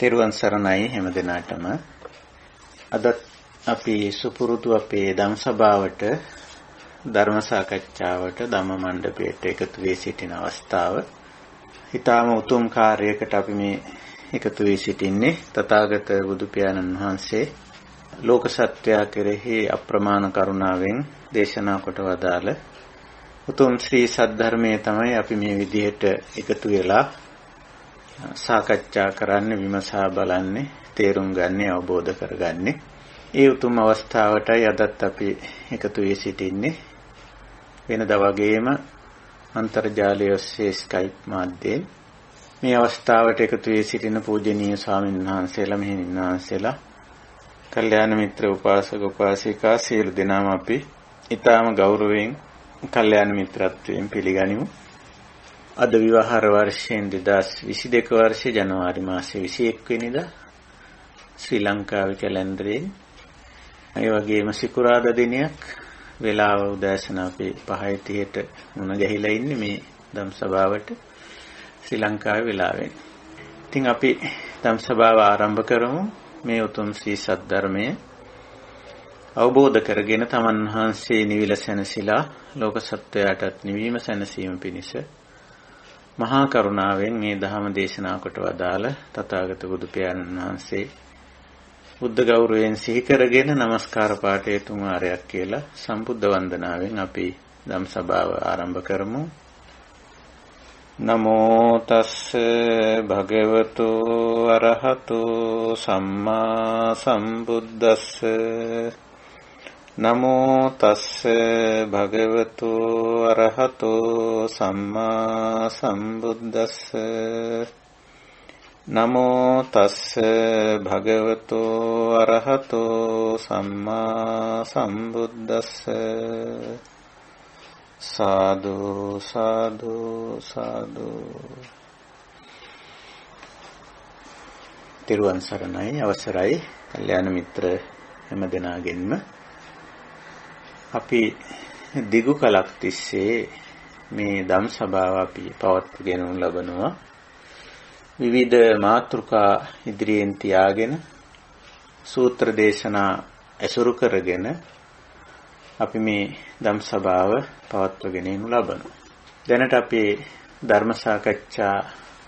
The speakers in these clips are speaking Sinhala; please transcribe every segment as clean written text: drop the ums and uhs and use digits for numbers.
තෙරුවන් සරණයි හැම දිනාටම. අද අපි සුපුරුදු අපේ ධම් සභාවට ධර්ම සාකච්ඡාවට ධම්ම මණ්ඩපයට එකතු වී සිටින අවස්ථාව. ඊටාම උතුම් කාර්යයකට අපි මේ එකතු වී සිටින්නේ. තථාගත බුදු පියාණන් වහන්සේ ලෝක සත්‍යය කෙරෙහි අප්‍රමාණ කරුණාවෙන් දේශනා කොට වදාළ උතුම් ශ්‍රී සද්ධර්මයේ තමයි අපි මේ විදිහට එකතු වෙලා සාකච්ඡා කරන්න, විමසා බලන්නේ, තේරුම් ගන්න, අවබෝධ කරගන්නේ. ඒ උතුම් අවස්ථාවටයි අදත් අපි එකතු වී සිටින්නේ. වෙනදා වගේම අන්තර්ජාලය ඔස්සේ Skype මාධ්‍යයෙන් මේ අවස්ථාවට එකතු වී සිටින පූජනීය ස්වාමීන් වහන්සේලා, මෙහෙණින් වහන්සේලා, කල්යාණ මිත්‍ර උපාසක උපාසිකා සියලු දෙනාම අපි ඊටාම ගෞරවයෙන් කල්යාණ මිත්‍රත්වයෙන් පිළිගනිමු. අද විවාහාර වර්ෂයෙන් 2022 වර්ෂයේ ජනවාරි මාසයේ 21 වෙනිදා ශ්‍රී ලංකාවේ කැලෙන්ඩරයෙන් ඒ වගේම සිකුරාදා දිනයක් වේලාව උදෑසන අපි 5:30ට මුණ ගැහිලා ඉන්නේ මේ ධම් සභාවට ශ්‍රී ලංකාවේ වේලාවෙන්. ඉතින් අපි ධම් සභාව ආරම්භ කරමු. මේ උතුම් ශ්‍රී සද්ධර්මය අවබෝධ කරගෙන තමන් වහන්සේ නිවිල සැනසීලා ලෝක සත්වයාටත් නිවීම සැනසීම පිණිස මහා කරුණාවෙන් මේ ධර්ම දේශනා කොට වදාළ තථාගත බුදු පියාණන් වහන්සේ බුද්ධ ගෞරවයෙන් සිහි කරගෙන নমස්කාර පාඨය තුන් වාරයක් කියලා සම්බුද්ධ වන්දනාවෙන් අපි ධම් සභාව ආරම්භ කරමු. නමෝ තස්ස භගවතු අරහතෝ සම්මා සම්බුද්දස්ස නමෝ තස්ස භගවතු අරහතෝ සම්මා සම්බුද්දස්ස නමෝ තස්ස භගවතු අරහතෝ සම්මා සම්බුද්දස්ස සාදු සාදු සාදු. තෙරුවන් සරණයි, අවසරයි කල්යාණ මිත්‍ර හැම දෙනාගෙන්ම. අපි දිගු කලක් තිස්සේ මේ ධම් සභාව අපි පවත්වාගෙන ලබනවා. විවිධ මාතෘකා ඉදිරියෙන් තියාගෙන සූත්‍ර දේශනා ඇසුරු කරගෙන අපි මේ ධම් සභාව පවත්වාගෙන ලබනවා. දැනට අපි ධර්ම සාකච්ඡා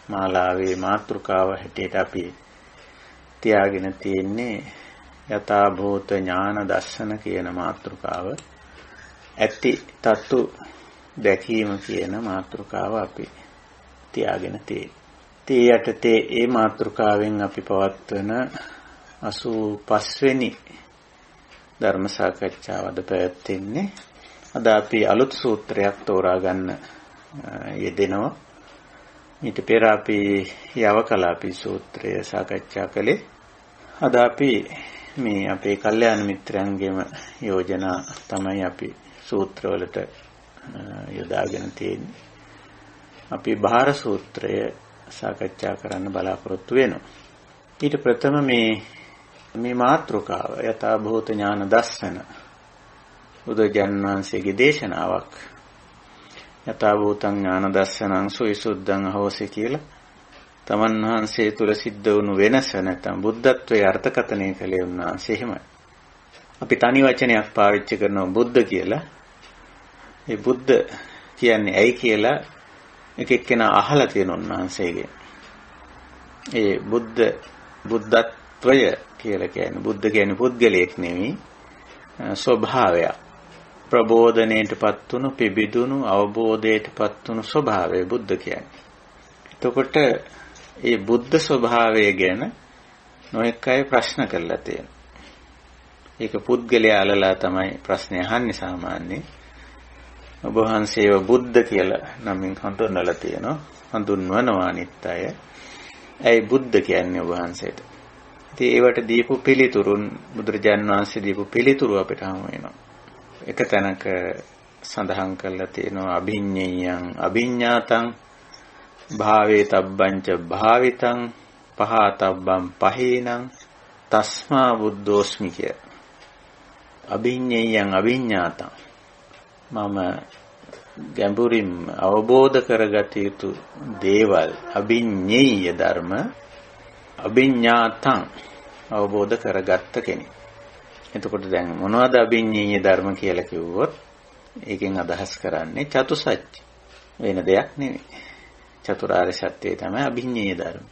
මාලාවේ මාතෘකාව හැටියට අපි තියාගෙන තියෙන්නේ යථා භූත ඥාන දර්ශන කියන මාතෘකාව. ඇති තතු දැකීම කියන මාතෘකාව අපි තියාගෙන තියෙන්නේ. ඒ යටතේ ඒ මාතෘකාවෙන් අපි පවත්වන 85 වෙනි ධර්ම සාකච්ඡාව අද පැවැත්වෙන්නේ. අද අපි අලුත් සූත්‍රයක් තෝරා ගන්න යෙදෙනවා. ඊට පෙර අපි යවකලාපී සූත්‍රය සාකච්ඡා කළේ. අද අපි මේ අපේ කල්යාණ මිත්‍රයන්ගේම යෝජනා තමයි අපි සූත්‍රවලට යොදාගෙන තියෙන්නේ. අපි බාහිර සූත්‍රය සාකච්ඡා කරන්න බලාපොරොත්තු වෙනවා. ඊට ප්‍රථම මේ මාතෘකාව යථා භූත ඥාන දර්ශන බුදුජාණන් වහන්සේගේ දේශනාවක්. යථා භූතං ඥාන දර්ශනං සුවිසුද්ධං අහෝසි කියලා තමන් වහන්සේ තුල සිද්ධ වුණු වෙනස නැත්නම් බුද්ධත්වයේ අර්ථකථනය කළේ උන්වහන්සේ එහෙමයි. අපි තනි වචනයක් පාවිච්චි කරනවා බුද්ධ කියලා. ඒ බුද්ධ කියන්නේ ඇයි කියලා එක එක්කෙනා අහලා තියෙන උන්වහන්සේගෙන්. ඒ බුද්ධත්වය කියලා කියන්නේ බුද්ධ කියන්නේ පුද්ගලයෙක් නෙවෙයි, ස්වභාවයක්. ප්‍රබෝධණයටපත් වුණු, පිබිදුණු, අවබෝධයටපත් වුණු ස්වභාවය බුද්ධ කියන්නේ. එතකොට ඒ බුද්ධ ස්වභාවය ගැන නොඑක අය ප්‍රශ්න කරලා තියෙනවා. ඒක පුද්ගලයා අල්ලලා තමයි ප්‍රශ්නේ අහන්නේ සාමාන්‍යයෙන්. ඔබ වහන්සේව බුද්ධ කියලා නමින් හඳුන්වලා තියෙනවා. හඳුන්වනවා අනිත් අය. ඇයි බුද්ධ කියන්නේ ඔබ වහන්සේට? ඉතින් ඒවට දීපු පිළිතුරුන් බුදුරජාණන් වහන්සේ දීපු පිළිතුරු අපිට හමු වෙනවා. එක තැනක සඳහන් කරලා තියෙනවා අභිඤ්ඤයං අභිඤ්ඤාතං භාවේ තබ්බංච භාවිතං පහතබ්බං පහේනං තස්මා බුද්ධෝස්මි කිය. අභිඤ්ඤයං අභිඤ්ඤාතං මම ගැඹුරින් අවබෝධ කරගත යුතු දේවල් අභිඤ්ඤේය ධර්ම අභිඤ්ඤාතං අවබෝධ කරගත්ත කෙනෙක්. එතකොට දැන් මොනවද අභිඤ්ඤේය ධර්ම කියලා කිව්වොත් ඒකෙන් අදහස් කරන්නේ චතුසත්‍ය. වෙන දෙයක් නෙවෙයි. චතුරාර්ය සත්‍යය තමයි අභිඤ්ඤේය ධර්ම.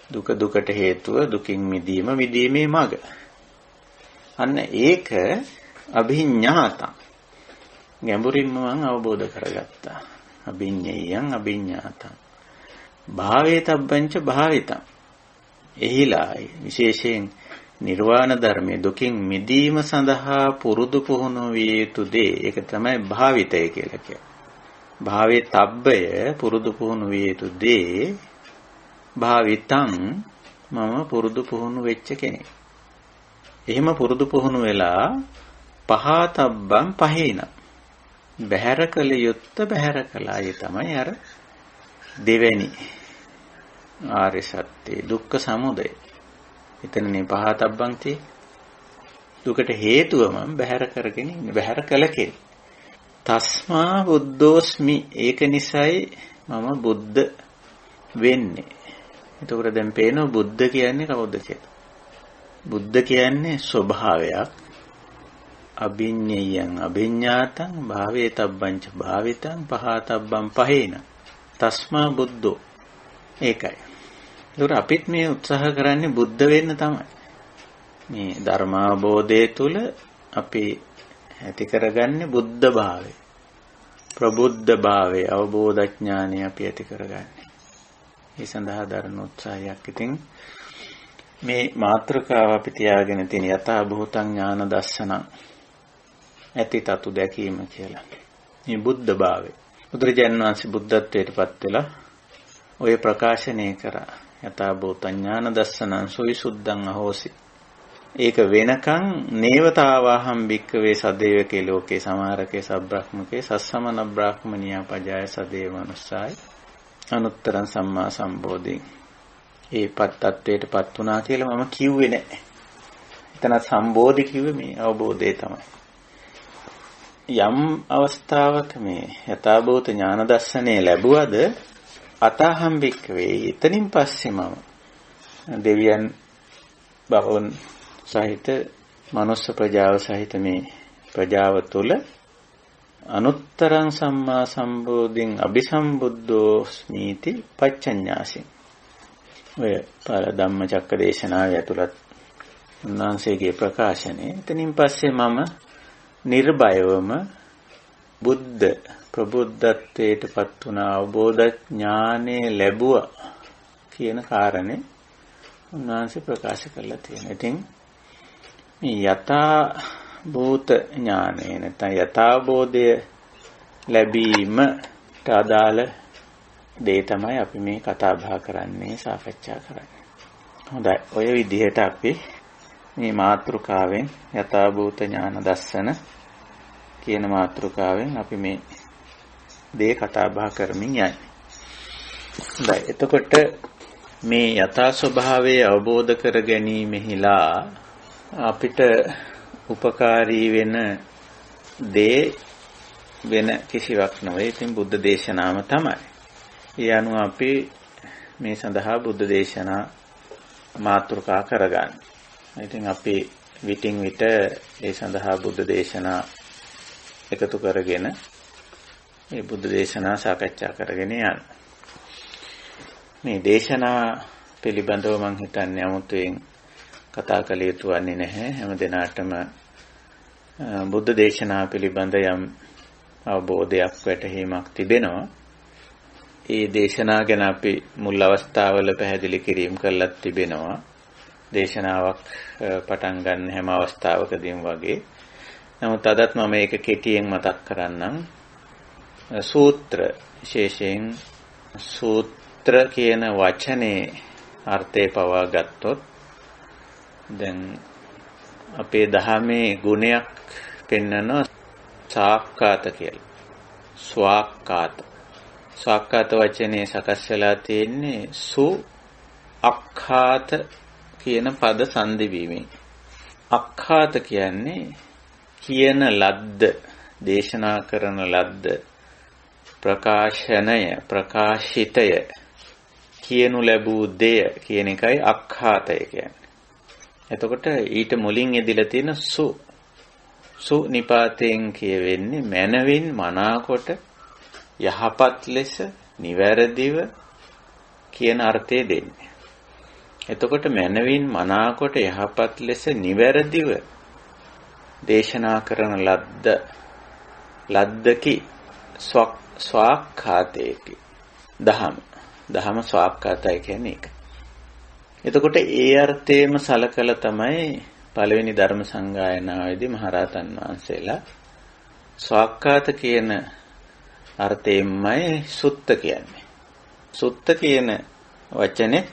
දුක දුකට හේතුව දුකින් මිදීම මිදීමේ මඟ. අන්න ඒක අභිඤ්ඤාතං. ගැඹුරින්ම මම අවබෝධ කරගත්තා. අභිඤ්ඤේයං අභිඤ්ඤාතං. භාවේතබ්බංච භාවිතං. එහිලා විශේෂයෙන් නිර්වාණ ධර්මයේ දුකින් මිදීම සඳහා පුරුදු පුහුණු විය යුතු දේ ඒක තමයි භාවිතය කියලා කියන්නේ. භාවේතබ්බය පුරුදු පුහුණු විය යුතු දේ භාවිතං මම පුරුදු පුහුණු වෙච්ච කෙනෙක්. එහෙම පුරුදු පුහුණු වෙලා පහතබ්බං පහේන බහැර කළ යුත්ත බහැර කළා. ඒ තමයි අර දෙවෙනි ආර්ය සත්‍ය දුක්ඛ සමුදය. එතනනේ පහතබ්බං tie දුකට හේතුව මම බහැර කරගෙන ඉන්නේ බහැර කළ කෙනෙක්. තස්මා බුද්ධෝස්මි ඒක නිසයි මම බුද්ධ වෙන්නේ. එතකොට දැන් පේනවා බුද්ධ කියන්නේ කවුද කියලා. බුද්ධ කියන්නේ ස්වභාවයක්. අභිඤ්ඤේයං අභිඤ්ඤාතං භාවේතබ්බංච භාවිතං පහතබ්බං පහේන තස්මා බුද්ධෝ. ඒකයි. ඒකට අපිත් මේ උත්සාහ කරන්නේ බුද්ධ වෙන්න තමයි. මේ ධර්මාබෝධය තුළ අපි ඇති කරගන්නේ බුද්ධ භාවය. ප්‍රබුද්ධ භාවය අවබෝධඥානය අපි ඇති කරගන්නේ. ඒ සඳහා දරන උත්සාහයක්. ඉතින් මේ මාතෘකාව අපි තියාගෙන තියෙන යථා භූතං ඥාන දස්සන ඇති තතු දැකීම කියලා. මේ බුද්ධ භාවය. බුදුරජාණන් වහන්සේ බුද්ධත්වයට පත් වෙලා ඔය ප්‍රකාශනය කරා. යථා භූතං ඥාන දස්සනං සවිසුද්ධං අහෝසි. ඒක වෙනකන් නේවතාවාහම් භික්කවේ සදේවකේ ලෝකේ සමාරකේ සබ්‍රාහ්මකේ සස්සමන බ්‍රාහ්මනියා පජාය සදේව මනුස්සායි අනුත්තරං සම්මා සම්බෝධි. ඒ තත්ත්වයටපත් වුණා කියලා මම කිව්වේ නැහැ. එතන සම්බෝධි කිව්වේ මේ අවබෝධය තමයි. යම් අවස්ථාවක මේ යථාභූත ඥාන දර්ශනය ලැබුවද අතහම් භික්කවේ එතනින් පස්සේ මම දෙවියන් බවුන් සහිත මනුස්ස ප්‍රජාව සහිත මේ ප්‍රජාව තුළ අනුත්තරං සම්මා සම්බෝධින් අபிසම්බුද්ධෝ ස්මීති පච්චඤ්ඤාසින්. ඔය ධම්මචක්ක දේශනාවේ ඇතුළත් උන්වහන්සේගේ ප්‍රකාශනයේ එතනින් පස්සේ මම නිර්භයවම බුද්ධ ප්‍රබුද්ධත්වයට පත් වුණ අවබෝධ ඥානෙ ලැබුවා කියන කාරණේ උන්වහන්සේ ප්‍රකාශ කරලා තියෙනවා. ඉතින් මේ යථා භූත ඥානය නැත්නම් යථාබෝධය ලැබීමට අදාළ දේ තමයි අපි මේ කතා බහ කරන්නේ සාකච්ඡා කරන්නේ. හොඳයි. ඔය විදිහට අපි මේ මාතෘකාවෙන් යථාභූත ඥාන දර්ශන කියන මාතෘකාවෙන් අපි මේ දේ කතා බහ කරමින් යන්නේ. හොඳයි. එතකොට මේ යථා ස්වභාවය අවබෝධ කර ගැනීමෙහිලා අපිට උපකාරී වෙන දේ වෙන කිසිවක් නෙවෙයි. ඉතින් බුද්ධ දේශනාව තමයි. ඒ අනුව අපි මේ සඳහා බුද්ධ දේශනා මාතෘකා කරගන්න. ඉතින් අපි විටින් විට ඒ සඳහා බුද්ධ දේශනා එකතු කරගෙන මේ බුද්ධ දේශනා සාකච්ඡා කරගෙන යනවා. මේ දේශනා පිළිබඳව මම හිතන්නේ 아무තෙන් කතා කළ යුතු වන්නේ නැහැ. හැම දිනාටම බුද්ධ දේශනා පිළිබඳ යම් අවබෝධයක් වැටහීමක් තිබෙනවා. ඒ දේශනා ගැන අපි මුල් අවස්ථාවල පැහැදිලි කිරීම කළත් තිබෙනවා. දේශනාවක් පටන් ගන්න හැම අවස්ථාවකදීම වගේ. නමුත් අදත් මම මේක කෙටියෙන් මතක් කරන්නම්. සූත්‍ර විශේෂයෙන් සූත්‍ර කියන වචනේ අර්ථය පවා ගත්තොත් දැන් අපේ දහමේ ගුණයක් පෙන්වන සාක්කාත කියලා. ස්වාක්කාත වචනේ සකස් වෙලා තියෙන්නේ සු අක්ඛාත කියන පද සංදි වීමෙන්. අක්ඛාත කියන්නේ කියන ලද්ද, දේශනා කරන ලද්ද, ප්‍රකාශනය, ප්‍රකාශිතය කියනු ලැබූ දෙය කියන එකයි අක්ඛාතය කියන්නේ. එතකොට ඊට මුලින් එදිලා තියෙන සු නිපාතයෙන් කියවෙන්නේ මනවින් මනාකොට යහපත් ලෙස නිවැරදිව කියන අර්ථය දෙන්නේ. එතකොට මනවින් මනාකොට යහපත් ලෙස නිවැරදිව දේශනා කරන ලද්දකි ස්වාක්ඛාතේකි දහම ස්වාක්ඛාතය කියන්නේ ඒක. එතකොට ඒ අර්ථයෙන්ම සලකලා තමයි පළවෙනි ධර්ම සංගායනාවේදී මහරහතන් වහන්සේලා ස්වාක්ඛාත කියන අර්ථයෙන්මයි සුත්ත කියන්නේ. සුත්ත කියන වචනේ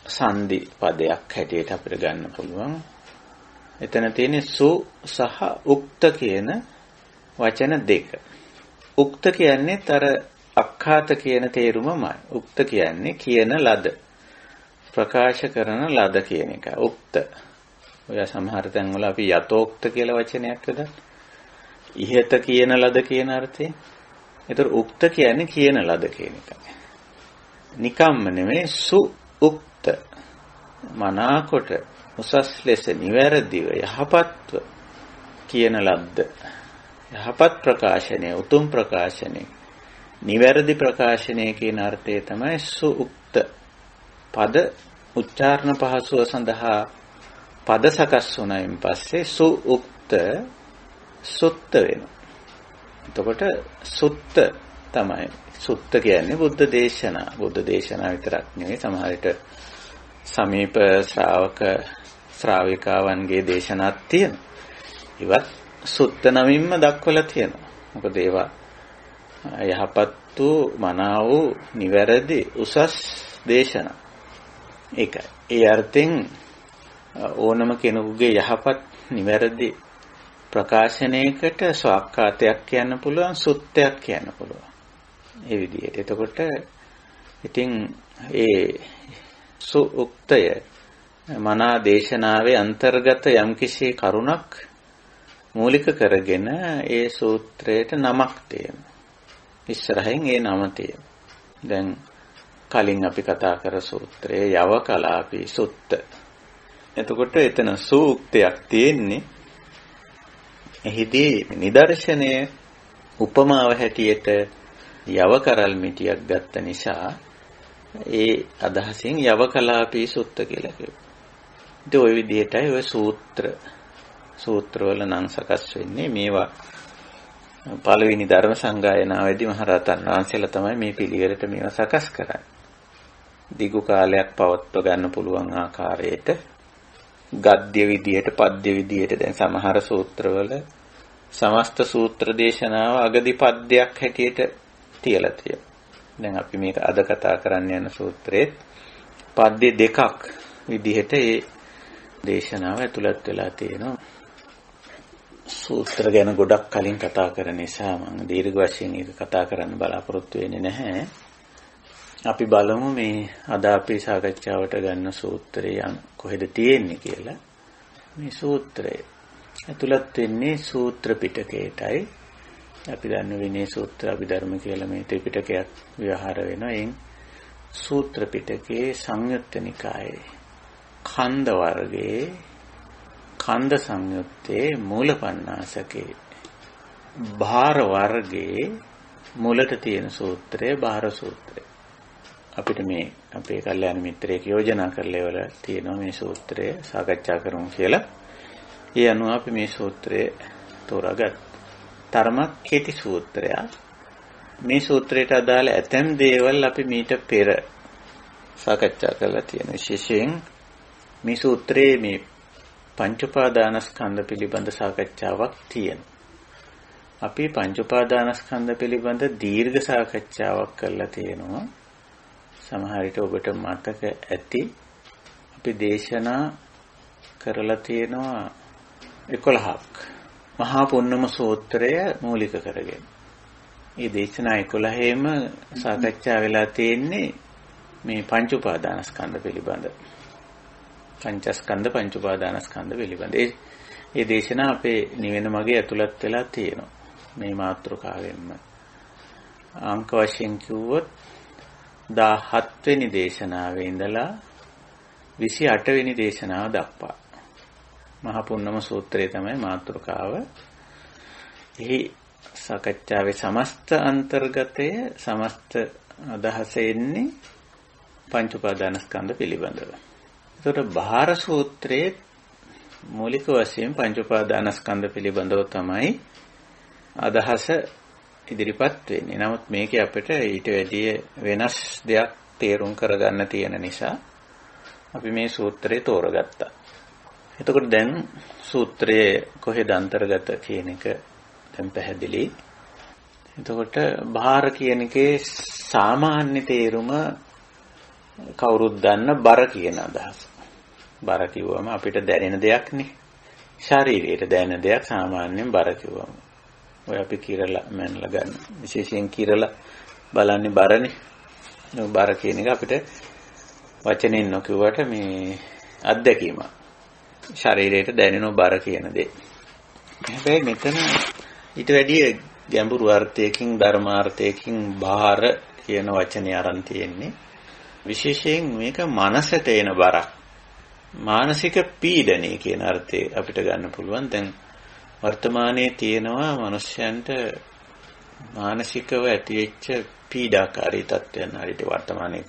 සංදි පදයක් හැටියට අපිට ගන්න පුළුවන්. එතන තියෙන්නේ සු සහ උක්ත කියන වචන දෙක. උක්ත කියන්නේ තර අක්ඛාත කියන තේරුමමයි. උක්ත කියන්නේ කියන ලද ප්‍රකාශ කරන ලද කියන එක. උක්ත. ඔය සමහර තැන්වල අපි යතෝක්ත කියලා වචනයක් යොදන්නේ. ඉහත කියන ලද කියන අර්ථයෙන්. ඒතර උක්ත කියන්නේ කියන ලද කියන එකයි. නිකම්ම නෙමෙයි සු උක්ත මනාකොට උසස් ලෙස නිවැරදිව යහපත්ව කියන ලද්ද. යහපත් ප්‍රකාශනය, උතුම් ප්‍රකාශනය, නිවැරදි ප්‍රකාශනය කියන අර්ථය තමයි සු උක්ත. පද උච්චාරණ පහසුව සඳහා පද සකස් වුණයින් පස්සේ සු උක්ත සුත්ත වෙනවා. එතකොට සුත්ත තමයි. සුත්ත කියන්නේ බුද්ධ දේශනා. බුද්ධ දේශනා විතරක් නෙවෙයි සමහර විට සමීප ශ්‍රාවිකාවන්ගේ දේශනාත් තියෙනවා. ඒවත් සුත්ත නමින්ම දක්වලා තියෙනවා. මොකද ඒවා යහපත් වූ මනා වූ නිවැරදි උසස් දේශනා. ඒකයි. ඒ අර්ථයෙන් ඕනම කෙනෙකුගේ යහපත් නිවැරදි ප්‍රකාශනයකට ස්වාක්ඛාතයක් කියන්න පුළුවන්, සුත්තයක් කියන්න පුළුවන්. ඒ විදිහට. එතකොට ඉතින් ඒ සුඋක්තය මනා දේශනාවේ අන්තර්ගත යම්කිසි කරුණක් මූලික කරගෙන ඒ සූත්‍රයට නමක් තියෙනවා. ඉස්සරහින් ඒ නම තියෙනවා. දැන් කලින් අපි කතා කර සූත්‍රයේ යවකලාපී සුත්ත. එතකොට එතන සූක්තයක් තියෙන්නේ. එහිදී නිදර්ශනය උපමාව හැටියට යවකරල් මිටියක් ගත්ත නිසා ඒ අදහසින් යවකලාපී සුත්ත කියලා කිව්වා. ඉතින් ওই විදිහටයි ওই සූත්‍රවල නම් සකස් වෙන්නේ. මේවා පළවෙනි ධර්ම සංගායනාවේදී මහරහතන් වහන්සේලා තමයි මේ පිළිවෙලට මේවා සකස් කරන්නේ. දිගු කාලයක් පවත්ව ගන්න පුළුවන් ආකාරයට ගද්‍ය විදියට, පද්‍ය විදියට දැන් සමහර සූත්‍රවල සමස්ත සූත්‍ර දේශනාව අගදි පද්‍යයක් හැටියට තියලා තියෙනවා. දැන් අපි මේක අද කතා කරන්න යන සූත්‍රයේ පද්‍ය දෙකක් විදිහට ඒ දේශනාව ඇතුළත් වෙලා තියෙනවා. සූත්‍ර ගැන ගොඩක් කලින් කතා කරන නිසා මම දීර්ඝ වශයෙන් ඒක කතා කරන්න බලාපොරොත්තු වෙන්නේ නැහැ. අපි බලමු මේ අද අපි සාකච්ඡාවට ගන්න සූත්‍රය කොහෙද තියෙන්නේ කියලා. මේ සූත්‍රය ඇතුළත් වෙන්නේ සූත්‍ර පිටකයටයි. අපි දන්න විනය සූත්‍ර අභිධර්ම කියලා මේ ත්‍රිපිටකයක් ව්‍යවහාර වෙනවා. එයින් සූත්‍ර පිටකයේ සංයුත්ත නිකායේ ඛණ්ඩ වර්ගයේ ඛණ්ඩ සංයුත්තේ මූලපණ්ණාසකේ භාර වර්ගයේ මුලට තියෙන සූත්‍රය භාර සූත්‍රය. අපිට මේ අපේ කල්යාණ මිත්‍රයෙක් යෝජනා කරලා ඉවර තියෙනවා මේ සූත්‍රය සාකච්ඡා කරමු කියලා. ඒ අනුව අපි මේ සූත්‍රය තෝරාගත්තා. තරමක් කෙටි සූත්‍රයක්. මේ සූත්‍රයට අදාළ ඇතැම් දේවල් අපි මීට පෙර සාකච්ඡා කරලා තියෙනවා. විශේෂයෙන් මේ සූත්‍රයේ මේ පංච උපාදානස්කන්ධ පිළිබඳ සාකච්ඡාවක් තියෙනවා. අපි පංච උපාදානස්කන්ධ පිළිබඳ දීර්ඝ සාකච්ඡාවක් කරලා තියෙනවා. සමහර විට ඔබට මතක ඇති අපි දේශනා කරලා තියෙනවා 11ක්. මහා පුන්නම සූත්‍රය මූලික කරගෙන. මේ දේශනා 11ෙම සාකච්ඡා වෙලා තියෙන්නේ මේ පංච උපාදානස්කන්ධ පිළිබඳ. පංචස්කන්ධ පංච උපාදානස්කන්ධ පිළිබඳ. ඒ දේශනා අපේ නිවෙන මගේ ඇතුළත් වෙලා තියෙනවා. මේ මාතෘකාවෙන්ම. අංක වශයෙන් කිව්වොත් 17 වෙනි දේශනාවේ ඉඳලා 28 වෙනි දේශනාව දක්වා මහා පුන්නම සූත්‍රය තමයි මාතෘකාව. එහි සාකච්ඡාවේ සමස්ත අන්තර්ගතය සමස්ත අදහස එන්නේ පංච උපාදානස්කන්ධ පිළිබඳව. ඒකට බාහිර සූත්‍රයේ මූලික වශයෙන් පංච උපාදානස්කන්ධ පිළිබඳව තමයි අදහස ඉදිරිපත් වෙන්නේ. නමුත් මේකේ අපිට ඊට වැඩිය වෙනස් දෙයක් තේරුම් කරගන්න තියෙන නිසා අපි මේ සූත්‍රය තෝරගත්තා. එතකොට දැන් සූත්‍රයේ කොහෙද අන්තර්ගත කියන එක දැන් පැහැදිලි. එතකොට බාහිර කියන එකේ සාමාන්‍ය තේරුම කවුරුත් දන්න බර කියන අදහස. බර කිව්වම අපිට දැනෙන දෙයක් නේ. ශරීරයට දැනෙන දෙයක් සාමාන්‍යයෙන් බර කිව්වම. ඔය අපි කිරලා මැනලා ගන්න. විශේෂයෙන් කිරලා බලන්නේ බරනේ. බර කියන එක අපිට වචනෙන් නොකියුවට මේ අත්දැකීම. ශරීරයට දැනෙන බර කියන දේ. හැබැයි මෙතන ඊට වැඩිය ගැඹුරු අර්ථයකින් ධර්මාර්ථයකින් බාහිර කියන වචනේ අරන් තියෙන්නේ. විශේෂයෙන් මේක මනසට එන බරක්. මානසික පීඩනය කියන අර්ථය අපිට ගන්න පුළුවන්. දැන් වර්තමානයේ තියෙනවා මිනිස්යන්ට මානසිකව ඇතිවෙච්ච පීඩාකාරී තත්ත්වයන් හරියට වර්තමානයේ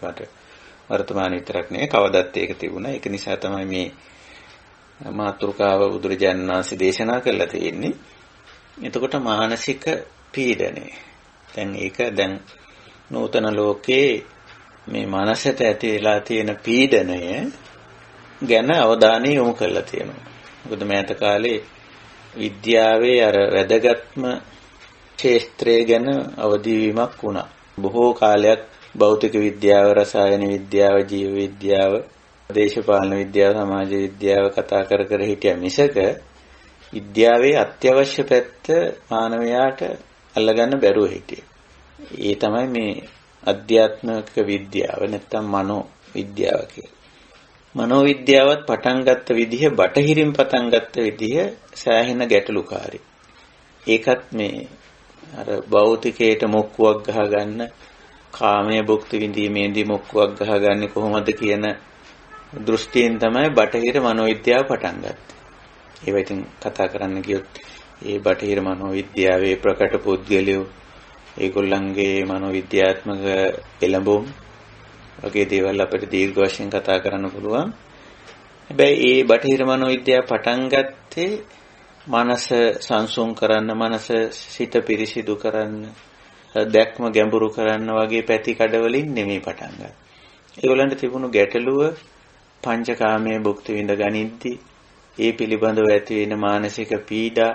විතරක් නෙවෙයි කවදත් ඒක තිබුණා. ඒක නිසා තමයි මේ මාතෘකාව බුදුරජාණන් වහන්සේ දේශනා කළා තියෙන්නේ. එතකොට මානසික පීඩනය. දැන් නූතන ලෝකේ මේ මනසට ඇතිලා තියෙන පීඩනය ගැන අවධානය යොමු කරලා තියෙනවා. මොකද මෑත කාලේ විද්‍යාවේ අර වැදගත්ම ක්ෂේත්‍රය ගැන අවදිවීමක් වුණා. බොහෝ කාලයක් භෞතික විද්‍යාව, රසායන විද්‍යාව, ජීව විද්‍යාව, දේශපාලන විද්‍යාව, සමාජ විද්‍යාව කතා කර හිටියා මිසක විද්‍යාවේ අත්‍යවශ්‍ය පැත්ත මානවයාට අල්ලගන්න බැරුව හිටියේ. ඒ තමයි මේ අධ්‍යාත්මික විද්‍යාව නැත්නම් මනෝ විද්‍යාව කියන්නේ. මනෝ විද්‍යාවත් පටන් ගත්ත විදිහ බටහිරින් පටන් ගත්ත විදිහ සෑහෙන ගැටලුකාරී. ඒකත් මේ අර භෞතිකයට මොක්කුවක් ගහගන්න, කාමයේ භුක්ති විඳීමේදී මොක්කුවක් ගහගන්නේ කොහොමද කියන දෘෂ්ටියෙන් තමයි බටහිර මනෝවිද්‍යාව පටන් ගත්තේ. ඒව ඉතින් කතා කරන්න ගියොත් ඒ බටහිර මනෝවිද්‍යාවේ ප්‍රකට පුද්ගලයෝ ඒගොල්ලන්ගේ මනෝවිද්‍යාත්මක එළඹුම් වගේ දේවල් අපිට දීර්ඝ වශයෙන් කතා කරන්න පුළුවන්. හැබැයි ඒ බටහිර මනෝවිද්‍යාව පටන් ගත්තේ මනස සංසුන් කරන්න, මනස සිත පිරිසිදු කරන්න, දැක්ම ගැඹුරු කරන්න වගේ පැති කඩවලින් නෙමෙයි පටන් ගත්තේ. ඒගොල්ලන්ට තිබුණු ගැටලුව පංචකාමයේ භුක්ති විඳ ගනිද්දී ඒ පිළිබඳව ඇති වෙන මානසික පීඩා,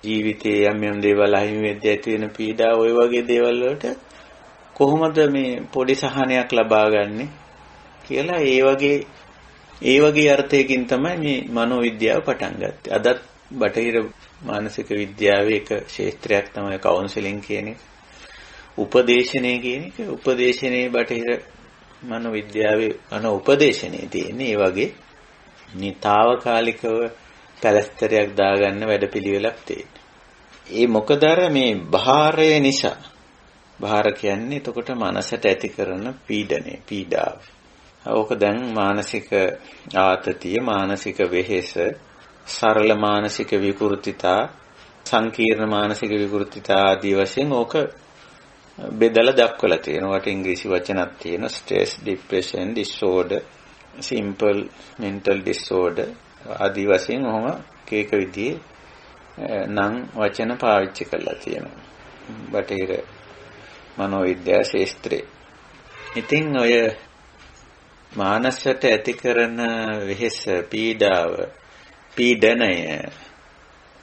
ජීවිතයේ යම් දේවල් අහිමි වෙද්දී ඇති වෙන පීඩා, ওই වගේ දේවල් වලට කොහොමද මේ පොඩි සහනයක් ලබා ගන්නෙ කියලා ඒ වගේ අර්ථයකින් තමයි මේ මනෝවිද්‍යාව පටන් ගත්තේ. අදත් බටහිර මානසික විද්‍යාවේ එක ක්ෂේත්‍රයක් තමයි කවුන්සලින් කියන එක. උපදේශනය කියන එක. උපදේශනයේ බටහිර මනෝවිද්‍යාවේ උපදේශනයේ තියෙන්නේ ඒ වගේ නිතාවකාලිකව පැලස්තරයක් දාගන්න වැඩපිළිවෙලක් තියෙනවා. ඒ මොකද අර මේ බාහිරය නිසා. බාහිර කියන්නේ එතකොට මනසට ඇති කරන පීඩාව. ඕක දැන් මානසික ආතතිය, මානසික වෙහෙස, සරල මානසික විකෘතිතා, සංකීර්ණ මානසික විකෘතිතා ආදී වශයෙන් ඕක බෙදලා දක්වලා තියෙනවා. වට ඉංග්‍රීසි වචනක් තියෙනවා. Stress, depression, disorder, simple mental disorder ආදී වශයෙන් ඔහොම කේක විදිහේ නම් වචන පාවිච්චි කරලා තියෙනවා. බටහිර මනෝවිද්‍යා ශාස්ත්‍රයේ. ඉතින් ඔය මානසයට ඇති කරන වෙහෙස, පීඩනය,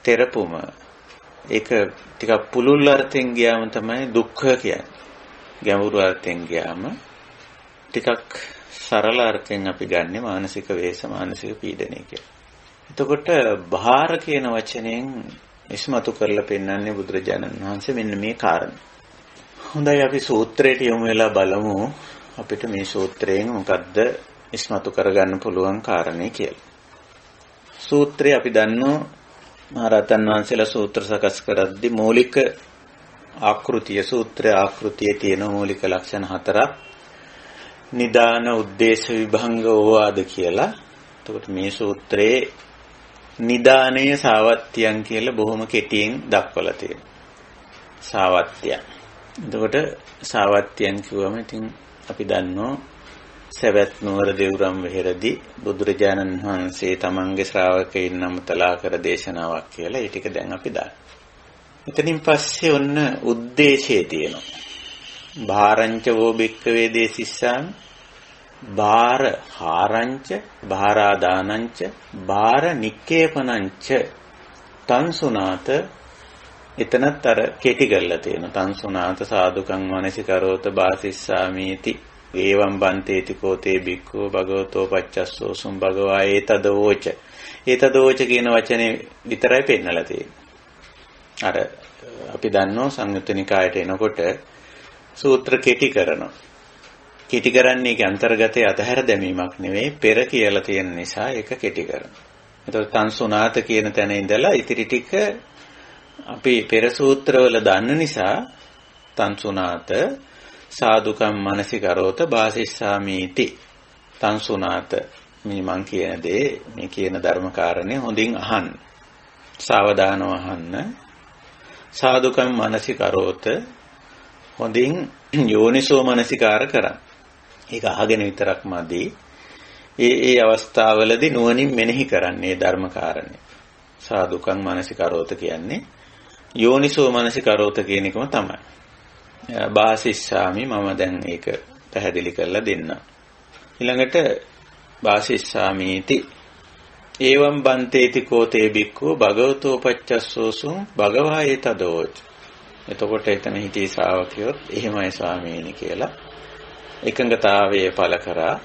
තෙරපුම ඒක ටිකක් පුළුල් අර්ථයෙන් ගියාම තමයි දුක්ඛ කියන්නේ. ගැඹුරු අර්ථයෙන් ගියාම ටිකක් සරල අර්ථයෙන් අපි ගන්නෙ මානසික වෙහෙස, මානසික පීඩනය කියලා. එතකොට බාහිර කියන වචනයෙන් ඉස්මතු කරලා පෙන්වන්නේ බුදුරජාණන් වහන්සේ මෙන්න මේ කාරණා. හොඳයි අපි සූත්‍රයට යමු වෙලා බලමු අපිට මේ සූත්‍රයෙන් මොකද්ද ඉස්මතු කරගන්න පුළුවන් කාරණේ කියලා. සූත්‍රය අපි දන්නවා මහරහතන් වහන්සේලා සූත්‍ර සකස් කරද්දී මූලික ආකෘතිය, සූත්‍ර ආකෘතියේ තියෙන මූලික ලක්ෂණ 4ක්. නිදාන උද්දේශ විභංග ඕවාද කියලා. එතකොට මේ සූත්‍රයේ නිදානයේ සාවත්‍යයන් කියලා බොහොම කෙටියෙන් දක්වලා තියෙනවා. සාවත්‍යයන්. එතකොට සාවත්‍යයන් කිව්වම ඉතින් අපි දන්නවා සවැත් නුවර දෙව්රම් වෙහෙරදී බුදුරජාණන් වහන්සේ තමන්ගේ ශ්‍රාවකයන් නමතලා කර දේශනාවක් කියලා. ඒ ටික දැන් අපි දාන්න. එතනින් පස්සේ ඔන්න උද්දේශය තියෙනවා. භාරංච වෝ බික්කවේ දේසිස්සාමි භාර හාරංච භාරාදානංච භාර නික්කේපනංච තංසුනාත. එතනත් අර කෙටි කරලා තියෙනවා. තංසුනාත සාදුකං මනසිකරෝත බාසිස්සාමීති ඒවම් බන්තේති කෝතේ බික්ඛෝ භගවතෝ පච්චස්සෝසුම් භගවා ඒතදෝච. ඒතදෝච කියන වචනේ විතරයි පෙන්නලා තියෙන්නේ. අර අපි දන්නෝ සංයුත්ත නිකායට එනකොට සූත්‍ර කෙටි කරනවා. කෙටි කරන්නේ ඒකේ අන්තර්ගතයේ අතහැර දැමීමක් නෙවෙයි, පෙර කියලා තියෙන නිසා ඒක කෙටි කරනවා. එතකොට තංසුනාත කියන තැන ඉඳලා ඉතිරි ටික අපි පෙර සූත්‍රවල දන්න නිසා තංසුනාත සාදුකම් මනසිකරෝත බාසිස්සාමීති. තංසුනාත මේ මං කියන දේ, මේ කියන ධර්ම කාරණේ හොඳින් අහන්න. සාවධානව අහන්න. සාදුකම් මනසිකරෝත හොඳින් යෝනිසෝ මනසිකාර කරන්න. ඒක අහගෙන විතරක් මදි. ඒ අවස්ථාවලදී නුවණින් මෙනෙහි කරන්නේ ධර්ම කාරණේ. සාදුකම් මනසිකරෝත කියන්නේ යෝනිසෝ මනසිකරෝත කියන එකම තමයි. බාසිස්සාමි මම දැන් ඒක පැහැදිලි කරලා දෙන්නම්. ඊළඟට බාසිස්සාමීති ඒවම් බන්තේති කෝතේ බික්ඛෝ භගවතෝ පච්චස්සෝසුං භගවා ඒතදෝච. එතකොට එතන හිටි ශ්‍රාවකයොත් එහෙමයි ස්වාමීනි කියලා එකඟතාවයේ පළ කරා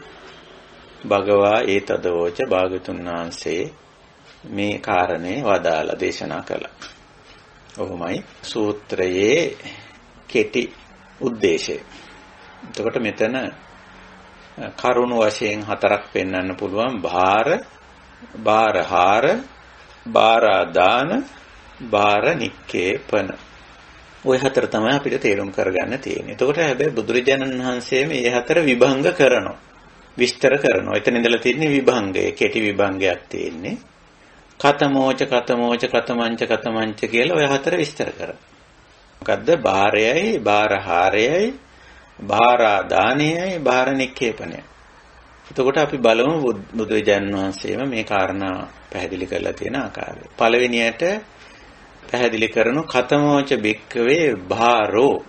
භගවා ඒතදෝච භාගතුන් වහන්සේ මේ කාරණේ වදාලා දේශනා කළා. ඔහොමයි සූත්‍රයේ කෙටි උද්දේශය. එතකොට මෙතන කරුණු වශයෙන් හතරක් පෙන්වන්න පුළුවන්. භාර, භාරහාර, භාරාදාන, භාර නික්කේපන. ওই හතර තමයි අපිට තේරුම් කරගන්න තියෙන්නේ. එතකොට හැබැයි බුදුරජාණන් වහන්සේ මේ හතර විභංග කරනවා. විස්තර කරනවා. එතන ඉඳලා තියෙන්නේ විභංගය. කෙටි විභංගයක් තියෙන්නේ. කතමෝච කතමෝච කතමංච කතමංච කියලා ඔය හතර විස්තර කරනවා. මොකද්ද? භාරයයි, භාරහාරයයි, භාරාදානයයි, භාර නික්කේපනයයි. එතකොට අපි බලමු බුදුරජාණන් වහන්සේම මේ කාරණා පැහැදිලි කරලා තියෙන ආකාරය. පළවෙනියට පැහැදිලි කරනු කතමෝච බික්කවේ භාරෝ.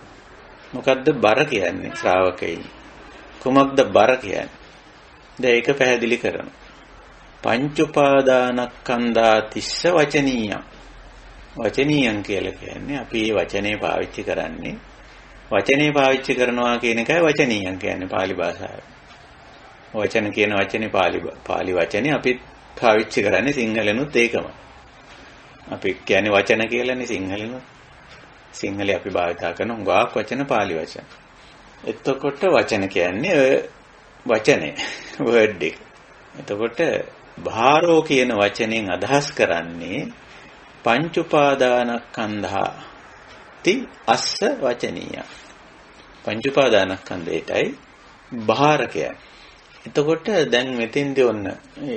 මොකද්ද බර කියන්නේ? ශ්‍රාවකයන්. කුමක්ද බර කියන්නේ? දැන් ඒක පැහැදිලි කරනවා. පංච උපාදානස්කන්ධා තිස්ස වචනීයං. වචනීයං කියලා කියන්නේ අපි මේ වචනේ පාවිච්චි කරන්නේ. වචනේ පාවිච්චි කරනවා කියන එකයි වචනීයං කියන්නේ පාලි භාෂාවේ. වචන කියන වචනේ පාලි වචනේ අපි පාවිච්චි කරන්නේ සිංහලෙනුත් ඒකම. අපි කියන්නේ වචන කියලානේ සිංහලෙනුත්. සිංහලේ අපි භාවිතා කරන හුඟක් වචන පාලි වචන. එතකොට වචන කියන්නේ වචනේ වර්ඩ් එක. එතකොට භාරෝ කියන වචනෙන් අදහස් කරන්නේ පංච උපාදානස්කන්ධා ති අස්ස වචනීය. පංච උපාදානස්කන්ධයටයි භාර කියන්නේ. එතකොට දැන් මෙතෙන්දී ඔන්න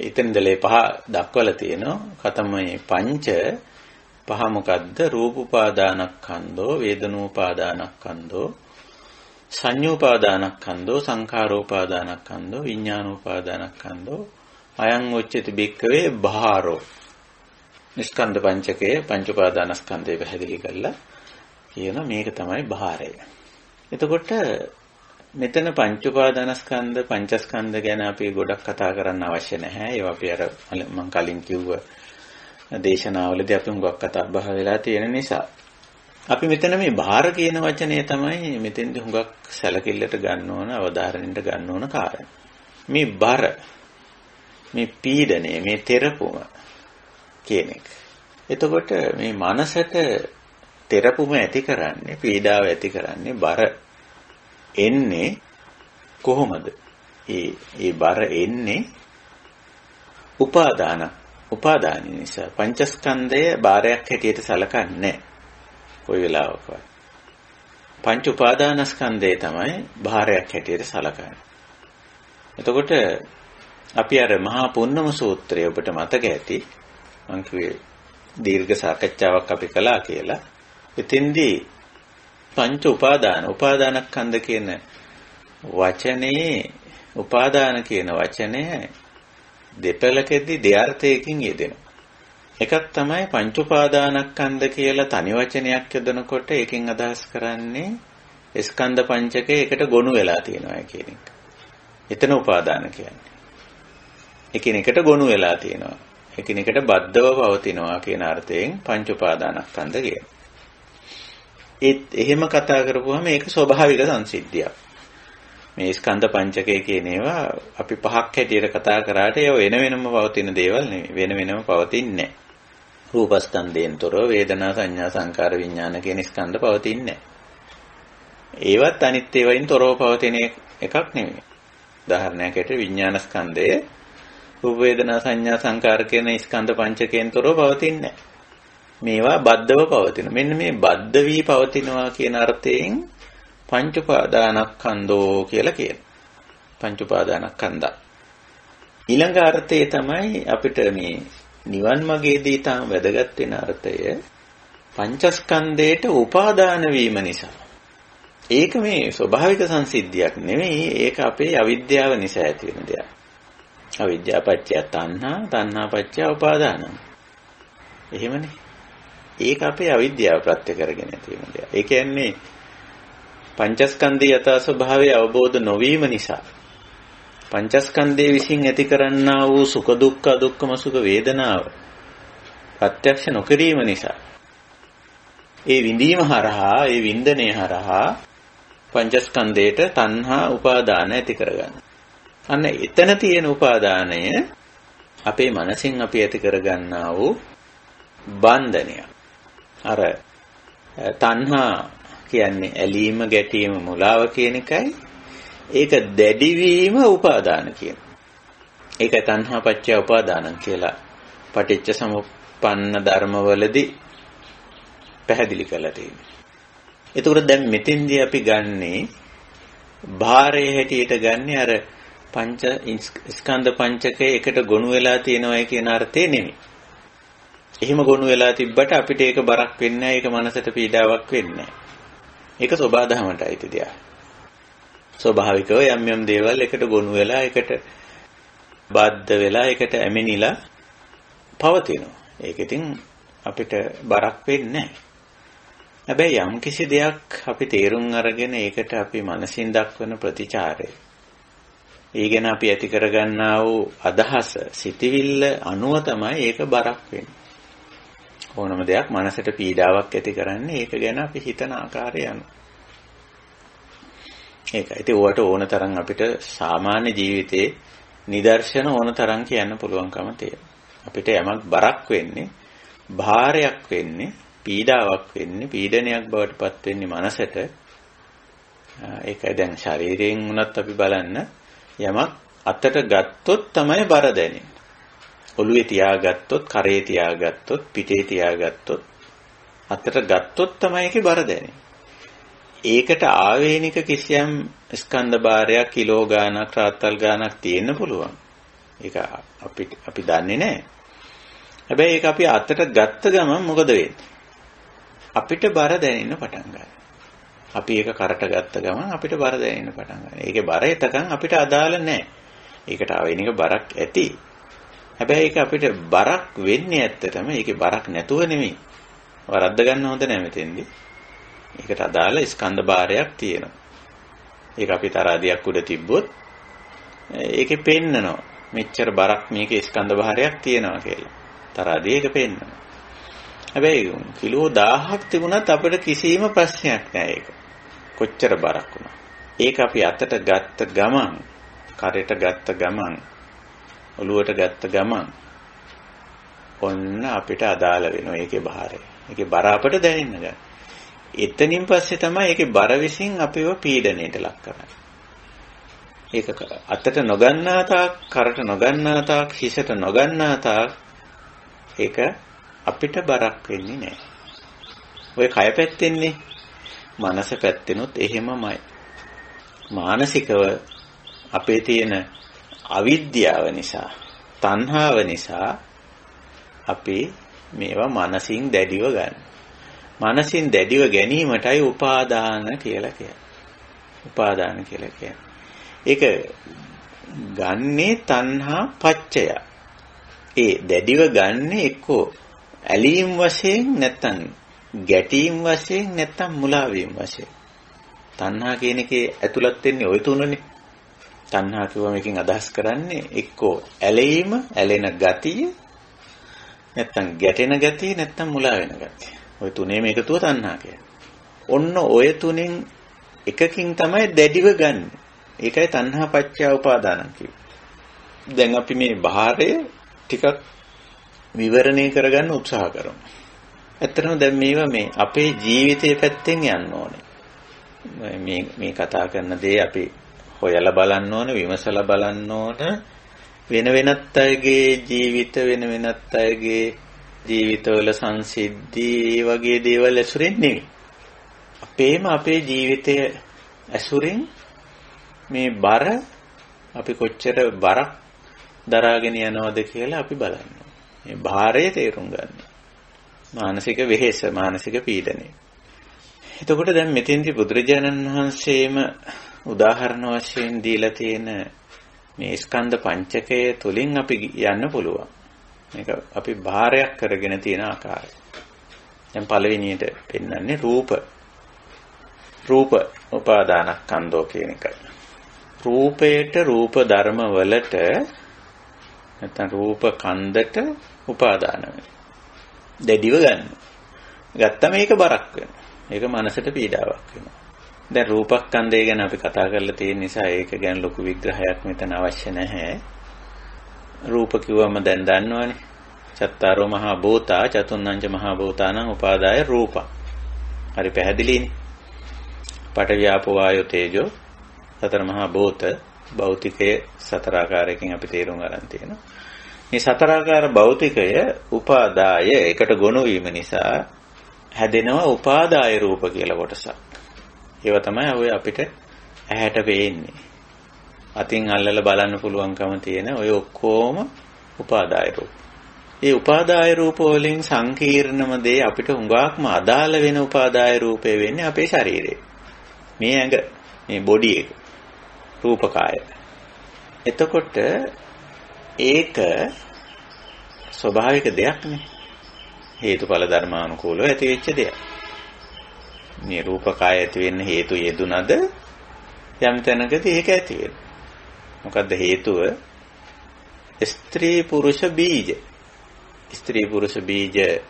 ඉතින්දලේ පහ දක්වලා තියෙනවා. කතමයි පංච පහ මොකද්ද? රූප උපාදානස්කන්ධෝ, වේදනෝපාදානස්කන්ධෝ, සංඤ්ඤෝපාදානස්කන්ධෝ, සංඛාරෝපාදානස්කන්ධෝ, විඥානෝපාදානස්කන්ධෝ, අයං උච්චති බික්කවේ භාරෝ. නිස්කන්ධ පංචකයේ පංච උපාදානස්කන්ධය පැහැදිලි කරලා කියන මේක තමයි භාරය. එතකොට මෙතන පංච උපාදානස්කන්ධ පංචස්කන්ධ ගැන අපි ගොඩක් කතා කරන්න අවශ්‍ය නැහැ. ඒවා අපි අර මම කලින් කිව්ව දේශනාවලදී අපි හුඟක් කතා බහ වෙලා තියෙන නිසා අපි මෙතන මේ භාර කියන වචනය තමයි මෙතෙන්දී හුඟක් සැලකිල්ලට ගන්න ඕන, අවධාරණයට ගන්න ඕන කාරණා. මේ බර, මේ පීඩනය, මේ තෙරපුම කියන එක. එතකොට මේ මනසට තෙරපුම ඇති කරන්නේ, පීඩාව ඇති කරන්නේ බර එන්නේ කොහොමද? ඒ බර එන්නේ උපාදාන නිසා. පංචස්කන්ධය බාරයක් හැටියට සලකන්නේ නැහැ කොයි වෙලාවකවත්. පංච උපාදානස්කන්ධය තමයි බාරයක් හැටියට සලකන්නේ. එතකොට අපි අර මහා පුන්නම සූත්‍රය ඔබට මතක ඇති. මම කිව්වේ දීර්ඝ සාකච්ඡාවක් අපි කළා කියලා. එතෙන්දී පංච උපාදානස්කන්ධ කියන වචනේ උපාදාන කියන වචනය දෙපළකදී දෙඅර්ථයකින් යෙදෙනවා. එකක් තමයි පංච උපාදානස්කන්ධ කියලා තනි වචනයක් යොදනකොට ඒකෙන් අදහස් කරන්නේ ස්කන්ධ පංචකය එකට ගොනු වෙලා තියෙනවා කියන එක. එතන උපාදාන කියන්නේ. එකිනෙකට ගොනු වෙලා තියෙනවා. එකිනෙකට බද්ධව පවතිනවා කියන අර්ථයෙන් පංච උපාදානස්කන්ධ කියනවා. එහෙම කතා කරපුවම ඒක ස්වභාවික සංසිද්ධියක්. මේ ස්කන්ධ පංචකය කියන ඒවා අපි පහක් හැටියට කතා කරාට ඒව වෙන වෙනම පවතින දේවල් නෙවෙයි. වෙන වෙනම පවතින්නේ නැහැ. රූපස්කන්ධයෙන් තොරව වේදනා සංඥා සංකාර විඥාන කියන ස්කන්ධ පවතින්නේ නැහැ. ඒවත් අනිත් ඒවායින් තොරව පවතින එකක් නෙවෙයි. උදාහරණයක් ඇට විඥාන ස්කන්ධය රූප වේදනා සංඥා සංකාර කියන ස්කන්ධ පංචකයෙන් තොරව පවතින්නේ නැහැ. මේවා බද්ධව පවතින. මෙන්න මේ බද්ධ වී පවතිනවා කියන අර්ථයෙන් පංච උපාදානස්කන්ධෝ කියලා කියනවා. පංච උපාදානස්කන්ධ. ඊළඟ අර්ථය තමයි අපිට මේ නිවන් මාර්ගයේදී තාම වැදගත් වෙන අර්ථය පංචස්කන්ධයට උපාදාන වීම නිසා. ඒක මේ ස්වභාවික සංසිද්ධියක් නෙමෙයි. ඒක අපේ අවිද්‍යාව නිසා ඇති වෙන දෙයක්. අවිද්‍යාව පත්‍ය තණ්හා, තණ්හා පත්‍ය උපාදාන. එහෙමනේ. ඒක අපේ අවිද්‍යාව ප්‍රත්‍ය කරගෙන තියෙන දෙයක්. ඒ කියන්නේ පංචස්කන්ධයේ යථා ස්වභාවය අවබෝධ නොවීම නිසා පංචස්කන්ධයේ විසින් ඇති කරන්නා වූ සුඛ දුක්ඛ දුක්ඛම සුඛ වේදනාව ප්‍රත්‍යක්ෂ නොකිරීම නිසා ඒ විඳීම හරහා ඒ වින්දනය හරහා පංචස්කන්ධයට තණ්හා උපාදාන ඇති කරගන්න. අන්න එතන තියෙන උපාදානය අපේ මනසින් අපි ඇති කරගන්නා වූ බන්ධනය. අර තණ්හා කියන්නේ ඇලීම ගැටීම මුලාව කියන එකයි. ඒක දැඩිවීම උපාදාන කියන. ඒකයි තණ්හා පත්‍ය උපාදාන කියලා පටිච්ච සමුප්පන්න ධර්මවලදී පැහැදිලි කරලා තියෙනවා. එතකොට දැන් මෙතෙන්දී අපි ගන්නේ භාරයේ හැටියට ගන්නේ අර පංච ස්කන්ධ පංචකය එකට ගොනු වෙලා තියෙනවා කියන අර්ථේ නෙමෙයි. එහෙම ගොනු වෙලා තිබ්බට අපිට ඒක බරක් වෙන්නේ නැහැ. ඒක මනසට පීඩාවක් වෙන්නේ නැහැ. ඒක සබාධමටයි තියදී. ස්වභාවිකව යම් යම් දේවල් එකට ගොනු වෙලා එකට බද්ධ වෙලා එකට ඇමිනිලා පවතිනවා. ඒක ඉතින් අපිට බරක් වෙන්නේ නැහැ. හැබැයි යම් කිසි දෙයක් අපි තේරුම් අරගෙන ඒකට අපි මනසින් දක්වන ප්‍රතිචාරය ඒ ගැන අපි ඇති කරගන්නා වූ අදහස සිතිවිල්ල අනුව තමයි ඒක බරක් වෙන්නේ. ඕනම දෙයක් මනසට පීඩාවක් ඇති කරන්නේ ඒක ගැන අපි හිතන ආකාරය අනුව. ඒකයි. ඉතින් ඕවට ඕන තරම් අපිට සාමාන්‍ය ජීවිතේ නිදර්ශන ඕන තරම් කියන්න පුළුවන්කම තියෙනවා. අපිට යමක් බරක් වෙන්නේ, භාරයක් වෙන්නේ, පීඩාවක් වෙන්නේ, පීඩනයක් බවට පත් වෙන්නේ මනසට. ඒකයි දැන් ශරීරයෙන් උනත් අපි බලන්න යමක් අතට ගත්තොත් තමයි බර දැනෙන්නේ. ඔළුවේ තියාගත්තොත්, කරේ තියාගත්තොත්, පිටේ තියාගත්තොත්, අතට ගත්තොත් තමයි ඒකේ බර දැනෙන්නේ. ඒකට ආවේනික කිසියම් ස්කන්ධ භාරයක් කිලෝ ගාණක්, රාත්තල් ගාණක් තියෙන්න පුළුවන්. ඒක අපි දන්නේ නැහැ. හැබැයි ඒක අපි අතට ගත්ත ගමන් මොකද වෙන්නේ? අපිට බර දැනෙන්න පටන් ගන්නවා. අපි ඒක කරට ගත්ත ගමන් අපිට බර දැනෙන්න පටන් ගන්නවා. ඒකේ බර එතකන් අපිට අදාළ නැහැ. ඒකට ආවේනික බරක් ඇති. හැබැයි ඒක අපිට බරක් වෙන්නේ ඇත්තටම ඒකේ බරක් නැතුව නෙමෙයි. වරද්ද ගන්න හොඳ නැහැ මෙතෙන්දී. ඒකට අදාළ ස්කන්ධ භාරයක් තියෙනවා. ඒක අපි තරාදියක් උඩ තිබ්බොත් ඒකේ පෙන්නනවා. මෙච්චර බරක් මේකේ ස්කන්ධ භාරයක් තියෙනවා කියලා. තරාදිය ඒක පෙන්නනවා. හැබැයි කිලෝ 1000ක් තිබුණත් අපිට කිසිම ප්‍රශ්නයක් නැහැ ඒක. කොච්චර බරක් වුණා. ඒක අපි අතට ගත්ත ගමන්, කරේට ගත්ත ගමන්, ඔළුවට ගත්ත ගමන් ඔන්න අපිට අදාළ වෙනවා ඒකේ භාරය. ඒකේ බර අපට දැනෙන්න ගන්න. එතනින් පස්සේ තමයි ඒකේ බර විසින් අපිව පීඩණයට ලක් කරන්නේ. ඒක අතට නොගන්නා තාක්, කරට නොගන්නා තාක්, හිසට නොගන්නා තාක් ඒක අපිට බරක් වෙන්නේ නැහැ. ඔය කය පැත්තෙන්නේ මනස පැත්තෙනුත් එහෙමමයි. මානසිකව අපේ තියෙන අවිද්‍යාව නිසා, තණ්හාව නිසා අපි මේවා මනසින් දැඩිව ගන්න. මනසින් දැඩිව ගැනීමටයි උපාදාන කියලා කියන්නේ. උපාදාන කියලා කියන්නේ. ඒක ගන්නේ තණ්හා පච්චය. ඒ දැඩිව ගන්නේ එක්කෝ ඇලීම් වශයෙන් නැත්තම් ගැටීම් වශයෙන් නැත්තම් මුලා වීම වශයෙන්. තණ්හා කියන එකේ ඇතුළත් වෙන්නේ ওই තුනනේ. තණ්හා කියවම එකකින් අදහස් කරන්නේ එක්කෝ ඇලීම, ඇලෙන ගතිය, නැත්තම් ගැටෙන ගතිය, නැත්තම් මුලා වෙන ගතිය. ওই තුනේම එකතුව තණ්හා කියන්නේ. ඔන්න ඔය තුනෙන් එකකින් තමයි දැඩිව ගන්න. ඒකයි තණ්හා පච්චය උපාදාන කියන්නේ. දැන් අපි මේ භාරය ටිකක් විවරණය කරගන්න උත්සාහ කරමු. ඇත්තටම දැන් මේවා මේ අපේ ජීවිතයේ පැත්තෙන් යන්න ඕනේ. මේ කතා කරන දේ අපි හොයලා බලන්න ඕන, විමසලා බලන්න ඕන. වෙන වෙනත් අයගේ ජීවිත, වෙන වෙනත් අයගේ ජීවිතවල සංසිද්ධි වගේ දේවල් ඇසුරෙන් නෙවෙයි. අපේ ජීවිතය ඇසුරෙන් මේ බර අපි කොච්චර බරක් දරාගෙන යනවද කියලා අපි බලන්න. මේ භාරය තේරුම් ගන්න. මානසික වෙහෙස, මානසික පීඩනය. එතකොට දැන් මෙතෙන්දී බුදුරජාණන් වහන්සේම උදාහරණ වශයෙන් දීලා තියෙන මේ ස්කන්ධ පංචකය තුලින් අපි යන්න පුළුවන්. මේක අපි භාරයක් කරගෙන තියෙන ආකාරය. දැන් පළවෙනියට පෙන්වන්නේ රූප උපාදානස්කන්ධෝ කියන එකයි. රූපයට, රූප ධර්ම වලට නැත්නම් රූප කන්දට උපාදාන වෙනවා. දැඩිව ගන්න. ගත්තම ඒක බරක් වෙනවා. ඒක මනසට පීඩාවක් වෙනවා. දැන් රූපස්කන්ධය ගැන අපි කතා කරලා තියෙන නිසා ඒක ගැන ලොකු විග්‍රහයක් මෙතන අවශ්‍ය නැහැ. රූප කිව්වම දැන් දන්නවනේ. චත්තාරෝ මහා භූතා චතුන්නංච මහා භූතානං උපාදාය රූප. හරි පැහැදිලිනේ. පඨවි ආපෝ වායෝ තේජෝ සතර මහා භූත භෞතිකයේ සතර ආකාරයකින් අපි තේරුම් ගන්න තියෙනවා. මේ සතර ආකාර භෞතිකය උපාදාය එකට ගොනු වීම නිසා හැදෙනවා උපාදාය රූප කියලා කොටසක්. ඒව තමයි ඔය අපිට ඇහැට පේන්නේ. අතින් අල්ලලා බලන්න පුළුවන්කම තියෙන ඔය ඔක්කොම උපාදාය රූප. ඒ උපාදාය රූප වලින් සංකීර්ණම දේ අපිට හුඟක්ම අදාළ වෙන උපාදාය රූපේ වෙන්නේ අපේ ශරීරේ. මේ ඇඟ, මේ බොඩි එක, රූපකාය. එතකොට ඒක ස්වභාවික දෙයක් නේ. හේතුඵල ධර්මානුකූලව ඇති වෙච්ච දෙයක්. මේ රූපකාය ඇති වෙන්න හේතු යෙදුනද යම් තැනකදී ඒක ඇති වෙනවා. මොකද්ද හේතුව? ස්ත්‍රී පුරුෂ බීජ. ස්ත්‍රී පුරුෂ බීජ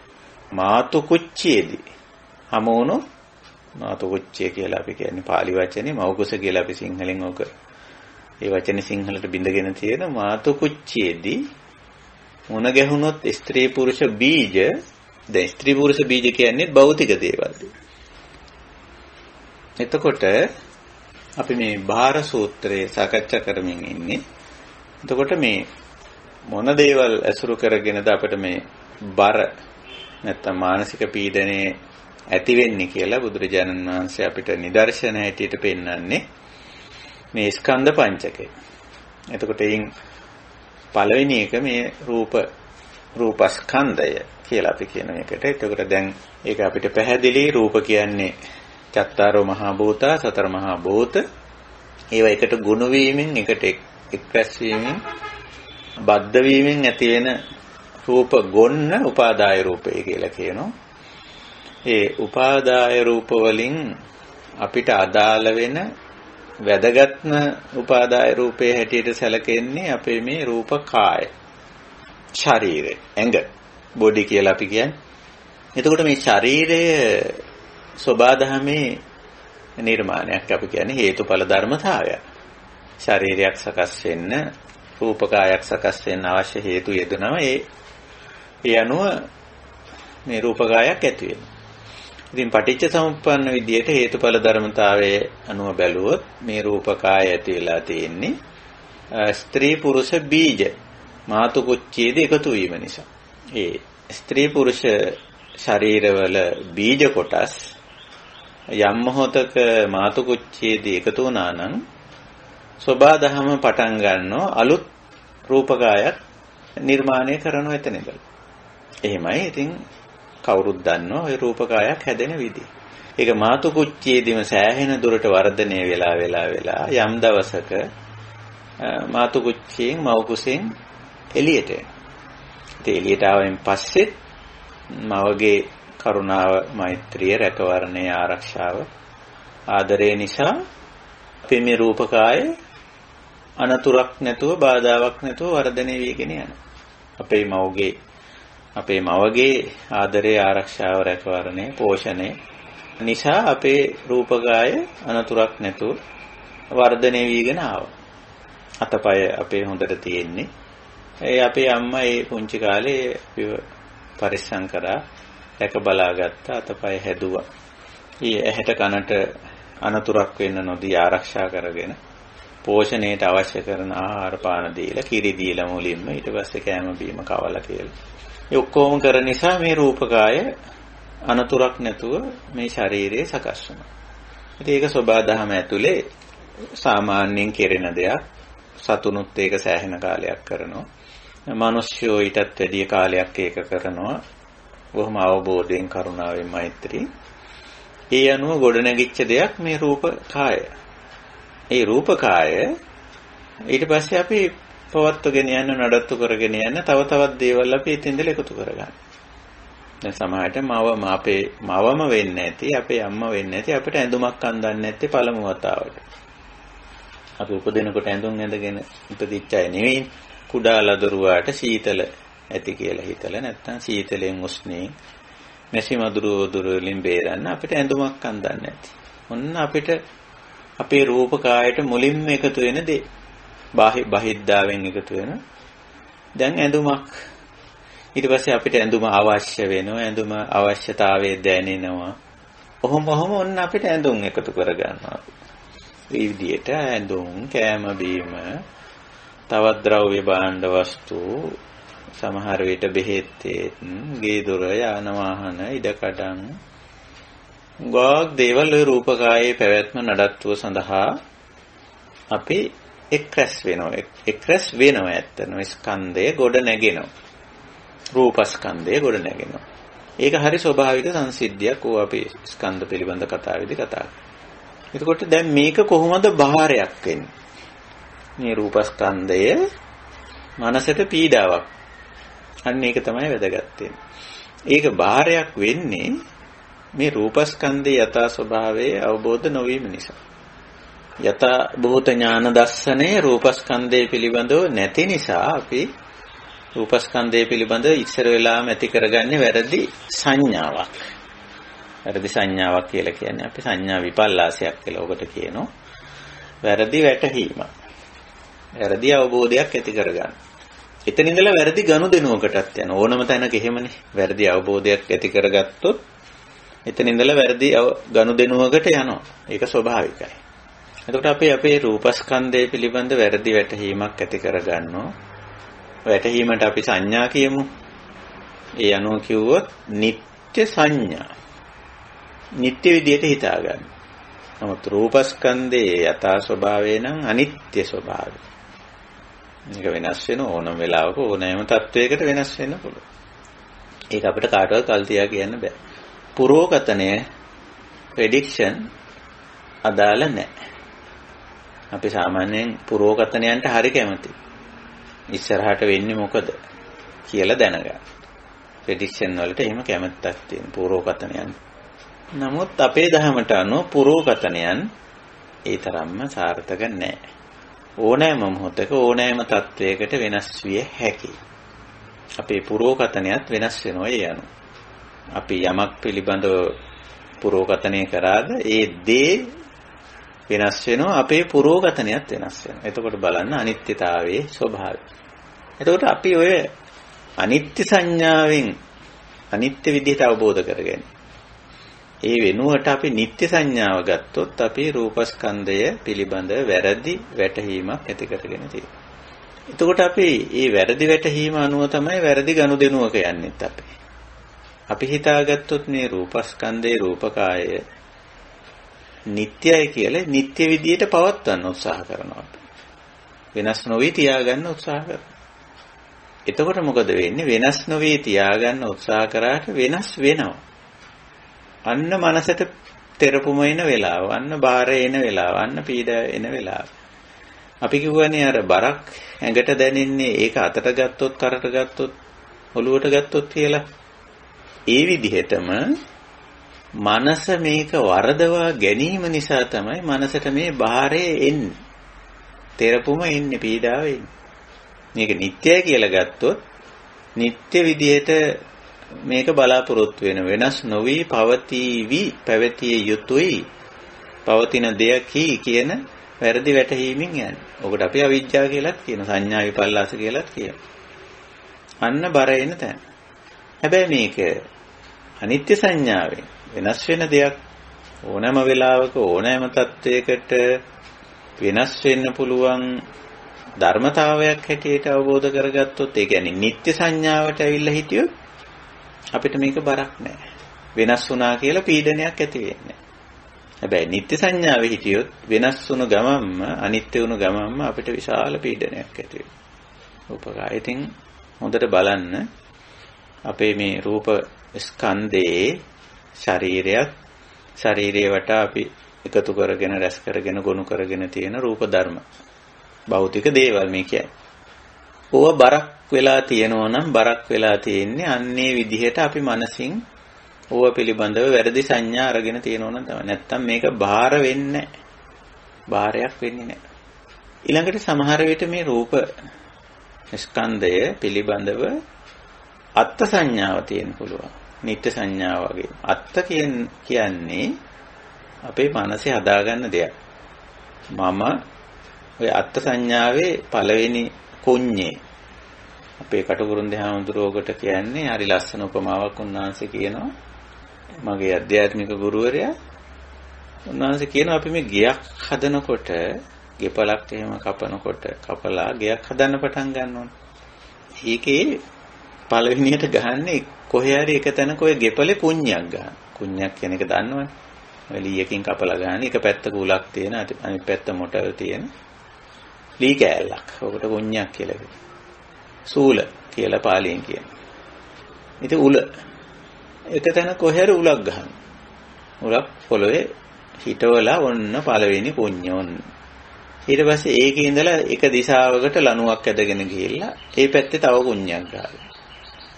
මාතු කුච්චයේදී හමුණු මාතු කුච්චය කියලා අපි කියන්නේ පාලි වචනේ, මව්කුස කියලා අපි සිංහලෙන් ඕක ඒ වචනේ සිංහලට බිඳගෙන තියෙන මාතු කුච්චයේදී මුණ ගැහුනොත් ස්ත්‍රී පුරුෂ බීජ. දැන් ස්ත්‍රී පුරුෂ බීජ කියන්නේ භෞතික දේවල්. එතකොට අපි මේ බාහිර සූත්‍රයේ සාකච්ඡා කරමින් ඉන්නේ. එතකොට මේ මොන දේවල් ඇසුරු කරගෙනද අපිට මේ බර නැත්තම් මානසික පීඩනයේ ඇති වෙන්නේ කියලා බුදුරජාණන් වහන්සේ අපිට නිදර්ශන හැටියට පෙන්වන්නේ මේ ස්කන්ධ පංචකය. එතකොට එයින් පළවෙනි එක මේ රූපස්කන්ධය කියලා අපි කියන එකට. එතකොට දැන් ඒක අපිට පැහැදිලි. රූප කියන්නේ චත්තාරෝ මහා භූතා සතර මහා භූත. ඒවා එකට ගුණ වීමෙන්, එකට එක්රැස් වීමෙන්, බද්ධ වීමෙන් ඇති වෙන රූප ගොන්න උපාදාය රූපය කියලා කියනවා. ඒ උපාදාය රූප වලින් අපිට අදාළ වෙන වැදගත්ම උපාදාය රූපේ හැටියට සැලකෙන්නේ අපේ මේ රූප කාය. ශරීරය, ඇඟ, බොඩි කියලා අපි කියන්නේ. එතකොට මේ ශරීරය සබාධමේ නිර්මාණයක් අපි කියන්නේ හේතුඵල ධර්මතාවය. ශරීරයක් සකස් වෙන්න, රූපකායක් සකස් වෙන්න අවශ්‍ය හේතු යෙදෙනවා. ඒ අනුව මේ රූපකායක් ඇති වෙනවා. ඉතින් පටිච්ච සමුප්පන්න විදියට හේතුඵල ධර්මතාවයේ අනුව බැලුවොත් මේ රූපකාය ඇති වෙලා තියෙන්නේ ස්ත්‍රී පුරුෂ බීජ මාතු කුච්චයේදී එකතු වීම නිසා. ඒ ස්ත්‍රී පුරුෂ ශරීරවල බීජ කොටස් යම් මොහොතක මාතු කුච්චයේදී එකතු වුණා නම් සබා දහම පටන් ගන්නවා අලුත් රූපකායක් නිර්මාණය කරනවා එතන ඉඳලා. එහෙමයි. ඉතින් කවුරුත් දන්නවා ওই රූපකායක් හැදෙන විදිහ. ඒක මාතු කුච්චියේදීම සෑහෙන දුරට වර්ධනය වෙලා යම් දවසක මාතු කුච්චියෙන් මව් කුසෙන් එළියට එනවා. ඉතින් එළියට ආවෙන් පස්සේ මවගේ කරුණාව, මෛත්‍රිය, රැකවරණය, ආරක්ෂාව, ආදරය නිසා අපේ මේ රූපකාය අනතුරක් නැතුව, බාධාවක් නැතුව වර්ධනය වීගෙන යනවා. අපේ මවගේ ආදරය, ආරක්ෂාව, රැකවරණය, පෝෂණය නිසා අපේ රූපකාය අනතුරක් නැතුව වර්ධනය වීගෙන ආවා. අතපය අපේ හොඳට තියෙන්නේ. අපේ අම්මා ඒ පුංචි කාලේ පරිස්සම් කරා, රැක බලාගත්තා, අතපය හැදුවා. ඇහැට කනට අනතුරක් වෙන්න නොදී ආරක්ෂා කරගෙන පෝෂණයට අවශ්‍ය කරන ආහාර පාන දීලා, කිරි දීලා මුලින්ම, ඊට පස්සේ කෑම බීම කවලා කියලා. ඒ ඔක්කොම කරන නිසා මේ රූපකාය අනතුරක් නැතුව මේ ශරීරයේ සකස් වෙනවා. ඉතින් ඒක සබා දහම ඇතුලේ සාමාන්‍යයෙන් කෙරෙන දෙයක්. සතුනුත් ඒක සෑහෙන කාලයක් කරනවා. මිනිස්සුયો ඊටත් වැඩි කාලයක් ඒක කරනවා. බොහොම අවබෝධයෙන්, කරුණාවෙන්, මෛත්‍රී. ඒ අනුව ගොඩනැගිච්ච දෙයක් මේ රූපකාය. ඒ රූපකාය ඊට පස්සේ අපි පවත්වගෙන යන, නඩත්තු කරගෙන යන තව තවත් දේවල් අපි ඉතින්දල එකතු කරගන්න. දැන් සමහරට මවම වෙන්නේ නැති, අපේ අම්මා වෙන්නේ නැති, අපිට ඇඳුමක් අඳින්න නැත්තේ පළමු වතාවට. අපි උපදිනකොට ඇඳුම් ඇඳගෙන ඉපදිච්ච අය නෙවෙයි. කුඩා ලදරුවාට සීතල ඇති කියලා හිතලා, නැත්තම් සීතලෙන් උස්නේ මැසි මදුරු වලින් බේරන්න අපිට ඇඳුමක් අඳින්න නැති. ඔන්න අපිට අපේ රූපකායට මුලින්ම එකතු වෙන දේ බාහිද්දාවෙන් එකතු වෙන දැන් ඇඳුමක්. ඊට පස්සේ අපිට ඇඳුම අවශ්‍ය වෙනවා, ඇඳුම අවශ්‍යතාවයේ දැනෙනවා. ඔහොම ඔන්න අපිට ඇඳුම් එකතු කරගන්නවා. මේ විදිහට ඇඳුම්, කෑම බීම, තවත් ද්‍රව්‍ය භාණ්ඩ වස්තු, සමහර විට බෙහෙත්, ගේ දොර, යාන වාහන, ඉඩකඩම්, ගොඩක් දේවල් ওই රූපකායේ පැවැත්ම නඩත්තුව සඳහා අපි එක්රැස් වෙනවා. ඇත්තම ස්කන්ධය ගොඩ නැගෙනවා. රූපස්කන්ධය ගොඩ නැගෙනවා. ඒක හරි ස්වභාවික සංසිද්ධියක්. ඕ අපි ස්කන්ධ පිළිබඳ කතාවේදී කතා කරා. එතකොට දැන් මේක කොහොමද බාහිරයක් වෙන්නේ? මේ රූපස්කන්ධය මනසට පීඩාවක්. අන්න ඒක තමයි වැදගත් වෙන්නේ. ඒක බාහිරයක් වෙන්නේ මේ රූපස්කන්ධයේ යථා ස්වභාවයේ අවබෝධ නොවීම නිසා. යථා භූත ඥාන දර්ශනේ රූපස්කන්ධය පිළිබඳව නැති නිසා අපි රූපස්කන්ධය පිළිබඳව ඉස්සර වෙලාම ඇති කරගන්නේ වැරදි සංඥාවක්. වැරදි සංඥාවක් කියලා කියන්නේ අපි සංඥා විපල්ලාසයක් කියලා ඔකට කියනවා. වැරදි වැටහීමක්. වැරදි අවබෝධයක් ඇති කරගන්න. එතන ඉඳලා වැරදි ගනුදෙනුවකටත් යන ඕනම තැනක එහෙමනේ. වැරදි අවබෝධයක් ඇති කරගත්තොත් එතන ඉඳලා වැරදි ගනුදෙනුවකට යනවා. ඒක ස්වභාවිකයි. එතකොට අපි අපේ රූපස්කන්ධය පිළිබඳ වැරදි වැටහීමක් ඇති කරගන්නවා. වැටහීමට අපි සංඥා කියමු. ඒ අනුව කිව්වොත් නිත්‍ය සංඥා. නිත්‍ය විදියට හිතා ගන්න. නමුත් රූපස්කන්ධයේ යථා ස්වභාවය නම් අනිත්‍ය ස්වභාවය. මේක වෙනස් වෙන ඕනම වෙලාවක ඕනෑම තත්වයකට වෙනස් වෙන්න පුළුවන්. ඒක අපිට කාටවත් කල් තියා කියන්න බෑ. පුරෝගතනය ප්‍රෙඩික්ෂන් අදාළ නැහැ. අපි සාමාන්‍යයෙන් පුරෝගතනයන්ට හරි කැමතියි. ඉස්සරහට වෙන්නේ මොකද කියලා දැනගන්න. ප්‍රෙඩික්ෂන් වලට එහෙම කැමැත්තක් තියෙන පුරෝගතනයන්. නමුත් අපේ දහමට අනුව පුරෝගතනයන් ඒ තරම්ම සාර්ථක නැහැ. ඕනෑම මොහොතක ඕනෑම තත්වයකට වෙනස් විය හැකියි. අපේ පුරෝගතනයත් වෙනස් වෙනවා ඒ අනුව. අපි යමක් පිළිබඳව පුරෝගතනය කරාද ඒ දේ වෙනස් වෙනවා, අපේ පුරෝගතනයත් වෙනස් වෙනවා. එතකොට බලන්න අනිත්‍යතාවයේ ස්වභාවය. එතකොට අපි ඔය අනිත්‍ය සංඥාවෙන් අනිත්‍ය විදිහට අවබෝධ කරගන්න. ඒ වෙනුවට අපි නිත්‍ය සංඥාව ගත්තොත් අපි රූපස්කන්ධය පිළිබඳ වැරදි වැටහීමක් ඇති කරගෙන තියෙනවා. එතකොට අපි මේ වැරදි වැටහීම අනුව තමයි වැරදි ගනුදෙනුවක යන්නේත් අපි. අපි හිතාගත්තොත් මේ රූපස්කන්ධේ රූපකාය නිට්ටයයි කියලා නිට්ටය විදියට පවත්වන්න උත්සාහ කරනවා. වෙනස් නොවි තියාගන්න උත්සාහ කරනවා. එතකොට මොකද වෙන්නේ? වෙනස් නොවි තියාගන්න උත්සාහ කරාට වෙනස් වෙනවා. අන්න මනසට තෙරපුම එන වෙලාව, අන්න බාරය එන වෙලාව, අන්න පීඩ එන වෙලාව. අපි කියවනේ අර බරක් ඇඟට දැනෙන්නේ ඒක අතට ගත්තොත්, කරට ගත්තොත්, ඔළුවට ගත්තොත් කියලා. ඒ විදිහටම මනස මේක වරදවා ගැනීම නිසා තමයි මනසට මේ බාරය එන්නේ. තෙරපුම එන්නේ, පීඩාව එන්නේ. මේක නිට්ටයයි කියලා ගත්තොත් නිට්ටය විදිහට මේක බලාපොරොත්තු වෙන වෙනස් නොවි පවතිවි පැවතිය යුතුයි පවතින දෙයකි කියන වැරදි වැටහීමෙන් යන්නේ. ඔකට අපි අවිජ්ජා කියලාත් කියන, සංඥා විපල්ලාස කියලාත් කියන. අන්න බර එන තැන. හැබැයි මේක අනිත්‍ය සංඥාවෙන් වෙනස් වෙන දෙයක් ඕනෑම වෙලාවක ඕනෑම තත්වයකට වෙනස් වෙන්න පුළුවන් ධර්මතාවයක් හැටියට අවබෝධ කරගත්තොත්, ඒ කියන්නේ නිත්‍ය සංඥාවට ඇවිල්ලා හිටියොත් අපිට මේක බරක් නෑ. වෙනස් වුණා කියලා පීඩනයක් ඇති වෙන්නේ. හැබැයි නිත්‍ය සංඥාවේ හිටියොත් වෙනස් වුණු ගමන්ම, අනිත්‍ය වුණු ගමන්ම අපිට විශාල පීඩනයක් ඇති වෙනවා. උපකාරයෙන් හොඳට බලන්න අපේ මේ රූප ස්කන්ධයේ ශරීරය වටා අපි එකතු කරගෙන රැස් කරගෙන ගොනු කරගෙන තියෙන රූප ධර්ම, භෞතික දේවල් මේ කියන්නේ. ඕව බරක් වෙලා තියෙනවා නම් බරක් වෙලා තියෙන්නේ අන්නේ විදිහට අපි මනසින් ඕව පිළිබඳව වැරදි සංඥා අරගෙන තියෙනවා නම් තමයි. නැත්තම් මේක බාර වෙන්නේ නැහැ. බාරයක් වෙන්නේ නැහැ. ඊළඟට සමහර විට මේ රූප ස්කන්ධය පිළිබඳව අත්ත් සංඥාව තියෙන්න පුළුවන්. නිත්‍ය සංඥාව වගේ. අත්ත් කියන්නේ අපේ මනසේ හදාගන්න දෙයක්. මම ඔය අත්ත් සංඥාවේ පළවෙනි කුඤ්ඤේ අපේ කටුකුරුන්දේ හාමුදුරුවෝකට කියන්නේ හරි ලස්සන උපමාවක් උන්වහන්සේ කියනවා. මගේ අධ්‍යාත්මික ගුරුවරයා උන්වහන්සේ කියනවා අපි මේ ගෙයක් හදනකොට, ගෙපලක් එහෙම කපලා ගෙයක් හදන්න පටන් ගන්නවා. ඒකේ පළවෙනියට ගහන්නේ කොහේ හරි එක තැනක ඔය ගෙපලේ කුඤ්ඤයක් ගන්න. කුඤ්ඤයක් කියන එක දන්නවනේ. ඔය ලීයකින් කපලා ගන්න එක පැත්තක උලක් තියෙන, අනිත් පැත්ත මොටල් තියෙන ලී කෑල්ලක්. ඔකට කුඤ්ඤයක් කියලා කියනවා. සූල කියලා පාලියෙන් කියනවා. ඉතින් උල එක තැන කොහේ හරි උලක් ගන්න. උලක් පොළවේ හිටවලා ඔන්න පළවෙනි කුඤ්ඤ ඔන්න. ඊට පස්සේ ඒකේ ඉඳලා එක දිශාවකට ලණුවක් ඇදගෙන ගිහිල්ලා ඒ පැත්තේ තව කුඤ්ඤයක් ගහනවා.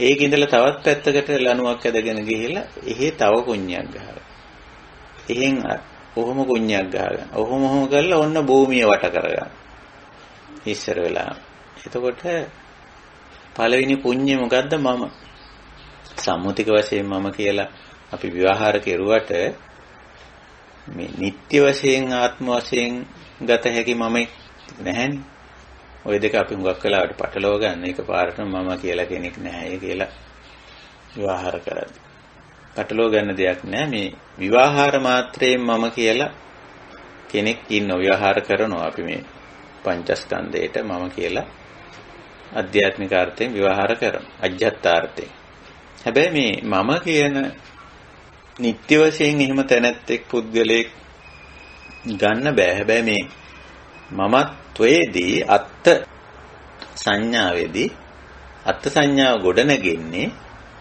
ඒකේ ඉඳලා තවත් පැත්තකට ලණුවක් ඇදගෙන ගිහිල්ලා එහි තව කුඤ්ඤයක් ගහනවා. එහෙන් ඔහොම කුඤ්ඤයක් ගහගෙන ඔහොම කරලා ඔන්න භූමිය වට කරගන්න. ඉස්සර වෙලා. එතකොට පළවෙනි පුඤ්ඤය මොකද්ද? මම. සම්මුතික වශයෙන් මම කියලා අපි විවහාර කෙරුවට මේ නිත්‍ය වශයෙන් ආත්ම වශයෙන් ගත හැකි මම නැහැනේ. ওই දෙක අපි හුඟක් වෙලාවට පටලව ගන්න. ඒක පාරටම මම කියලා කෙනෙක් නැහැ කියලා විවහාර කරද්දී. පටලව ගන්න දෙයක් නැහැ. මේ විවහාර මාත්‍රයෙන් මම කියලා කෙනෙක් ඉන්නව විවහාර කරනවා අපි මේ පංචස්කන්ධයට මම කියලා අධ්‍යාත්මික අර්ථයෙන් විවහාර කරනවා. අජ්ජත්තාර්ථයෙන්. හැබැයි මේ මම කියන නිත්‍ය වශයෙන් එහෙම තැනැත්තෙක් පුද්ගලයෙක් ගන්න බෑ. හැබැයි මේ මමත්වයේදී අත්ත් සංඥාවේදී අත්ත් සංඥාව ගොඩනගන්නේ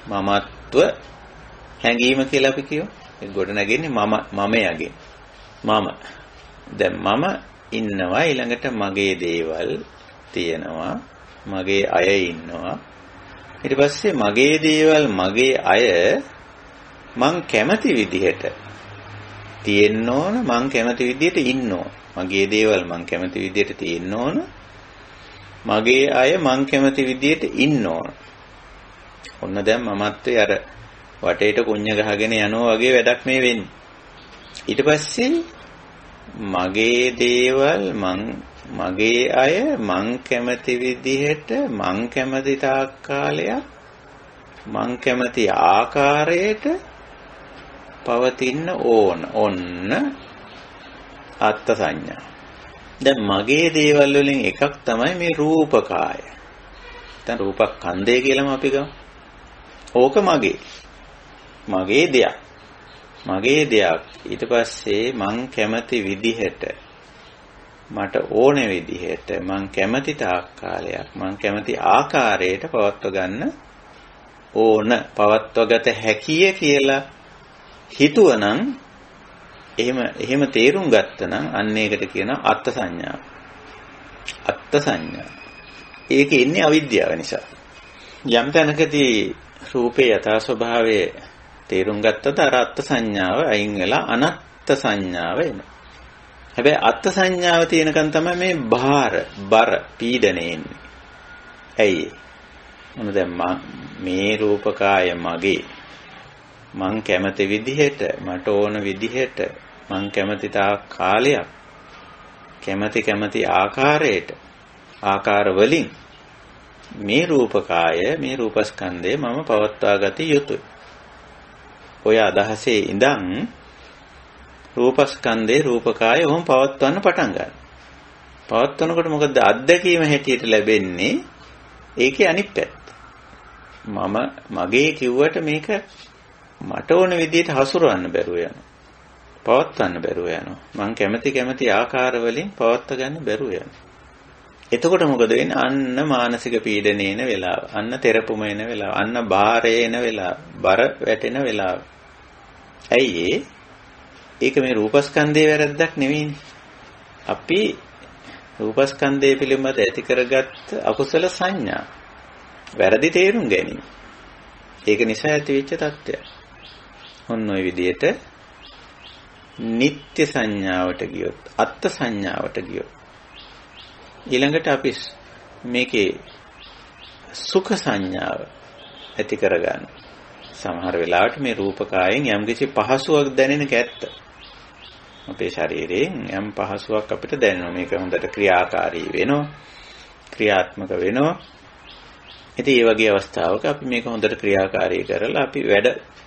මමත්ව හැඟීම කියලා අපි කියමු. ඒ ගොඩනගන්නේ මමයාගේ. මම. දැන් මම ඉන්නවා, ඊළඟට මගේ දේවල් තියෙනවා, මගේ අය ඉන්නවා. ඊට පස්සේ මගේ දේවල්, මගේ අය මං කැමති විදිහට තියෙන්න ඕන, මං කැමති විදිහට ඉන්න ඕන. මගේ දේවල් මං කැමති විදිහට තියෙන්න ඕන. මගේ අය මං කැමති විදිහට ඉන්න ඕන. ඔන්න දැන් මමත්වේ අර වටේට කුඤ්ඤ ගහගෙන යනවා වගේ වැඩක් මේ වෙන්නේ. ඊට පස්සේ මගේ දේවල් මගේ අය මං කැමති විදිහට මං කැමති තාක් කාලයක් මං කැමති ආකාරයට පවතින්න ඕන. ඔන්න අත්ත් සංඥා. දැන් මගේ දේවල් වලින් එකක් තමයි මේ රූපකාය. දැන් රූපස්කන්ධය කියලාම අපි ගමු. ඕක මගේ දෙයක්. මගේ දෙයක්. ඊට පස්සේ මං කැමති විදිහට මට ඕනේ විදිහට මං කැමති තාක් කාලයක් මං කැමති ආකාරයට පවත්ව ගන්න ඕන පවත්වගත හැකිය කියලා හිතුවනම් එහෙම තේරුම් ගත්තනම් අන්න ඒකට කියනවා අත්ථ සංඥා. අත්ථ සංඥා. ඒකේ ඉන්නේ අවිද්‍යාව නිසා. යම් තැනකදී රූපේ යථා ස්වභාවය තේරුම් ගත්තද අර අත්ථ සංඥාව අයින් වෙලා අනත්ත් සංඥාව එනවා. හැබැයි අත්ථ සංඥාව තියෙනකන් තමයි මේ බර පීඩනේ එන්නේ. ඇයි? මොන දැන් මේ රූපකාය මගේ මං කැමති විදිහට මට ඕන විදිහට මං කැමති තාක් කාලයක් කැමති ආකාරයට ආකාර වලින් මේ රූපකාය මේ රූපස්කන්ධය මම පවත්වා ගත යුතුය. ඔය අදහසේ ඉඳන් රූපස්කන්ධේ රූපකාය වොම් පවත්වන්න පටන් ගන්නවා. පවත්වනකොට මොකද අත්දැකීම හැටියට ලැබෙන්නේ? ඒකේ අනිත් පැත්ත. මගේ කිව්වට මේක මට ඕන විදිහට හසුරවන්න බැරුව යනවා. පවත්වන්න බැරුව යනවා. මං කැමති ආකාර වලින් පවත්ව ගන්න බැරුව යනවා. එතකොට මොකද වෙන්නේ? අන්න මානසික පීඩනේ එන වෙලාව. අන්න තෙරපුම එන වෙලාව. අන්න බාරය එන වෙලාව. බර වැටෙන වෙලාව. ඇයි ඒක මේ රූපස්කන්ධයේ වැරද්දක් නෙවෙයිනේ. අපි රූපස්කන්ධය පිළිබඳ ඇති කරගත් අකුසල සංඥා. වැරදි තේරුම් ගැනීම. ඒක නිසා ඇතිවෙච්ච තත්ත්වයක්. ඔන්න ඔය විදිහට නිත්‍ය සංඥාවට ගියොත්, අත්ථ සංඥාවට ගියොත් ඊළඟට අපි මේකේ සුඛ සංඥාව ඇති කරගන්න. සමහර වෙලාවට මේ රූපකායෙන් යම්කිසි පහසුවක් දැනෙන කැත්ත. අපේ ශරීරයෙන් යම් පහසුවක් අපිට දැනෙනවා. මේක හොඳට ක්‍රියාකාරී වෙනවා. ක්‍රියාත්මක වෙනවා. ඉතින් මේ වගේ අවස්ථාවක අපි මේක හොඳට ක්‍රියාකාරී කරලා අපි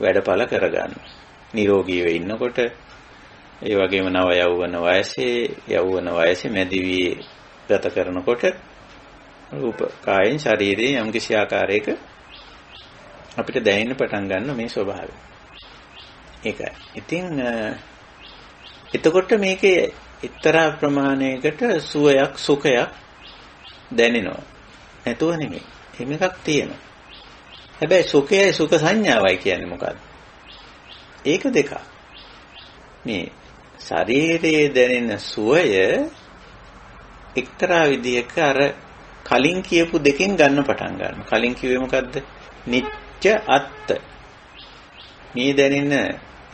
වැඩපල කරගන්නවා. නිරෝගීව ඉන්නකොට ඒ වගේම නව යෞවන වයසේ මැදිවි ගත කරනකොට රූප කායෙන් ශරීරයෙන් යම් කිසි ආකාරයක අපිට දැනෙන්න පටන් ගන්න මේ ස්වභාවය. ඒකයි. ඉතින් එතකොට මේකේ එක්තරා ප්‍රමාණයකට සුවයක් සුඛයක් දැනෙනවා. නැතුව නෙමෙයි. එහෙම එකක් තියෙනවා. හැබැයි සුඛයයි සුඛ සංඥාවයි කියන්නේ මොකද්ද? ඒක දෙකක්. මේ ශරීරයේ දැනෙන සුවය එක්තරා විදිහක අර කලින් කියපු දෙකෙන් ගන්න පටන් ගන්නවා. කලින් කිව්වේ මොකද්ද? නිත්‍ය අත්ත. මේ දැනෙන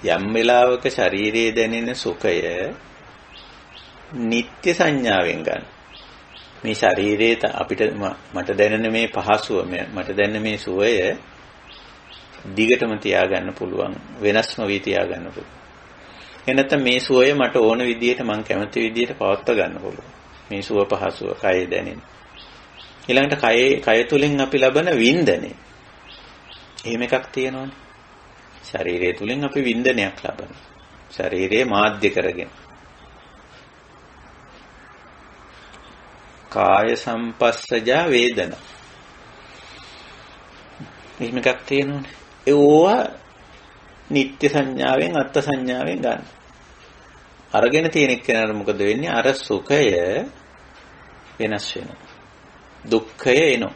යම් වෙලාවක ශරීරයේ දැනෙන සුඛය නිත්‍ය සංඥාවෙන් ගන්න. මේ ශරීරයේ අපිට මට දැනෙන මේ පහසුව මට දැනෙන මේ සුවය දිගටම තියාගන්න පුළුවන්. වෙනස්ම වී තියාගන්න පුළුවන්. එනතම මේ සුවය මට ඕන විදිහට මං කැමති විදිහට පවත්වා ගන්න පුළුවන්. මේ සුව පහසුව කයේ දැනෙන. ඊළඟට කය තුලින් අපි ලබන වින්දනය. එහෙම එකක් තියෙනවනේ. ශරීරය තුලින් අපි වින්දනයක් ලබනවා. ශරීරයේ මාධ්‍ය කරගෙන. කාය සම්පස්සජා වේදනා. එහෙම එකක් තියෙනවනේ. ඒවා නිත්‍ය සංඥාවෙන් අත්ථ සංඥාවෙන් ගන්න. අරගෙන තියෙන එක්කෙනාට මොකද වෙන්නේ? අර සුඛය වෙනස් වෙනවා. දුක්ඛය එනවා.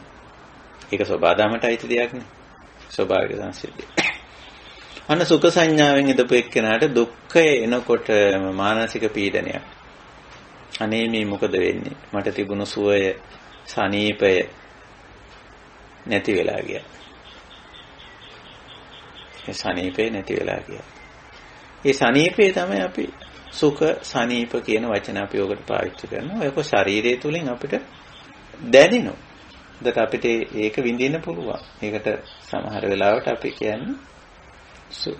ඒක සබාදාමට අයිති දෙයක් නේ. ස්වභාවික සංසිද්ධිය. අන්න සුඛ සංඥාවෙන් ඉදපු එක්කෙනාට දුක්ඛය එනකොට මානසික පීඩනයක්. අනේ මේ මොකද වෙන්නේ? මට තිබුණු සුවය, සනීපය නැති වෙලා ගියා. ඒ සනීපේ නැති වෙලා ගියා. ඒ සනීපේ තමයි අපි සුඛ සනීප කියන වචන අපි ඔකට පාවිච්චි කරනවා. ඒක ශරීරය තුලින් අපිට දැනෙනවා. ඒකට අපිට ඒක විඳින්න පුළුවන්. ඒකට සමහර වෙලාවට අපි කියන්නේ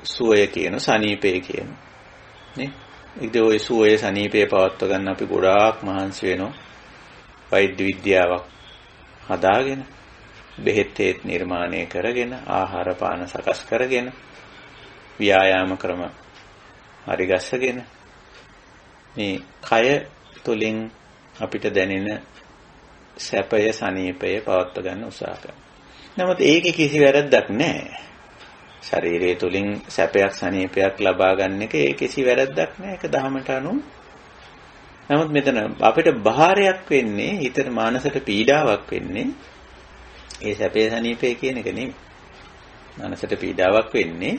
සුවය කියන සනීපේ කියන නේ. ඒක ඔය සුවය සනීපේ පවත්ව ගන්න අපි ගොඩාක් මහන්සි වෙනවා. වෛද්‍ය විද්‍යාවක් හදාගෙන බෙහෙත් නිර්මාණය කරගෙන ආහාර පාන සකස් කරගෙන ව්‍යායාම ක්‍රම හරි ගස්සගෙන මේ කය තුලින් අපිට දැනෙන සැපය සනීපය පවත්ව ගන්න උත්සාහ කරනවා. නමුත් ඒකේ කිසි වැරද්දක් නැහැ. ශරීරය තුලින් සැපයක් සනීපයක් ලබා ගන්න එක ඒ කිසි වැරද්දක් නැහැ. ඒක දහමට අනුව නමුත් මෙතන අපිට බාහිරයක් වෙන්නේ හිතට මානසට පීඩාවක් වෙන්නේ ඒ සැපේ සනීපේ කියන එක නෙමෙයි. මානසට පීඩාවක් වෙන්නේ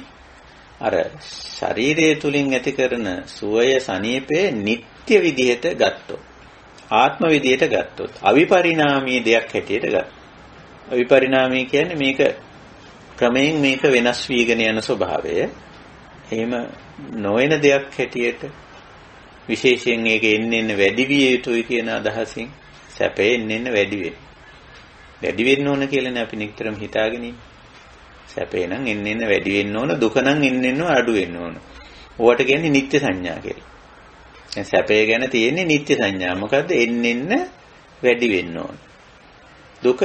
අර ශරීරය තුලින් ඇති කරන සුවය සනීපේ නිට්ටය විදිහට ගත්තොත් ආත්ම විදිහට ගත්තොත් අවිපරිණාමී දෙයක් හැටියට ගත්තොත් අවිපරිණාමී කියන්නේ මේක ක්‍රමයෙන් මේක වෙනස් වීගෙන යන ස්වභාවය. එහෙම නොවන දෙයක් හැටියට විශේෂයෙන් ඒක එන්න වැඩි විය යුතුයි කියන අදහසින් සැපේ එන්න වැඩි වෙනවා. වැඩි වෙන්න ඕන කියලානේ අපි නිතරම හිතාගෙන ඉන්නේ. සැපේ නම් එන්න වැඩි වෙන්න ඕන, දුක නම් එන්න අඩු වෙන්න ඕන. ඕවට කියන්නේ නිත්‍ය සංඥා කියලා. දැන් සැපේ ගැන තියෙන්නේ නිත්‍ය සංඥා. මොකද්ද? එන්න වැඩි වෙන්න ඕන. දුක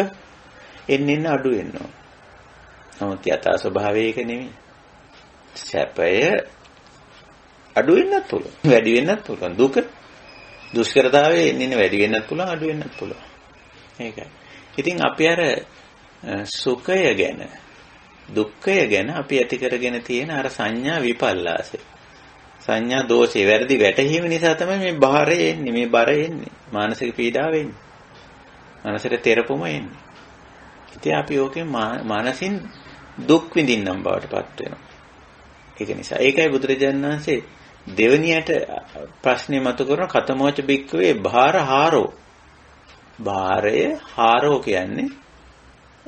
එන්න අඩු වෙන්න ඕන. නමුත් යථා ස්වභාවය ඒක නෙමෙයි. සැපය අඩු වෙන්නත් පුළුවන්. වැඩි වෙන්නත් පුළුවන්. දුක දුෂ්කරතාවයේ එන්න වැඩි වෙන්නත් පුළුවන්, අඩු වෙන්නත් පුළුවන්. ඒකයි. ඉතින් අපි අර සුඛය ගැන, දුක්ඛය ගැන අපි ඇති කරගෙන තියෙන අර සංඥා විපල්ලාසය. සංඥා දෝෂේ වැරදි වැටහීම නිසා තමයි මේ බාහිර එන්නේ, මේ බර එන්නේ. මානසික පීඩාව එන්නේ. මානසික තෙරපුම එන්නේ. ඉතින් අපි ඕකෙන් මානසින් දුක් විඳින්නම් බවටපත් වෙනවා. ඒක නිසා ඒකයි බුදුරජාණන් වහන්සේ දෙවණියට ප්‍රශ්නේ මතු කරන කතමෝච බික්කවේ භාරහාරෝ. භාරය හාරෝ කියන්නේ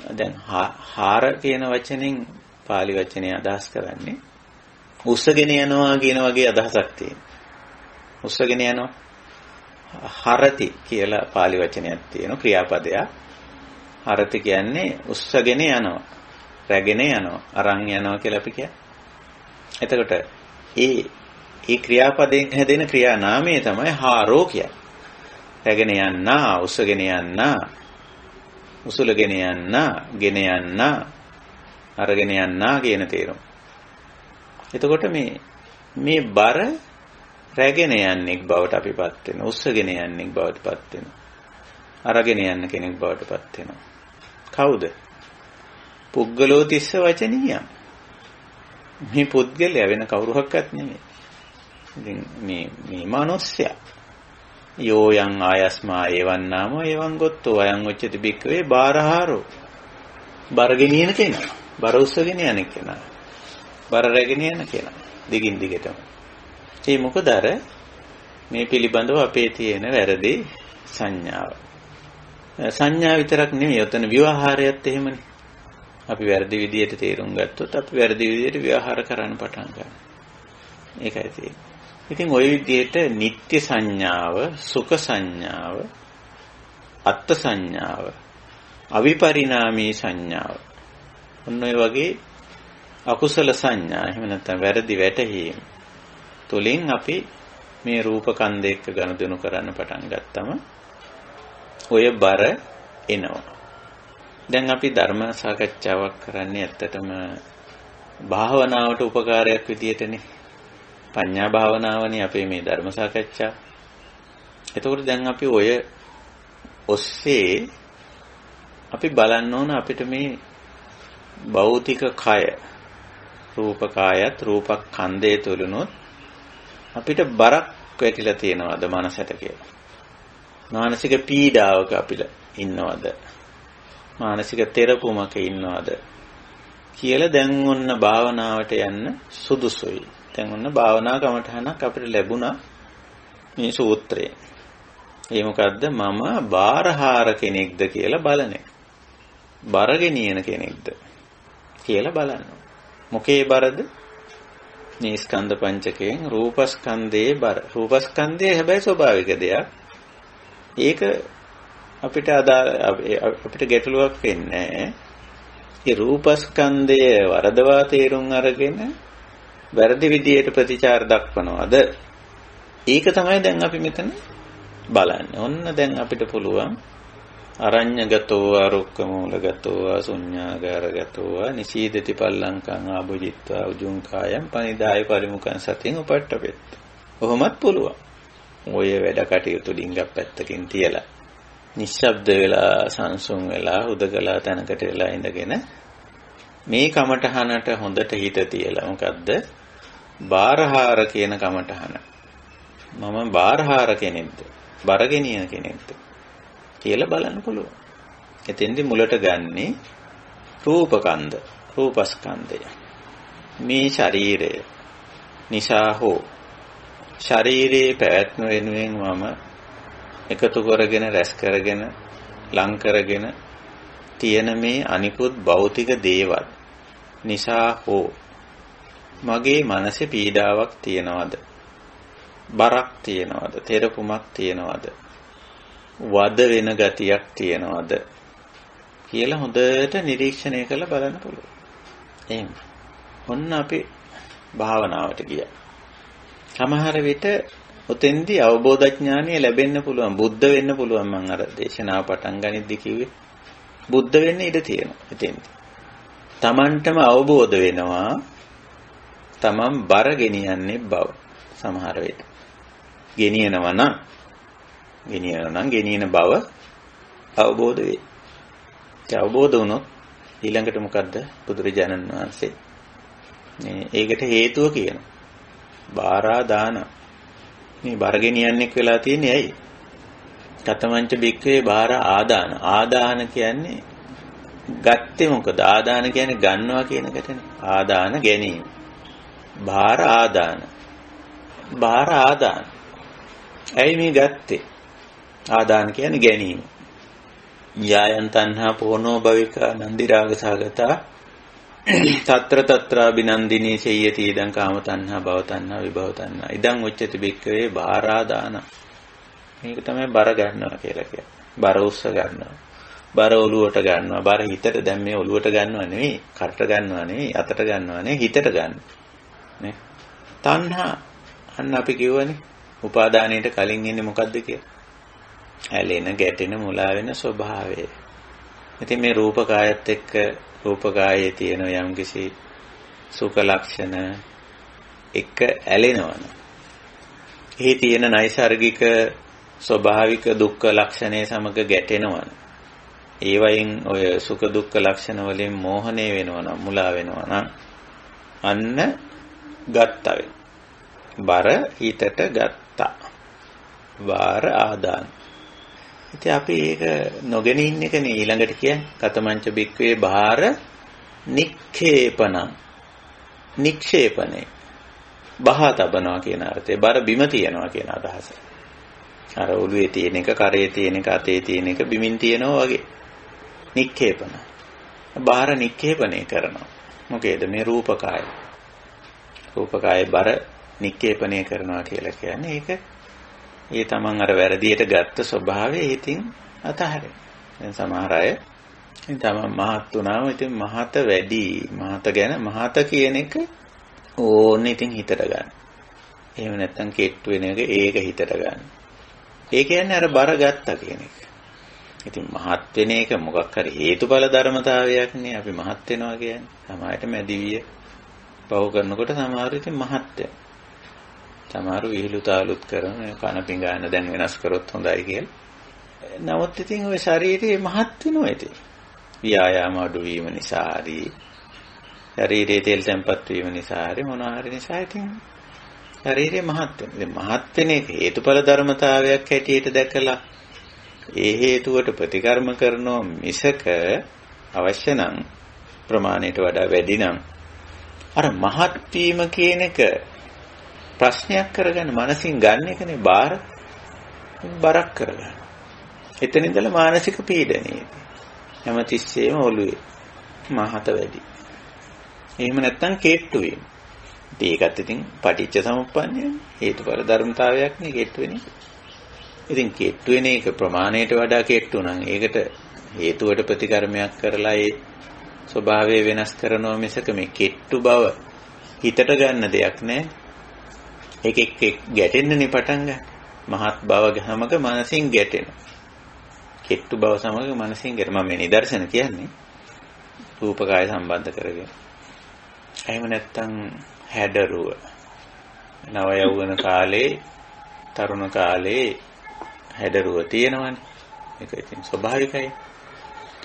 දැන් හාර කියන වචනෙන් පාලි වචනේ අදහස් කරන්නේ උස්සගෙන යනවා කියන වගේ අදහසක් තියෙනවා. උස්සගෙන යනවා. හරති කියලා පාලි වචනයක් තියෙනවා ක්‍රියාපදයක්. හරති කියන්නේ උස්සගෙන යනවා. රැගෙන යනවා. අරන් යනවා කියලා අපි කියන්නේ. එතකොට ඒ ක්‍රියාපදයෙන් හැදෙන ක්‍රියා නාමය තමයි හාරෝ කියන්නේ. රැගෙන යන්නා, උස්සගෙන යන්නා, උසුලගෙන යන්නා, ගෙන යන්නා, අරගෙන යන්නා කියන තේරුම. එතකොට මේ බර රැගෙන යන්නෙක් බවට අපිපත් වෙනවා. උස්සගෙන යන්නෙක් බවට පත් වෙනවා. අරගෙන යන්න කෙනෙක් බවට පත් වෙනවා. කවුද? පුද්ගලෝ තිස්ස වචනීයම්. මේ පුද්ගලයා වෙන කවුරුහක්වත් නෙමෙයි. ඉතින් මේ මිනිස්සයා යෝ යං ආයස්මා එවං නාමෝ එවං ගොත්තෝ අයං උච්චති බික්කවේ බාරහාරෝ. බර ගෙනියන කෙනා, බර උස්සගෙන යන කෙනා, බර රැගෙන යන කෙනා. දිගින් දිගටම. ඒ මොකද අර මේ පිළිබඳව අපේ තියෙන වැරදි සංඥාව. සංඥා විතරක් නෙමෙයි ඔතන ව්‍යවහාරයත් එහෙමනේ. අපි වැරදි විදියට තේරුම් ගත්තොත් අපි වැරදි විදියට ව්‍යවහාර කරන්න පටන් ගන්නවා. ඒකයි තියෙන්නේ. ඉතින් ওই විදියට නිත්‍ය සංඥාව, සුඛ සංඥාව, අත්ත් සංඥාව, අවිපරිණාමී සංඥාව. ඔන්න ඔය වගේ අකුසල සංඥා එහෙම නැත්නම් වැරදි වැටහීම් තුලින් අපි මේ රූප කන්ද එක්ක ගනුදෙනු කරන්න පටන් ගත්තම ඔය බර එනවා. දැන් අපි ධර්ම සාකච්ඡාවක් කරන්නේ ඇත්තටම භාවනාවට උපකාරයක් විදියටනේ. පඤ්ඤා භාවනාවනේ අපේ මේ ධර්ම සාකච්ඡා. එතකොට දැන් අපි ඔය ඔස්සේ අපි බලන්න ඕන අපිට මේ භෞතික කය රූප කායත් රූපස්කන්ධය තුලනොත් අපිට බරක් වැටිලා තියෙනවද මනසට කියලා. මානසික පීඩාවක අපිට ඉන්නවද? මානසික තෙරපුමක ඉන්නවද කියලා දැන් ඔන්න භාවනාවට යන්න සුදුසුයි. දැන් ඔන්න භාවනා කමඨහනක් අපිට ලැබුණා මේ සූත්‍රයෙන්. ඒ මොකද්ද? මම බාරහාර කෙනෙක්ද කියලා බලන එක. බර ගෙනියන කෙනෙක්ද කියලා බලන්න. මොකේ බරද? මේ ස්කන්ධ පංචකයෙන් රූපස්කන්ධයේ බර. රූපස්කන්ධය හැබැයි ස්වභාවික දෙයක්. ඒක අපිට අපිට ගැටලුවක් වෙන්නේ නැහැ. ඒ රූපස්කන්ධය වරදවා තේරුම් අරගෙන වැරදි විදියට ප්‍රතිචාර දක්වනවාද? ඒක තමයි දැන් අපි මෙතන බලන්නේ. ඔන්න දැන් අපිට පුළුවන් අරඤ්‍යගතෝ ආරුක්කමූලගතෝ ශුඤ්ඤාගාරගතෝ නිසීදති පල්ලංකං ආභුජිත්වා උජුං කායම් පනිදාය පරිමුඛං සතින් උපට්ඨපෙත්. කොහොමත් පුළුවන්. ඔය වැඩ කටයුතු ඩිංගක් පැත්තකින් තියලා නිශ්ශබ්ද වෙලා සංසුන් වෙලා උදකලා තැනකට වෙලා ඉඳගෙන මේ කමඨහනට හොඳට හිත තියලා මොකද්ද? බාරහාර කියන කමඨහන. මම බාරහාර කෙනෙක්ද? බරගෙනියන කෙනෙක්ද? කියලා බලන්න පුළුවන්. එතෙන්දි මුලට ගන්නෙ රූපකන්ද, රූපස්කන්ධය. මේ ශරීරය නිසා හෝ ශරීරයේ පැවැත්ම වෙනුවෙන් මම එකතු කරගෙන රැස් කරගෙන ලං කරගෙන තියෙන මේ අනිකුත් භෞතික දේවල් නිසා හෝ මගේ මනසේ පීඩාවක් තියනවද? බරක් තියනවද? තෙරපුමක් තියනවද? වද වෙන ගතියක් තියනවද? කියලා හොඳට නිරීක්ෂණය කරලා බලන්න පුළුවන්. එහෙනම් ඔන්න අපි භාවනාවට ගියා. සමහර විට ඔතෙන්දී අවබෝධඥානය ලැබෙන්න පුළුවන්. බුද්ධ වෙන්න පුළුවන්. මම අර දේශනාව පටන් ගනිද්දී කිව්වේ බුද්ධ වෙන්න ඉඩ තියෙනවා. එතෙන්දී Tamanටම අවබෝධ වෙනවා Taman බර ගෙනියන්නේ බව. සමහර විට ගෙනියනවා නම් ගෙනියන බව අවබෝධ වේ. ඒ අවබෝධ වුණොත් ඊළඟට මොකද්ද බුදුරජාණන් වහන්සේ ඒකට හේතුව කියනවා. බාරාදාන. මේ බර ගෙනියන්නෙක් වෙලා තියෙන්නේ ඇයි? කතමංච බික්කවේ බාර ආදාන. ආදාන කියන්නේ ගත්තේ මොකද? ආදාන කියන්නේ ගන්නවා කියන එකටනේ. ආදාන ගැනීම. බාර ආදාන. බාර ආදාන. ඇයි මේ ගත්තේ? ආදාන කියන්නේ ගැනීම. යායන් තණ්හා පොනෝ භවික නන්දි රාග සාගතා తත්‍ර తත්‍රා බිනන්දිනී සෙය්‍යති ඉදං කාම තණ්හා භව තණ්හා විභව තණ්හා ඉදං උච්චති බික්කවේ බාරාදාන. මේක තමයි බර ගන්නවා කියලා කියන්නේ. බර උස්ස ගන්නවා. බර ඔලුවට ගන්නවා. බර හිතට දැන් මේ ඔලුවට ගන්නව නෙවෙයි, කරට ගන්නව නෙවෙයි, අතට ගන්නව නෙවෙයි, හිතට ගන්න. නේ? තණ්හා අන්න අපි කියවනේ උපාදානයට කලින් ඉන්නේ මොකද්ද කියලා? ඇලෙන, ගැටෙන, මුලා වෙන ස්වභාවය. ඉතින් මේ රූප කායත් එක්ක රූප කායයේ තියෙන යම්කිසි සුඛ ලක්ෂණ එක ඇලෙනවන. එහි තියෙන නයිසાર્ගික ස්වභාවික දුක්ඛ ලක්ෂණේ සමග ගැටෙනවන. ඒ වයින් ඔය සුඛ දුක්ඛ ලක්ෂණ වලින් මෝහණය වෙනවනම් මුලා වෙනවනම් අන්න ගත්තා වේ. බර හිතට ගත්තා. වාර ආදාන. ඉතින් අපි ඒක නොගෙන ඉන්න එකනේ ඊළඟට කියන්නේ කතමංච බික්කවේ බාර නික්ඛේපණං. නික්ෂේපණේ බහා තබනවා කියන අර්ථය. බර බිම තියනවා කියන අදහස. අර ඔළුවේ තියෙන එක, කරේ තියෙන එක, අතේ තියෙන එක බිමින් තියනවා වගේ. නික්ඛේපණ. බාර නික්ඛේපණේ කරනවා. මොකේද මේ රූපකාය. රූපකාය බර නික්ඛේපණේ කරනවා කියලා කියන්නේ ඒක ඒ තමන් අර වැරදියට ගත්ත ස්වභාවය ඉතින් අතහරින. දැන් සමහර අය ඉතින් තමන් මහත් වුණාම ඉතින් මහත වැඩි. මහත ගැන මහත කියන එක ඕනේ ඉතින් හිතට ගන්න. එහෙම නැත්නම් කෙට්ටු වෙන එක ඒක හිතට ගන්න. ඒ කියන්නේ අර බර ගත්තා කියන එක. ඉතින් මහත් වෙන එක මොකක් හරි හේතුඵල ධර්මතාවයක් නේ අපි මහත් වෙනවා කියන්නේ. සමහරට මැදිවිය පව කරනකොට සමහර ඉතින් මහත් වෙනවා. සමහරු විහිළු තාලුත් කරන කන පිඟාන දැන් වෙනස් කරොත් හොඳයි කියලා. නමුත් ඉතින් ওই ශරීරයේ මහත් වෙනවා ඉතින්. ව්‍යායාම අඩු වීම නිසා හරි ශරීරයේ තෙල් තැම්පත් වීම නිසා හරි මොනවා හරි නිසා ඉතින් ශරීරයේ මහත් වෙනවා. ඉතින් මහත් වෙන එක හේතුඵල ධර්මතාවයක් හැටියට දැකලා ඒ හේතුවට ප්‍රතිකර්ම කරනෝ මිසක අවශ්‍ය නම් ප්‍රමාණයට වඩා වැඩි නම් අර මහත් වීම කියන එක ප්‍රශ්නයක් කරගන්න මනසින් ගන්න එකනේ බරක් කරගන්න. එතන ඉඳලා මානසික පීඩනයේදී හැමතිස්සෙම ඔළුවේ මහත වැඩි. එහෙම නැත්නම් කෙට්ටු වීම. ඒකත් ඉතින් පටිච්ච සමුප්පන්නේ හේතුඵල ධර්මතාවයක් නේ කෙට්ටු වෙන එක. ඉතින් කෙට්ටු වෙන එක ප්‍රමාණයට වඩා කෙට්ටු නම් ඒකට හේතුවට ප්‍රතිකර්මයක් කරලා ඒ ස්වභාවය වෙනස් කරනවා මිසක මේ කෙට්ටු බව හිතට ගන්න දෙයක් නෑ. එක ගැටෙන්නනේ පටන් ගන්න. මහත් බව ගහමක මනසින් ගැටෙනවා. කෙට්ටු බව සමග මනසින් ගැටෙන මම මේ නිදර්ශන කියන්නේ රූපකාය සම්බන්ධ කරගෙන. එහෙම නැත්නම් හැඩරුව. නව යෞවන කාලේ තරුණ කාලේ හැඩරුව තියෙනවනේ. ඒක ඉතින් ස්වභාවිකයි.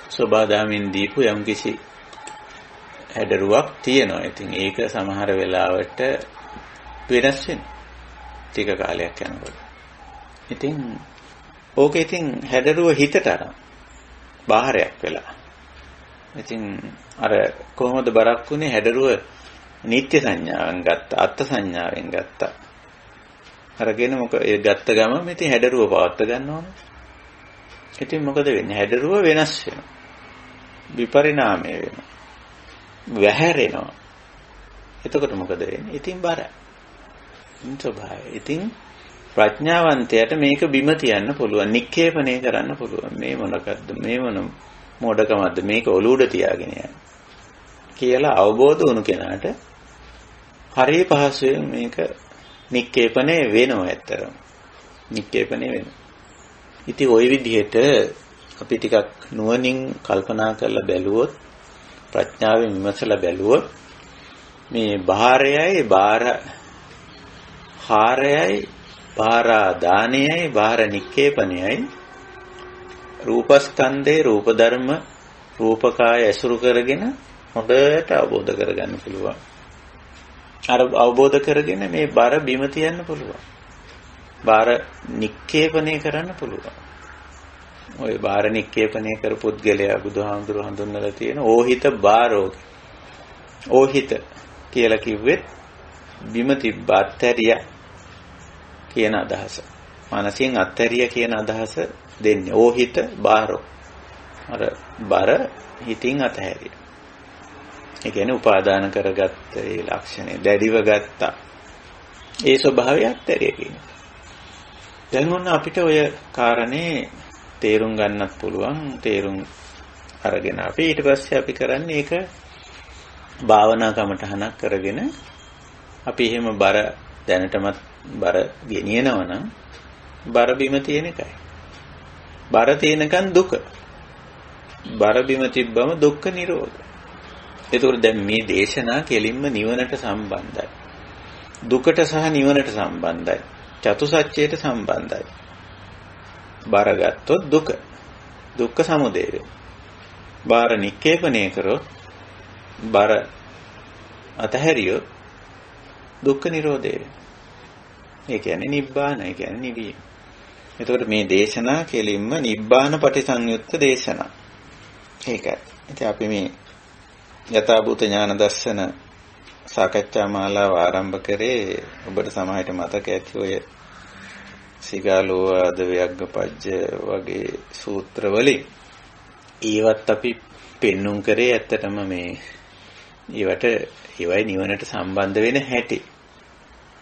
සබදාමින් දීපු යම්කිසි හැඩරුවක් තියෙනවා. ඉතින් ඒක සමහර වෙලාවට වෙනස් වෙනවා. ටික කාලයක් යනකොට. ඉතින් ඕක ඉතින් හැඩරුව හිතට අරන් බාහිරයක් වෙලා. ඉතින් අර කොහොමද බරක් වුනේ හැඩරුව නිත්‍ය සංඥාවෙන් ගත්තා, අත්ත් සංඥාවෙන් ගත්තා. අරගෙන මොකද ඒ ගත්ත ගමන් ඉතින් හැඩරුව පවත්ව ගන්න ඕනේ. ඉතින් මොකද වෙන්නේ? හැඩරුව වෙනස් වෙනවා. විපරිණාමය වෙනවා. වැහැරෙනවා. එතකොට මොකද වෙන්නේ? ඉතින් බර. ස්වභාවය. ඉතින් ප්‍රඥාවන්තයාට මේක බිම තියන්න පුළුවන්. නික්කේපණය කරන්න පුළුවන්. මේ මොනකද්ද? මේ මොන මොඩකමක්ද? මේක ඔලුවට තියාගෙන යන්න. කියලා අවබෝධ වුණු කෙනාට හරිය පහසුවෙන් මේක නික්කේපණය වෙනවා ඇත්තරම. නික්කේපණය වෙනවා. ඉතින් ওই විදිහට අපි ටිකක් නුවණින් කල්පනා කරලා බැලුවොත් ප්‍රඥාවෙන් විමසලා බැලුවොත් මේ බාහිරයයි බාහිර හාරයයි බාහිරාදානයයි බාහිර නික්කේපණයයි රූපස්කන්ධේ රූප ධර්ම රූපකාය ඇසුරු කරගෙන හොඳට අවබෝධ කරගන්න පුළුවන්. අර අවබෝධ කරගෙන මේ බර බිම තියන්න පුළුවන්. බාහිර නික්කේපණය කරන්න පුළුවන්. ඔය බාහිර නික්කේපණය කර පුද්ගලයා බුදුහාමුදුරුවෝ හඳුන්වලා තියෙන ඕහිත බාරෝ. ඕහිත කියලා කිව්වෙත් බිම තිබ්බ අත්හැරිය කියන අදහස. මානසින් අත්හැරිය කියන අදහස දෙන්නේ. ඕහිත බාරෝ. අර බර හිතින් අත්හැරිය. ඒ කියන්නේ උපාදාන කරගත්ත ඒ ලක්ෂණය දැඩිව ගත්තා. ඒ ස්වභාවය අත්හැරිය කියන්නේ. දැන් මොන අපිට ඔය කාරණේ තේරුම් ගන්නත් පුළුවන්. තේරුම් අරගෙන අපි ඊට පස්සේ අපි කරන්නේ ඒක භාවනා කමටහනක් කරගෙන අපි එහෙම බර දැනටමත් බර ගෙනියනවා නම් බර බිම තියෙන එකයි. බර තියෙනකන් දුක. බර බිම තිබ්බම දුක්ඛ නිරෝධ. ඒතකොට දැන් මේ දේශනා කෙලින්ම නිවනට සම්බන්ධයි. දුකට සහ නිවනට සම්බන්ධයි. චතුසත්‍යයට සම්බන්ධයි. බර ගත්තොත් දුක. දුක්ඛ සමුදය වේ. බාර නික්කේපණය කරොත් බර අතහැරියොත් දුක්ඛ නිරෝධය. ඒ කියන්නේ නිබ්බාන, ඒ කියන්නේ නිවීම. එතකොට මේ දේශනා කෙලින්ම නිබ්බාන පටිසංයුක්ත දේශනා. ඒකයි. ඉතින් අපි මේ යථාභූත ඥාන දර්ශන සාකච්ඡා මාලාව ආරම්භ කරේ ඔබට සමහරට මතක ඇති ඔය සිගාලෝවාද ව්‍යග්ගපජ්ජ වගේ සූත්‍ර වලින්. ඒවත් අපි පෙන්눔 කරේ ඇත්තටම මේ ඒවට ඒවයි නිවනට සම්බන්ධ වෙන හැටි.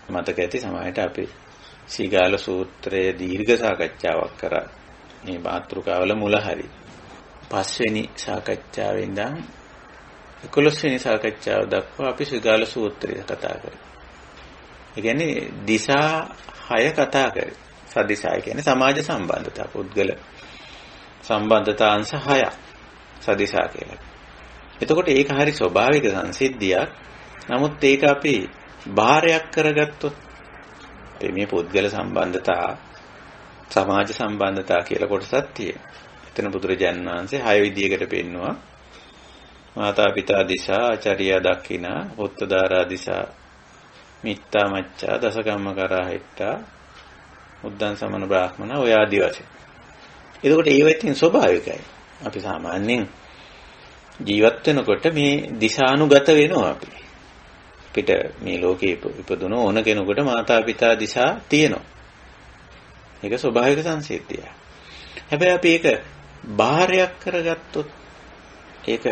මතක ඇති සමහරට අපි සීගාල සූත්‍රයේ දීර්ඝ සාකච්ඡාවක් කරා. මේ මාතෘකාවල මුල හරි. 5 වෙනි සාකච්ඡාවෙන් ඉඳන් 11 වෙනි සාකච්ඡාව දක්වා අපි සීගාල සූත්‍රය කතා කරා. ඒ කියන්නේ දිසා 6 කතා කරේ. සදිසාය කියන්නේ සමාජ සම්බන්ධතා පුද්ගල සම්බන්ධතා අංශ 6ක් සදිසා කියලා. එතකොට ඒක හරි ස්වභාවික සංසිද්ධියක්. නමුත් ඒක අපි බාහිරයක් කරගත්තොත් මේ පුද්ගල සම්බන්ධතා සමාජ සම්බන්ධතා කියලා කොටසක් තියෙනවා. එතන බුදුරජාණන් වහන්සේ 6 විදියකට පෙන්නවා. මාතා පිතා දිසා, ආචාර්යා දක්ඛිනා, උත්තදාරා දිසා, මිත්තා මච්ඡා, දසකම්මකරා හෙට්ටා, උද්දන් සමන බ්‍රාහ්මණ ඔය ආදි වශයෙන්. එතකොට ඒවෙත්ින් ස්වභාවිකයි. අපි සාමාන්‍යයෙන් ජීවත් වෙනකොට මේ දිශානුගත වෙනවා අපි. පිට මේ ලෝකේ ඉපදුන ඕන කෙනෙකුට මාතා පිතා දිශා තියෙනවා. ඒක ස්වභාවික සංසිද්ධිය. හැබැයි අපි ඒක බාහිරයක් කරගත්තොත් ඒක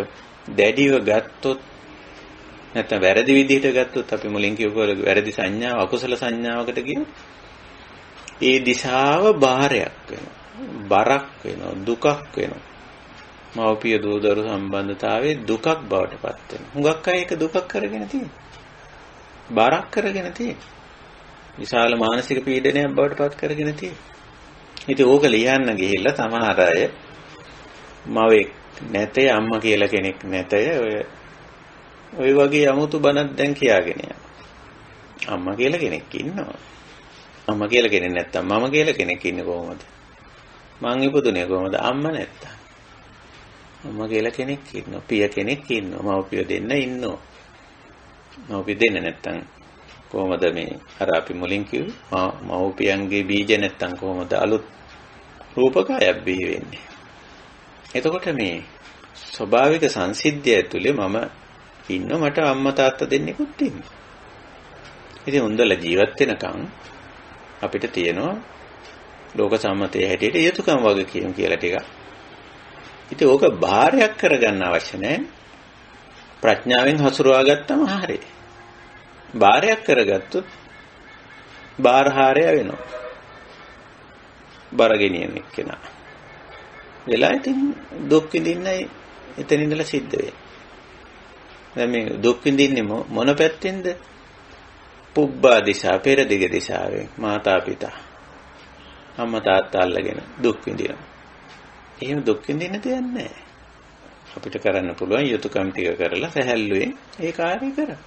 දැඩිව ගත්තොත් නැත්නම් වැරදි විදිහට ගත්තොත් අපි මුලින් කියපුවා වැරදි සංඥාව අකුසල සංඥාවකට කියොත් ඒ දිශාව බාහිරයක් වෙනවා. බරක් වෙනවා, දුකක් වෙනවා. මව්පිය දූ දරු සම්බන්ධතාවයේ දුකක් බවට පත් වෙනවා. හුඟක් අය ඒක දුකක් කරගෙන තියෙනවා. බරක් කරගෙන තියෙනවා. විශාල මානසික පීඩනයක් බවට පත් කරගෙන තියෙනවා. ඉතින් ඕක ලියන්න ගිහිල්ලා සමහර අය මවෙක් නැතේ අම්මා කියලා කෙනෙක් නැතේ ඔය වගේ 아무තු බණක් දැන් කියාගෙන යනවා. අම්මා කියලා කෙනෙක් ඉන්නවා. අම්මා කියලා කෙනෙක් නැත්තම් මම කියලා කෙනෙක් ඉන්නේ කොහොමද? මං ඉපදුනේ කොහොමද? අම්මා නැත්තම්. අම්මා කියලා කෙනෙක් ඉන්නවා. පිය කෙනෙක් ඉන්නවා. මව්පිය දෙන්න ඉන්නවා. මව්පිය දෙන්න නැත්තම් කොහොමද මේ අර අපි මුලින් කිව්වේ මව්පියන්ගේ බීජ නැත්තම් කොහොමද අලුත් රූපකයක් බිහි වෙන්නේ. එතකොට මේ ස්වභාවික සංසිද්ධිය ඇතුලේ මම ඉන්නවා, මට අම්මා තාත්තා දෙන්නෙකුත් ඉන්නවා. ඉතින් උන්දලා ජීවත් වෙනකන් අපිට තියෙනවා ලෝක සම්මතයේ හැටියට යුතුයකම් වගකීම් කියලා ටිකක්. ඉතින් ඕක බාරයක් කරගන්න අවශ්‍ය නැහැ. ප්‍රඥාවෙන් හසුරුවා ගත්තම හරියි. බාරයක් කරගත්තොත් බාරහාරය වෙනවා. බර ගෙනියන එක්කෙනා. වෙලා ඉතින් දුක් විඳින්නයි එතන ඉඳලා සිද්ධ වෙන්නේ. දැන් මේ දුක් විඳින්නේ මොන පැත්තෙන්ද? පුබ්බා දිශා, පෙරදිග දිශාවෙන්. මාතා පිතා අම්මා තාත්තා අල්ලගෙන දුක් විඳිනවා. එහෙම දුක් විඳින්න දෙයක් නැහැ. අපිට කරන්න පුළුවන් යුතුයකම් ටික කරලා සැහැල්ලුවෙන් ඒ කාර්යය කරන්න.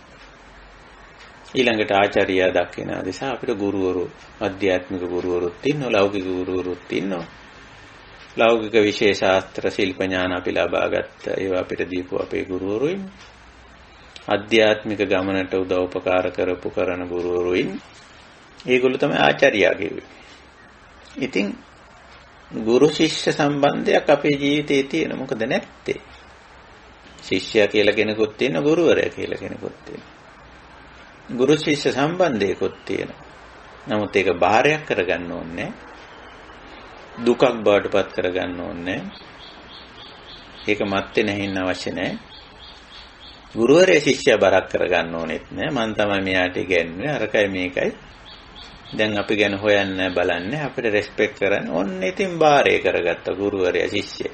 ඊළඟට ආචාර්යයා දක්වන දිශා අපිට ගුරුවරු, අධ්‍යාත්මික ගුරුවරුත් ඉන්නවා, ලෞකික ගුරුවරුත් ඉන්නවා. ලෞකික විශේෂ ශාස්ත්‍ර ශිල්ප ඥාන අපි ලබාගත්ත ඒවා අපිට දීපු අපේ ගුරුවරු ඉන්නවා. අධ්‍යාත්මික ගමනට උදව් උපකාර කරපු කරන ගුරුවරු ඉන්නවා. ඒගොල්ලෝ තමයි ආචාර්යයා කිව්වේ. ඉතින් ගුරු ශිෂ්‍ය සම්බන්ධයක් අපේ ජීවිතේ තියෙන මොකද නැත්තේ? ශිෂ්‍යයා කියලා කෙනෙකුත් තියෙනවා, ගුරුවරයා කියලා කෙනෙකුත් තියෙනවා. ගුරු ශිෂ්‍ය සම්බන්ධයකුත් තියෙනවා. නමුත් ඒක බාරයක් කරගන්න ඕනේ. දුකක් බවට පත් කරගන්න ඕනේ. ඒක මැත්තේ නැහින්න අවශ්‍ය නැහැ. ගුරුවරයා ශිෂ්‍යයා බරක් කරගන්න ඕනෙත් නෑ. මං තමයි මෙයාට ඉගෙනුවේ අරකයි මේකයි. දැන් අපි ගැන හොයන්න බලන්නේ අපිට රෙස්පෙක්ට් කරන්න. ඔන්න ඉතින් බාරය කරගත්ත ගුරුවරයා ශිෂ්‍යයා.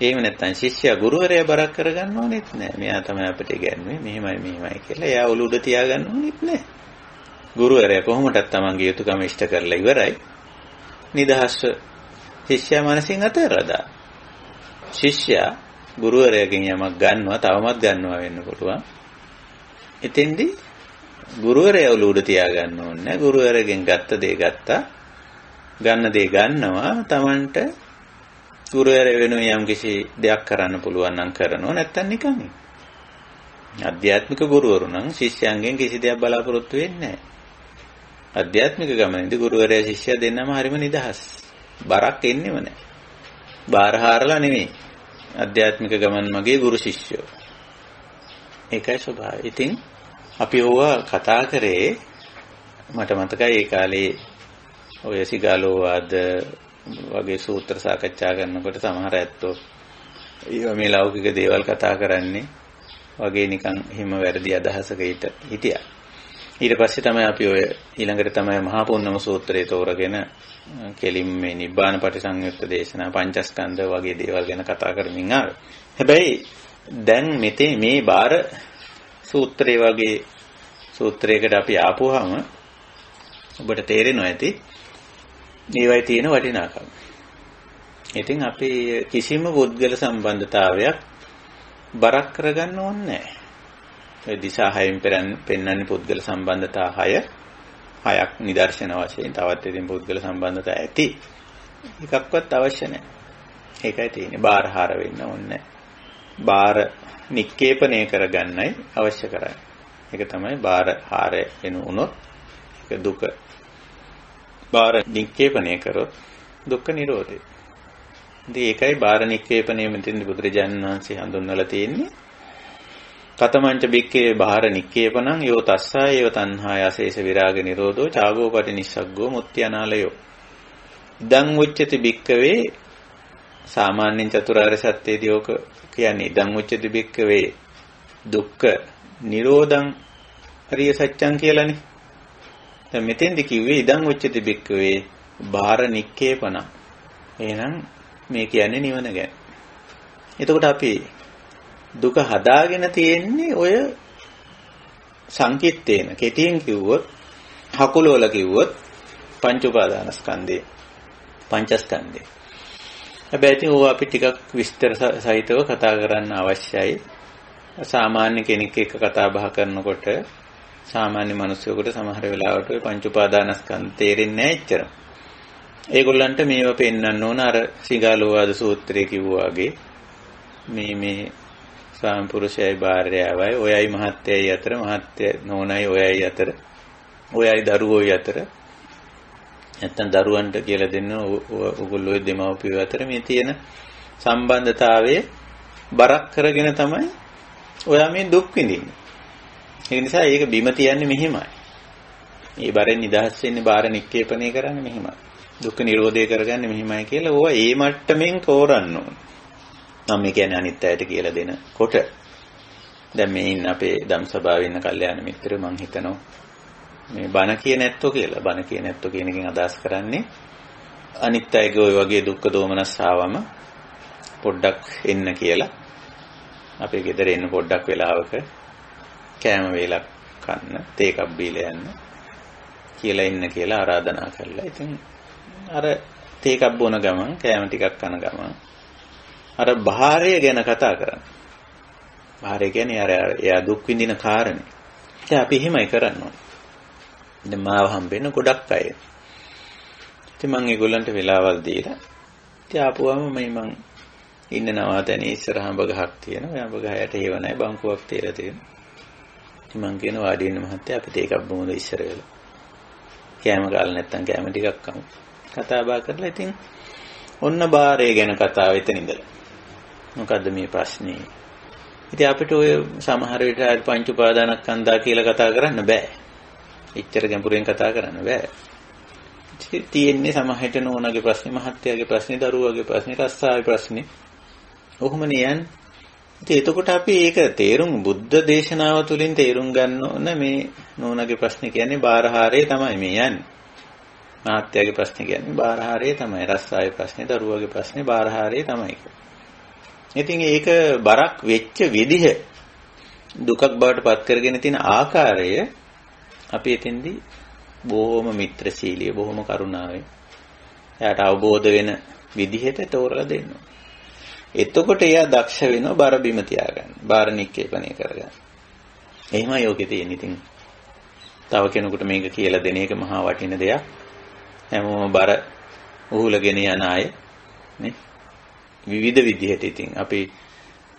එහෙම නැත්නම් ශිෂ්‍යයා ගුරුවරයා බරක් කරගන්න ඕනෙත් නෑ. මෙයා තමයි අපිට ඉගෙනුවේ මෙහෙමයි කියලා. එයා ඔලුඩ තියාගන්න ඕනෙත් නෑ. ගුරුවරයා කොහොමදත් තමන්ගේ යුතුයකම ඉෂ්ට කරලා ඉවරයි. නිදහස් ශිෂ්‍යයා මනසින් අතහැරලා. ශිෂ්‍යයා ගුරුවරයාගෙන් යමක් ගන්නවා, තවමත් ගන්නවා වෙන්න පුළුවන්. එතෙන්දී ගුරුවරයා ඔලුඩ තියාගන්න ඕනේ නෑ. ගුරුවරයාගෙන් ගත්ත දේ ගත්තා. ගන්න දේ ගන්නවා. තමන්ට ගුරුවරයා වෙනුවෙන් යම් කිසි දෙයක් කරන්න පුළුවන් නම් කරනවා, නැත්තම් නිකන්. ආධ්‍යාත්මික ගුරුවරු නම් ශිෂ්‍යයන්ගෙන් කිසි දෙයක් බලාපොරොත්තු වෙන්නේ නැහැ. ආධ්‍යාත්මික ගමනේදී ගුරුවරයා ශිෂ්‍යයා දෙන්නම හරිම නිදහස්. බරක් එන්නේම නැහැ. බාරහාරලා නෙමෙයි. ආධ්‍යාත්මික ගමන් මගේ ගුරු ශිෂ්‍යෝ. ඒකයි ස්වභාවය. ඉතින් අපි ඕවා කතා කරේ මට මතකයි ඒ කාලේ ඔය සිගාලෝවාද වගේ සූත්‍ර සාකච්ඡා කරනකොට සමහර ඇත්තෝ ඒවා මේ ලෞකික දේවල් කතා කරන්නේ වගේ නිකන් හිම වැරදි අදහසක හිටියා. ඊට පස්සේ තමයි අපි ඔය ඊළඟට තමයි මහා පුන්නම සූත්‍රය තෝරගෙන කෙලින් මේ නිබ්බාන පටිසංයුක්ත දේශනා පංචස්කන්ධ වගේ දේවල් ගැන කතා කරමින් ආවේ. හැබැයි දැන් මෙතේ මේ බාර සූත්‍රය වගේ සූත්‍රයකට අපි ආපුවාම ඔබට තේරෙනවා ඇති ඒවයි තියෙන වටිනාකම. ඉතින් අපි කිසිම පුද්ගල සම්බන්ධතාවයක් බරක් කරගන්න ඕනේ නැහැ. ඒ දිශා හයෙන් පෙන්වන්නේ පුද්ගල සම්බන්ධතා 6ක් නිදර්ශන වශයෙන්. තවත් ඉතින් පුද්ගල සම්බන්ධතා ඇති. එකක්වත් අවශ්‍ය නැහැ. ඒකයි තියෙන්නේ. බාරහාර වෙන්න ඕනේ නැහැ. බාර නික්කේපණය කරගන්නයි අවශ්‍ය කරන්නේ. ඒක තමයි බාරහාරය වෙනුනොත් ඒක දුක. බාර නික්කේපණය කරොත් දුක්ඛ නිරෝධය. ඉතින් ඒකයි බාර නික්කේපණය මෙතෙන්දි බුදුරජාණන් වහන්සේ හඳුන්වලා තියෙන්නේ. කතමංච බික්කේ බාර නික්කේපණං යෝ තස්සාය යෝ තණ්හාය අශේෂ විරාග නිරෝධෝ චාගෝපටි නිස්සග්ගෝ මුත්‍යානාලයෝ. ඉදං උච්චති බික්කවේ සාමාන්‍යයෙන් චතුරාර්ය සත්‍යයේදී ඕක කියන්නේ ඉදං උච්චති බික්කවේ දුක්ඛ නිරෝධං අරිය සත්‍යං කියලානේ. දැන් මෙතෙන්දි කිව්වේ ඉදං උච්චති බික්කවේ බාර නික්කේපණ. එහෙනම් මේ කියන්නේ නිවන ගැන. එතකොට අපි දුක හදාගෙන තියෙන්නේ ඔය සංකිට්ඨේන. කෙටියෙන් කිව්වොත් හකුලවල කිව්වොත් පංච උපාදානස්කන්ධේ පංචස්කන්ධේ. හැබැයි ඉතින් ඕවා අපි ටිකක් විස්තර සහිතව කතා කරන්න අවශ්‍යයි. සාමාන්‍ය කෙනෙක් එක්ක කතා බහ කරනකොට සාමාන්‍ය මිනිස්සුෙකුට සමහර වෙලාවට ওই පංච උපාදානස්කන්ධ තේරෙන්නේ නැහැ එච්චර. ඒගොල්ලන්ට මේවා පෙන්වන්න ඕන අර සිගාලෝවාද සූත්‍රයේ කිව්වා වගේ මේ ස්වාමි පුරුෂයයි භාර්යාවයි ඔයයි මහත්යයි අතර මහත්ය නෝනයි ඔයයි අතර ඔයයි දරුවෝයි අතර නැත්තම් දරුවන්ට කියලා දෙන්න ඕගොල්ලෝ දෙමව්පියෝ අතර මේ තියෙන සම්බන්ධතාවයේ බරක් කරගෙන තමයි ඔයා මේ දුක් විඳින්නේ. ඒ නිසා ඒක බිම තියන්නේ මෙහිමයි. මේ බරෙන් නිදහස් වෙන්නේ බාර නික්කේපණය කරන්නේ මෙහිමයි. දුක්ඛ නිරෝධය කරගන්නේ මෙහිමයි කියලා ඕවා ඒ මට්ටමින් තෝරන්න ඕන. මම මේ කියන්නේ අනිත් අයට කියලා දෙනකොට දැන් මේ ඉන්න අපේ ධම්සභාවේ ඉන්න කල්යාණ මිත්‍රයෝ මං හිතනවා මේ බණ කියන ඇත්තෝ කියලා. බණ කියන ඇත්තෝ කියන එකෙන් අදහස් කරන්නේ අනිත් අයගේ ওই වගේ දුක්ඛ දෝමනස් ආවම පොඩ්ඩක් එන්න කියලා. අපේ ගෙදර එන්න පොඩ්ඩක් වෙලාවක කෑම වේලක් කන්න, තේ එකක් බීලා යන්න කියලා ඉන්න කියලා ආරාධනා කරලා. ඉතින් අර තේ එකක් බොන ගමන්, කෑම ටිකක් කන ගමන් අර භාරය ගැන කතා කරන්නේ. භාරය කියන්නේ අර එයා දුක් විඳින කාරණේ. ඉතින් අපි එහෙමයි කරන්න ඕනේ. දැන් මාව හම්බෙන්න ගොඩක් අය. ඉතින් මම ඒගොල්ලන්ට වෙලාවල් දීලා ඉතින් ආපුවම මම ඉන්න නවාතැනේ ඉස්සරහම ගහක් තියෙනවා. ඒ ගහ යට හේව නැහැ බංකුවක් තියලා තියෙනවා. ඉතින් මම කියන වාඩි වෙන්න මහත්තයා අපිට එකක් බොමුද ඉස්සර වෙලා. කෑම කාලා නැත්තම් කෑම ටිකක් කමු. කතා බහ කරලා ඉතින් ඔන්න බාරය ගැන කතාව එතන ඉඳලා. මොකද්ද මේ ප්‍රශ්නේ? ඉතින් අපිට ඔය සමහර විට පංච උපාදානස්කන්ධා කියලා කතා කරන්න බෑ. එච්චර ගැඹුරෙන් කතා කරන්න බෑ. තියෙන්නේ සමහරට නෝනාගේ ප්‍රශ්නේ, මහත්තයාගේ ප්‍රශ්නේ, දරුවාගේ ප්‍රශ්නේ, රස්සාවේ ප්‍රශ්නේ. ඔහොමනේ යන්නේ. ඉතින් එතකොට අපි ඒක තේරුම් බුද්ධ දේශනාව තුළින් තේරුම් ගන්න ඕන මේ නෝනාගේ ප්‍රශ්නේ කියන්නේ බාරහාරයේ තමයි මේ යන්නේ. මහත්තයාගේ ප්‍රශ්නේ කියන්නේ බාරහාරයේ තමයි. රස්සාවේ ප්‍රශ්නේ, දරුවාගේ ප්‍රශ්නේ බාරහාරයේ තමයි. ඉතින් ඒක බරක් වෙච්ච විදිහ දුකක් බවට පත් කරගෙන තියෙන ආකාරය අපි එතෙන්දී බොහොම මිත්‍රශීලී බොහොම කරුණාවෙන් එයාට අවබෝධ වෙන විදිහට තෝරලා දෙන්න. එතකොට එයා දක්ෂ වෙනවා බර බිම තියාගන්න. බාර නික්කේපණය කරගන්න. එහෙමයි යෝගේ තියෙන්නේ. ඉතින් තව කෙනෙකුට මේක කියලා දෙන එක මහා වටින දෙයක්. හැමෝම බර උහුලගෙන යන අය නේ. විවිධ විදිහට ඉතින් අපි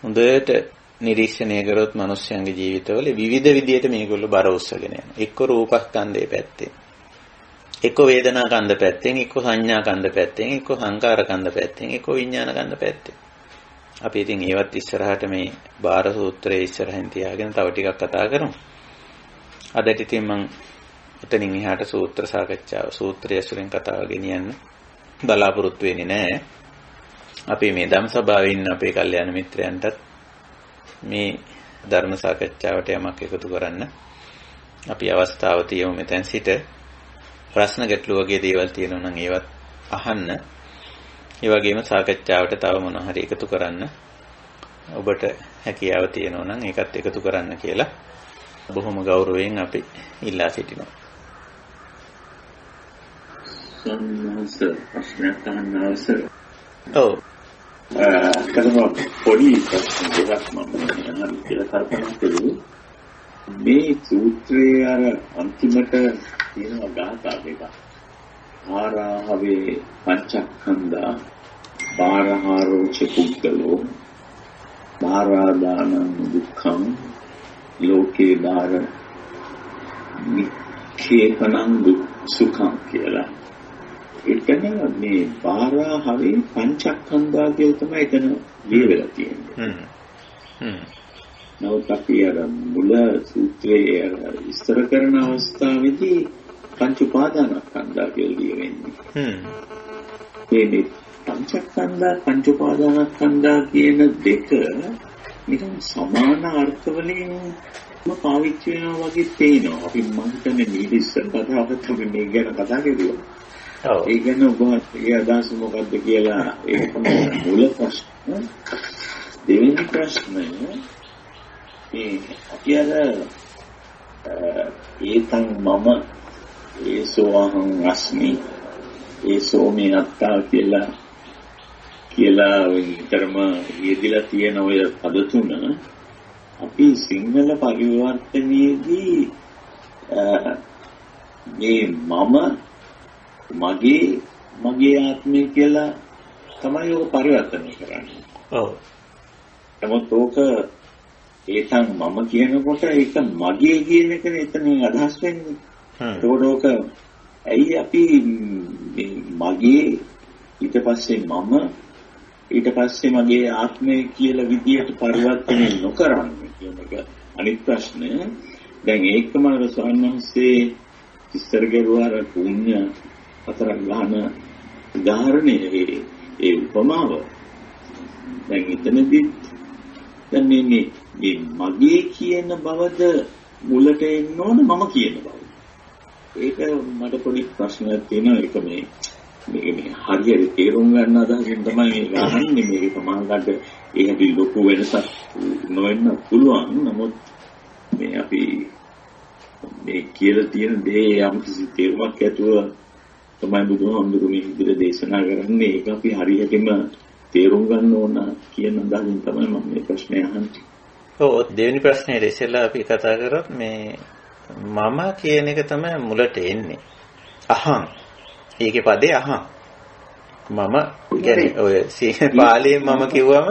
හොඳට නිරීක්ෂණය කරොත් මිනිස්යන්ගේ ජීවිතවල විවිධ විදිහට මේගොල්ලෝ බර උස්සගෙන යනවා. එක්ක රූපස්කන්ධයේ පැත්තෙන්, එක්ක වේදනාකන්ධ පැත්තෙන්, එක්ක සංඥාකන්ධ පැත්තෙන්, එක්ක සංකාරකන්ධ පැත්තෙන්, එක්ක විඥානකන්ධ පැත්තෙන්. අපි ඉතින් ඒවත් ඉස්සරහට මේ බාර සූත්‍රයේ ඉස්සරහින් තියාගෙන තව ටිකක් කතා කරමු. අදට ඉතින් මම එතනින් එහාට සූත්‍ර සාකච්ඡාව, සූත්‍රය ඇසුරෙන් කතාව ගෙනියන්න බලාපොරොත්තු වෙන්නේ නැහැ. අපි මේ ධම්සභාවේ ඉන්න අපේ කල්යාණ මිත්‍රයන්ටත් මේ ධර්ම සාකච්ඡාවට යමක් එකතු කරන්න අපි අවස්ථාව තියමු. මෙතෙන් සිට ප්‍රශ්න ගැටළු වගේ දේවල් තියෙනවා නම් ඒවත් අහන්න. ඒ වගේම සාකච්ඡාවට තව මොන හරි එකතු කරන්න ඔබට හැකියාව තියෙනවා නම් ඒකත් එකතු කරන්න කියලා බොහොම ගෞරවයෙන් අපි ඉල්ලා සිටිනවා. සම්මාස ප්‍රශ්නයක් අහන්න අවසර. ඔව්. කතම පොඩි ප්‍රශ්න දෙකක් මම කියලා කල්පනා කළේ. මේ සූත්‍රයේ අර අන්තිමට තියෙන ගාථා දෙක. ආරාහවේ පංචස්කන්ධා බාරහාරෝච පුද්ගලෝ බාරාදානං දුක්ඛං ලෝකේ බාර නික්ඛේපනං සුඛං කියලා. එතන මේ බාරහාවේ පංචස්කන්ධා කියලා තමයි එතන ලියවිලා තියෙන්නේ. නමුත් අපි අර මුල සූත්‍රයේ විස්තර කරන අවස්ථාවේදී පංච උපාදානස්කන්ධා කියලා ලියවෙන්නේ. මේ පංචස්කන්ධා පංච උපාදානස්කන්ධා කියන දෙක නිකන් සමාන අර්ථවලින් පාවිච්චි වෙනවා වගේ පේනවා. අපි මම හිතන්නේ මේ ඉස්සර කතාවත් අපි මේ ගැන කතා කරුවා. ඔව්. ඒ ගැන ඔබ ඒ අදහස මොකද්ද කියලා ඒක මුල ප්‍රශ්න. දෙවෙනි ප්‍රශ්නය මේ අපි අර ඒතන් මම ඒසෝහං අස්මි ඒසෝමේ අත්තා කියලා විතරම යෙදিলা තියෙන ඔය පද තුන අපි සිංහල පරිවර්තනයේදී මේ මම මගේ ආත්මය කියලා තමයි ඔක පරිවර්තනය කරන්නේ. ඔව්. නමුත් ඕක ඒකන් මම කියනකොට ඒක මගේ කියන එකනේ එතනින් අදහස් වෙන්නේ. ඒකෝක ඇයි අපි මගේ ඊට පස්සේ මම ඊට පස්සේ මගේ ආත්මය කියලා විදියට පරිවර්තනය නොකරන්නේ කියන එක අනිත් ප්‍රශ්නය. දැන් ඒකම අර ස්වාමීන්වහන්සේ ඉස්තර ගෙරුවාර පුණ්‍ය අතරක් ගන්න උදාහරණයේ ඒ උපමාව දැන් එතනදී දැන් මේ මගේ කියන බවද මුලට එන්න ඕන මම කියන බව. ඒක මට පොඩි ප්‍රශ්නයක් තියෙනවා. ඒක මේ හරියට තේරුම් ගන්න අදහසින් තමයි මේක අහන්නේ. මේක සමානකට ඒ හැටි ලොකු වෙනසක් නොවෙන්න පුළුවන්. නමුත් මේ අපි මේ කියලා තියෙන දේ යම් කිසි තේරුමක් ඇතුව තමයි බුදුහාමුදුරුවෝ මේ විදිහට දේශනා කරන්නේ. ඒක අපි හරියටම තේරුම් ගන්න ඕන කියන අදහසින් තමයි මම මේ ප්‍රශ්නේ අහන්නේ. ඔව් දෙවෙනි ප්‍රශ්නේ ඉස්සෙල්ලා අපි කතා කරත් මේ මම කියන එක තමයි මුලට එන්නේ. අහං. ඒකේ පදේ අහං. මම කියන්නේ ඔය පාලියෙන් මම කිව්වම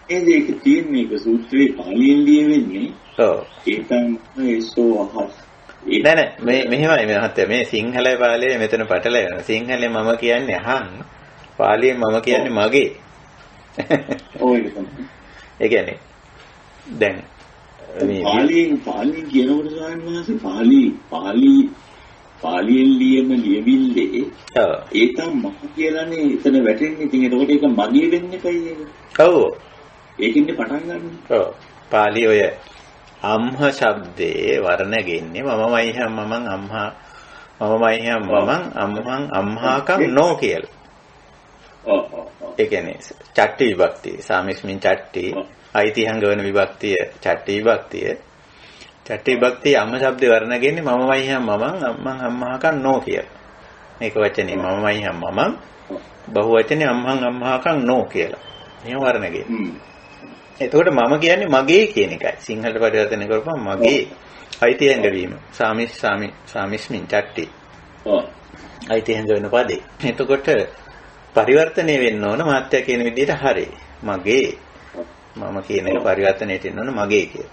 ඒක තියෙන්නේ ඒක සූත්‍රයේ පාලියෙන් ලියවෙන්නේ. ඔව්. ඒකම ඒසෝ අහස්. නෑ මෙහෙමයි මහත්තයා මේ සිංහලයි පාලියේ මෙතන පටලැවෙනවා. සිංහලෙන් මම කියන්නේ අහං. පාලියෙන් මම කියන්නේ මගේ. ඔය ඒක තමයි. ඒ කියන්නේ දැන් මේ පාලියෙන් කියනකොට සාමාන්‍යයෙන් පාලියෙන් ලියවිල්ලේ ඒක මම කියලානේ එතන වැටෙන්නේ. ඉතින් ඒකට ඒක මගේ වෙන්නේ කොයි එක? ඔව්. ඒකින්නේ පටන් ගන්න. ඔව්. පාලි ඔය අම්හ શબ્දේ වර්ණගෙන්නේ මමමයි හැම මමං අම්හා මමමයි හැම මමං අම්හං අම්හාකම් නෝ කියලා. ඒ කියන්නේ චට්ටි විභක්තිය සාමිස්මින් චට්ටි අයිතිහංග වෙන විභක්තිය චට්ටි විභක්තිය අම්ම શબ્දේ වර්ණගෙන්නේ මමමයි හැම මමං අම්මං අම්හාකම් නෝ කියලා. මේක වචනේ මමමයි හැම මමං බහු වචනේ අම්මං අම්හාකම් නෝ කියලා. එහෙම වර්ණගෙන්නේ. එතකොට මම කියන්නේ මගේ කියන එකයි. සිංහලට පරිවර්තනය කරපුවම මගේ අයිතිහංග වීම. සාමිස්මින් චට්ටි. අයිතිහංග වෙන පදේ. එතකොට පරිවර්තනය වෙන්න ඕන මාත්‍යා කියන විදිහට හරි. මගේ මම කියන එක පරිවර්තනයට එන්න ඕන මගේ කියලා.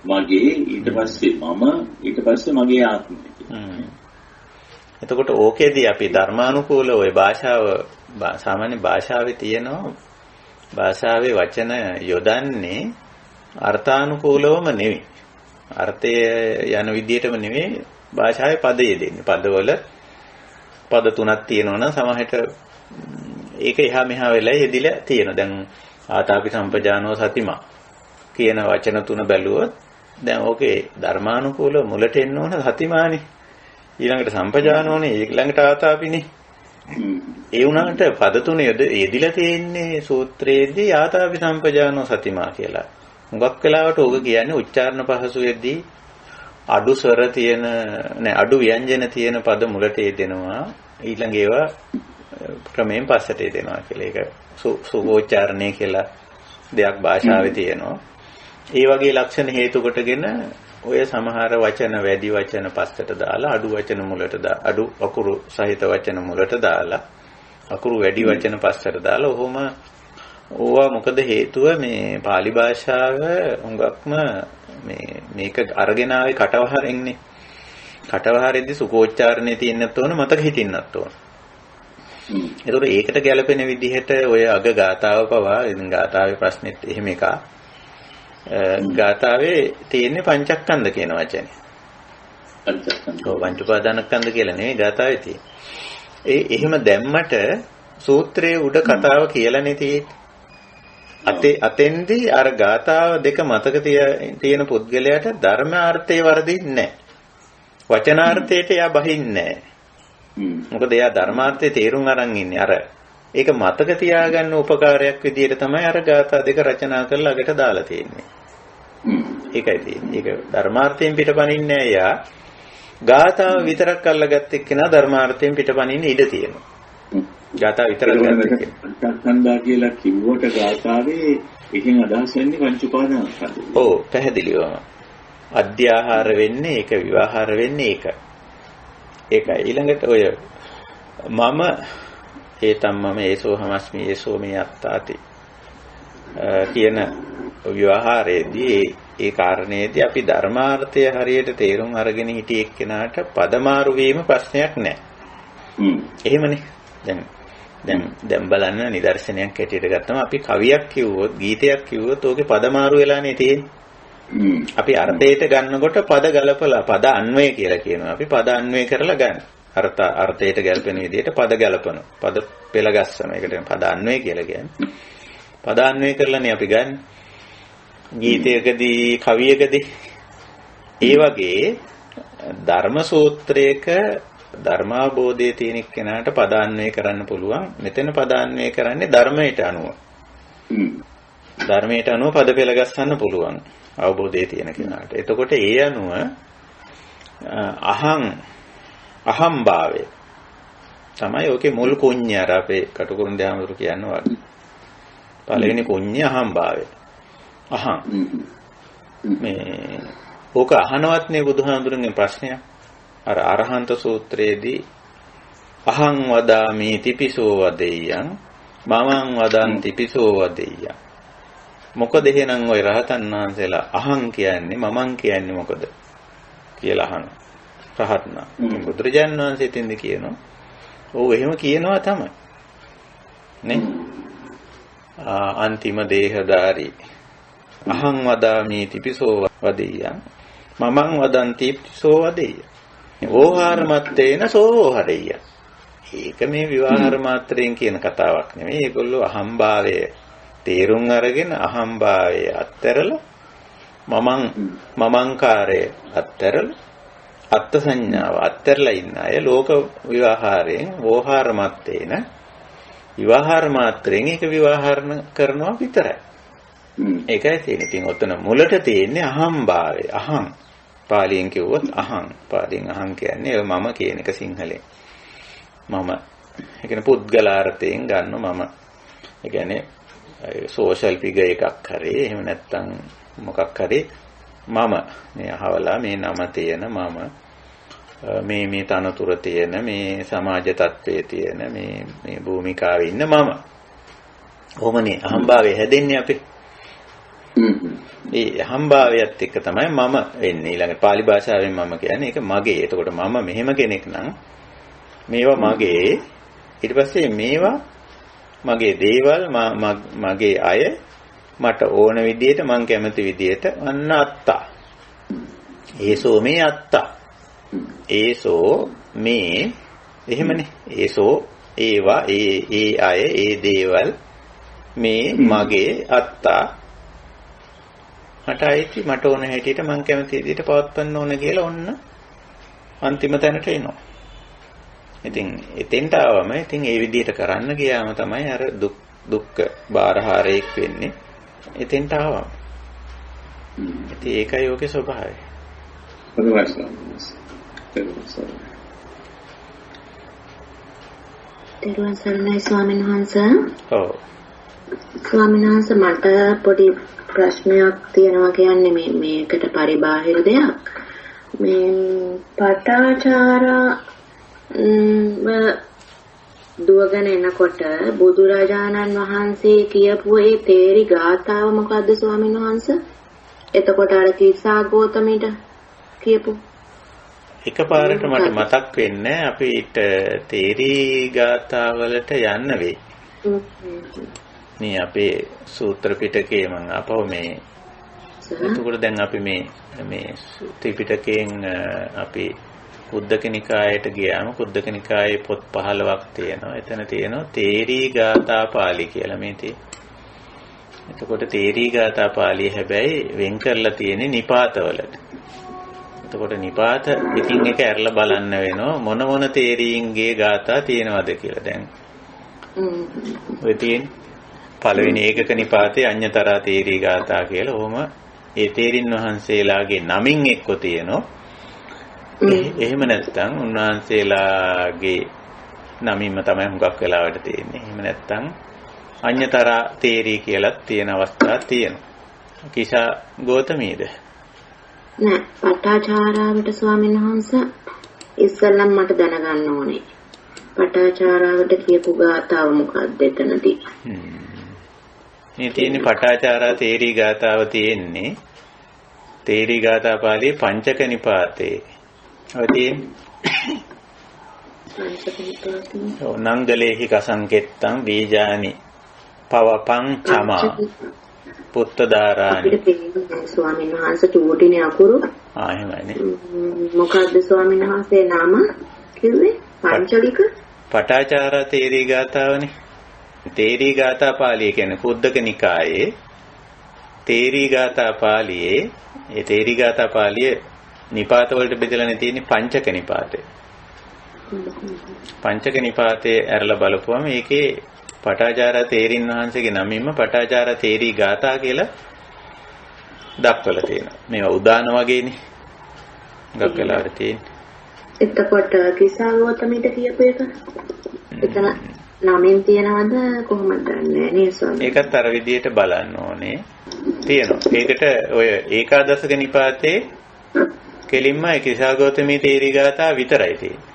මගේ ඊට පස්සේ මම ඊට පස්සේ මගේ ආත්මය. එතකොට ඕකේදී අපි ධර්මානුකූල ওই භාෂාව සාමාන්‍ය භාෂාවේ තියෙනවා භාෂාවේ වචන යොදන්නේ අර්ථානුකූලවම නෙවෙයි. අර්ථය යන විදිහටම නෙවෙයි භාෂාවේ පද යෙදෙන්නේ. පදවල පද තුනක් තියෙනවා නම් සමහරට ඒක එහා මෙහා වෙලා යෙදිලා තියෙනවා. දැන් ආතාපි සම්පජානෝ සතිමා කියන වචන තුන බැලුවොත් දැන් ඕකේ ධර්මානුකූලව මුලට එන්න ඕන සතිමානේ. ඊළඟට සම්පජානෝනේ ඊළඟට ආතාපිනේ. ඒ වුණාට පද තුන යෙදිලා තියෙන්නේ සූත්‍රයේදී ආතාපි සම්පජානෝ සතිමා කියලා. හුඟක් වෙලාවට ඕක කියන්නේ උච්චාරණ පහසුවේදී අඩු ස්වර තියෙන අඩු ව්‍යංජන තියෙන පද මුලට යෙදෙනවා. ඊළඟ ඒවා ක්‍රමයෙන් පස්සට යෙදෙනවා කියලා. ඒක සුභෝච්චාරණය කියලා දෙයක් භාෂාවේ තියෙනවා. ඒ වගේ ලක්ෂණ හේතු කොටගෙන ඔය සමහර වචන වැඩි වචන පස්සට දාලා අඩු වචන මුලට අඩු අකුරු සහිත වචන මුලට දාලා අකුරු වැඩි වචන පස්සට දාලා ඔහොම ඕවා මොකද හේතුව මේ pāli භාෂාව හුඟක්ම මේක අරගෙන ආවේ කටවහරෙන්නේ. කටවහරෙද්දි සුඛෝච්චාරණේ තියෙන්නත් ඕන මතක හිටින්නත් ඕන. ඒතකොට ඒකට ගැලපෙන විදිහට ඔය අග ගාතාව පවා ඉතින් ගාතාවේ ප්‍රශ්නෙත් එහෙම එකක්. ගාතාවේ තියෙන්නේ පංචස්කන්ධ කියන වචනේ. පංචස්කන්ධ. ඔව් පංච උපාදානස්කන්ධ කියලා නෙවෙයි ගාතාවේ තියෙන්නේ. එහෙම දැම්මට සූත්‍රයේ උඩ කතාව කියලානේ තියෙන්නේ. අතෙන්දී අර ගාතාව දෙක මතක තියෙන පුද්ගලයාට ධර්මාර්ථය වර්ධින්නේ නැහැ. වචනාර්ථයට එයා බහින්නේ නැහැ. මොකද එයා ධර්මාර්ථයේ තේරුම් අරන් ඉන්නේ. අර ඒක මතක තියාගන්න උපකාරයක් විදිහට තමයි අර ගාථා දෙක රචනා කරලා අගට දාලා තියෙන්නේ. ඒකයි තියෙන්නේ. ඒක ධර්මාර්ථයෙන් පිටපණින්නේ නැහැ යා. ගාථාව විතරක් අල්ලගත්ත එක්කෙනා ධර්මාර්ථයෙන් පිටපණින්න ඉඩ තියෙනවා. ගාථාව විතරක් ගත්ත එක්කෙනා. පංචස්කන්ධා කියලා කිව්වට ගාථාවේ එකෙන් අදහස් වෙන්නේ පංච උපාදානස්කන්ධ. ඔව් පැහැදිලිවම. අධ්‍යාහාර වෙන්නේ ඒක විවාහාර වෙන්නේ ඒක. ඒකයි ඊළඟට ඔය මම ඒතම් මම ඒසෝ හමස්මි ඒසෝ මේ අත්තාති කියන ව්‍යවහාරයේදී ඒ කාරණේදී අපි ධර්මාර්ථය හරියට තේරුම් අරගෙන හිටිය එක්කෙනාට පදමාරු වීම ප්‍රශ්නයක් නැහැ. එහෙමනේ. දැන් බලන්න නිදර්ශනයක් හැටියට ගත්තම අපි කවියක් කිව්වොත් ගීතයක් කිව්වොත් ඕකේ පදමාරු වෙලානේ තියෙන්නේ. අපි අර්ථයට ගන්නකොට පද ගලපලා පද අන්වය කියලා කියනවා. අපි පද අන්වය කරලා ගන්න. අර්ථයට ගැලපෙන විදිහට පද ගලපන. පද පෙළ ගස්සන. ඒකට පද අන්වය කියලා කියන්නේ. පද අන්වය කරලානේ අපි ගන්න. ගීතයකදී කවියකදී ඒ වගේ ධර්ම සූත්‍රයක ධර්මාබෝධයේ තියෙන කෙනාට පදාන්වය කරන්න පුළුවන්. මෙතන පදාන්වය කරන්නේ ධර්මයට අනුව. ධර්මයට අනුව පද පෙළ ගස්සන්න පුළුවන්. අවබෝධයේ තියෙන කෙනාට. එතකොට ඒ අනුව අහම්භාවය තමයි ඔකේ මුල් කුඤ්ඤ අර අපේ කටුකුරුන් දහමතුරු කියනවා වගේ. පළවෙනි කුඤ්ඤ අහම්භාවය. මේ ඕක අහනවත් නේ බුදුහාමුදුරන්ගේ ප්‍රශ්නයක්. අර අරහන්ත සූත්‍රයේදී අහං වදාමි තිපිසෝ වදෙය්‍යං මමං වදන්ති පිසෝ වදෙය්‍යං. මොකද එහෙනම් ওই රහතන් වහන්සේලා අහං කියන්නේ මමං කියන්නේ මොකද කියලා අහනවා. රහත්නා. බුදුරජාණන් වහන්සේ තින්ද කියනවා. ඔව් එහෙම කියනවා තමයි. නේ? අන්තිම දේහධාරී අහං වදාමි තිපිසෝ වදෙය්‍යං මමං වදන්ති පිසෝ වදෙය්‍යං. ඕහාරමත්තේන සෝහරෙය්‍ය. ඒක මේ විවාහාර මාත්‍රයෙන් කියන කතාවක් නෙමෙයි. ඒගොල්ලෝ අහම්භාවය තේරුම් අරගෙන අහම්භාවය අත්තරලා මමංකාරය අත්තරලා අත්ත් සංඥාව අත්තරලා ඉන්න අය ලෝක විවාහාරයෙන් ඕහාරමත්තේන විවාහාර මාත්‍රයෙන් ඒක විවාහාරණ කරනවා විතරයි. ඒකයි තියෙන්නේ. ඉතින් ඔතන මුලට තියෙන්නේ අහම්භාවය. අහං පාලියෙන් කිව්වොත් අහං. පාලියෙන් අහං කියන්නේ මම කියන එක සිංහලෙන්. මම. ඒ කියන්නේ පුද්ගලාර්ථයෙන් ගන්න මම. ඒ කියන්නේ සෝෂල් ෆිගර් එකක් හරි එහෙම නැත්නම් මොකක් හරි මම මේ අහවලා මේ නම තියෙන මම මේ තනතුර තියෙන මේ සමාජ තත්ත්වයේ තියෙන මේ භූමිකාවේ ඉන්න මම. කොහොමනේ අහම්භාවය හැදෙන්නේ අපි. ඒ අහම්භාවයත් එක්ක තමයි මම වෙන්නේ. ඊළඟ පාලි භාෂාවෙන් මම කියන්නේ ඒක මගේ. එතකොට මම මෙහෙම කෙනෙක් නම් මේවා මගේ. ඊට පස්සේ මේවා මගේ දේවල් මගේ අය මට ඕන විදියට මං කැමති විදියට අන්න අත්තා. ඒසෝ මේ අත්තා. ඒසෝ මේ එහෙමනේ. ඒසෝ ඒවා ඒ අය ඒ දේවල් මේ මගේ අත්තා මට අයිති මට ඕන හැටියට මං කැමති විදිහට පවත්වන්න ඕන කියලා ඔන්න අන්තිම තැනට එනවා. ඉතින් එතෙන්ට ආවම ඉතින් ඒ විදිහට කරන්න ගියාම තමයි අර දුක්ඛ බාරහාරයක් වෙන්නේ. එතෙන්ට ආවම. ඉතින් ඒකයි ඔකේ ස්වභාවය. තෙරුවන් සරණයි ස්වාමීන් වහන්සේ. ඔව්. ස්වාමීන් වහන්සේ මට පොඩි ප්‍රශ්නයක් තියෙනවා කියන්නේ මේකට පරිබාහිර දෙයක්. මේ පටාචාරා දුවගෙන එනකොට බුදුරජාණන් වහන්සේ කියපු ඒ තේරි ගාථාව මොකද්ද ස්වාමීන් වහන්සේ? එතකොට අර කිස්සා ගෝතමීට කියපු එකපාරට මට මතක් වෙන්නේ අපිට තේරි ගාථාවලට යන්න වෙයි. මේ අපේ සූත්‍ර පිටකේ මම අපව මේ එතකොට දැන් අපි මේ ත්‍රිපිටකයෙන් අපි කුද්දක නිකායට ගියාම කුද්දක නිකායේ පොත් 15ක් තියෙනවා. එතන තියෙනවා තේරි ගාථා පාළි කියලා මේ තියෙන්නේ. එතකොට තේරි ගාථා පාළිය හැබැයි වෙන් කරලා තියෙන්නේ නිපාතවලට. එතකොට නිපාත එකින් එක ඇරලා බලන්න වෙනවා මොන තේරීන්ගේ ගාථා තියෙනවද කියලා. දැන් ඔය තියෙන්නේ පළවෙනි ඒකක නිපාතේ අඤ්ඤතරා තේරි ගාථා කියලා. ඔහොම ඒ තේරින් වහන්සේලාගේ නමින් එක්ක තියෙනවා. එහෙම නැත්නම් උන්වහන්සේලාගේ නමින්ම තමයි හුඟක් වෙලාවට තියෙන්නේ. එහෙම නැත්නම් අඤ්ඤතරා තේරි කියලා තියෙන අවස්ථා තියෙනවා. කිසා ගෝතමීද? නෑ පටාචාරාවට ස්වාමීන් වහන්සේ ඉස්සෙල්ලම මට දැනගන්න ඕනේ. පටාචාරාවට කියපු ගාතාව මොකක්ද එතනදී? මේ තියෙන්නේ පටාචාරා තේරී ගාතාව තියෙන්නේ තේරී ගාථා පාළියේ පංචක නිපාතේ. ඔය තියෙන්නේ නංගලේහි කසංකෙත්තං බීජානි පවපං චමා පුත්තදාරානි. ස්වාමීන් වහන්සේ චූටිනේ අකුරු එහෙමයිනේ. මොකද්ද ස්වාමීන් වහන්සේ නාම කිව්වේ? පංචලික පටාචාරා තේරී ගාතාවනේ. තේරී ගාථා පාළිය කියන්නේ කුද්දක නිකායේ තේරී ගාථා පාළියේ ඒ තේරී ගාථා පාළිය නිපාත වලට බෙදලානේ තියෙන්නේ පංචක නිපාතේ. පංචක නිපාතේ ඇරලා බලපුවම ඒකේ පටාචාරා තේරින් වහන්සේගේ නමින්ම පටාචාරා තේරී ගාථා කියලා දක්වලා තියෙනවා. මේවා උදාන වගේනේ. ගොඩක් වෙලාවට තියෙන්නේ. එතකොට කිසාවෝතමිට කියපු එක එතන නමින් තියනවද කොහොමද දන්නේ නේ ස්වාමී? ඒකත් අර විදියට බලන්න ඕනේ. තියෙනවා. ඒකට ඔය ඒකාදශක නිපාතේ කෙලින්ම කිසාවෝතමී තේරී ගාථා විතරයි තියෙන්නේ.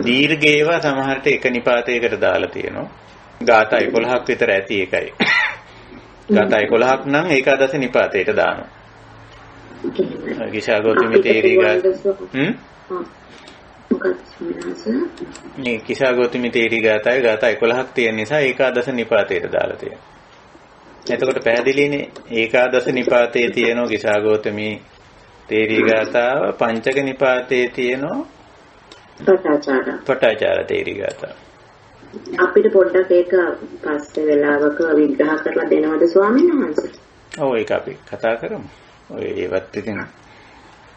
දීර්ඝේව සමහරට එක නිපාතයකට දාලා තියෙනවා. ගාථා 11ක් විතර ඇති එකයි. ගාථා 11ක් නම් ඒකාදශ නිපාතයට දානවා. කිසාවෝතමී තේරී ගාථා මේ කිසාවෝතමී තේරී ගාථාවේ ගාථා 11ක් තියෙන නිසා ඒකාදශ නිපාතයට දාලා තියෙනවා. එතකොට පැහැදිලිනේ ඒකාදශ නිපාතයේ තියෙන කිසාවෝතමී තේරී ගාථාව පංචක නිපාතයේ තියෙනවා පටාචාරා තේරී ගාථාව. අපිට පොඩ්ඩක් ඒක පස්සේ වෙලාවක විග්‍රහ කරලා දෙනවද ස්වාමීන් වහන්සේ? ඔව් ඒක අපි කතා කරමු. ඔය ඒවත් ඉතින්